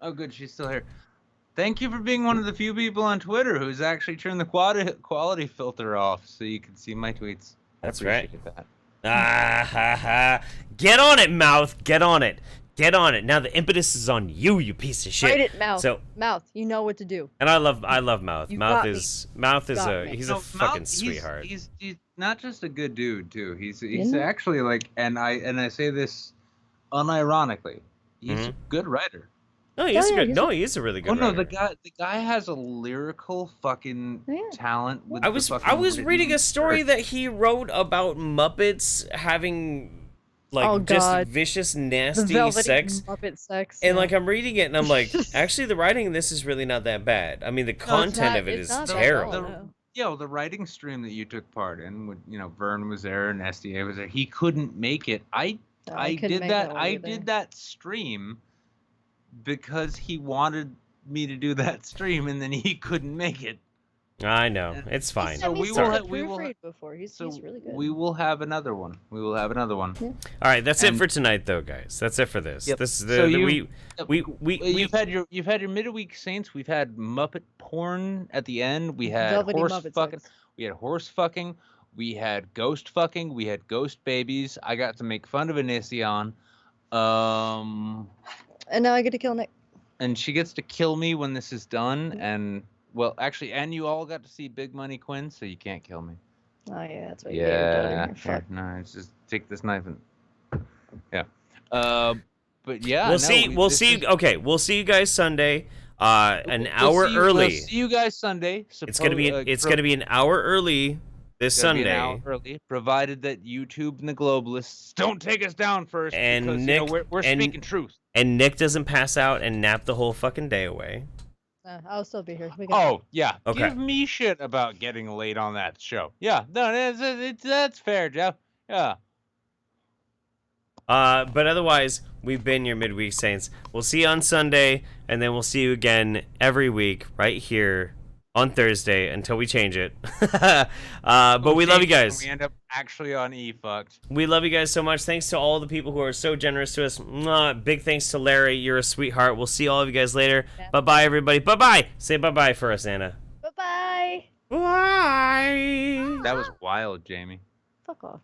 Oh, good. She's still here. Thank you for being one of the few people on Twitter who's actually turned the quality filter off so you can see my tweets. That's I right. appreciate that. Ah ha ha. Get on it, Mouth. Get on it. Get on it. Now the impetus is on you, you piece of shit. Write it, Mouth. So, Mouth, you know what to do. and I love Mouth. You Mouth got me. is Got me. he's No, a fucking Mouth, sweetheart. He's not just a good dude too. He's Isn't he? actually like, and I say this unironically, he's a good writer. No, he is yeah, good. he's No, he is a really good. Oh no, writer. the guy has a lyrical fucking Yeah. talent. With I the was fucking reading a written story words. that he wrote about Muppets having like Oh, just God. vicious, The nasty velvety sex. Muppet sex. And yeah. like I'm reading it and I'm like, actually the writing in this is really not that bad. I mean the content not- of it it's is not that terrible. well, no. Yo, the writing stream that you took part in, with Vern was there and SDA was there. He couldn't make it. I couldn't did make that. one I either. did that stream because he wanted me to do that stream, and then he couldn't make it. I know. It's fine. So we He's will. done We will. proofread before. He's really good. We will have another one. We will have another one. Yeah. All right, that's it And- for tonight though, guys. That's it for this. Yep. This is So we You've had your midweek saints. We've had Muppet porn at the end. We had Velvety horse Muppet fucking. sex. We had horse fucking. We had ghost fucking. We had ghost babies. I got to make fun of Anision. And now I get to kill Nick. And she gets to kill me when this is done. And well, actually, and you all got to see Big Money Quinn, so you can't kill me. Oh yeah, that's what you get your daughter. Yeah. You're fucked. No, it's just take this knife and. Yeah. But yeah. we'll see. We'll see. Okay, we'll see you guys Sunday. An hour early. We'll see you guys Sunday. It's gonna be an hour early this It's gonna be Sunday. an hour early, provided that YouTube and the globalists don't take us down first. And because, Nick, we're and- speaking truth. And Nick doesn't pass out and nap the whole fucking day away. I'll still be here. We got Oh yeah, Okay. give me shit about getting late on that show. Yeah, no, that's fair, Jeff. Yeah. But otherwise, we've been your midweek saints. We'll see you on Sunday, and then we'll see you again every week right here on Thursday until we change it. But we love you guys. We end up actually on E-fucked. We love you guys so much. Thanks to all the people who are so generous to us. Mwah. Big thanks to Larry. You're a sweetheart. We'll see all of you guys later. Bye-bye, everybody. Bye-bye. Say bye-bye for us, Anna. Bye-bye. Bye. That was wild, Jamie. Fuck off.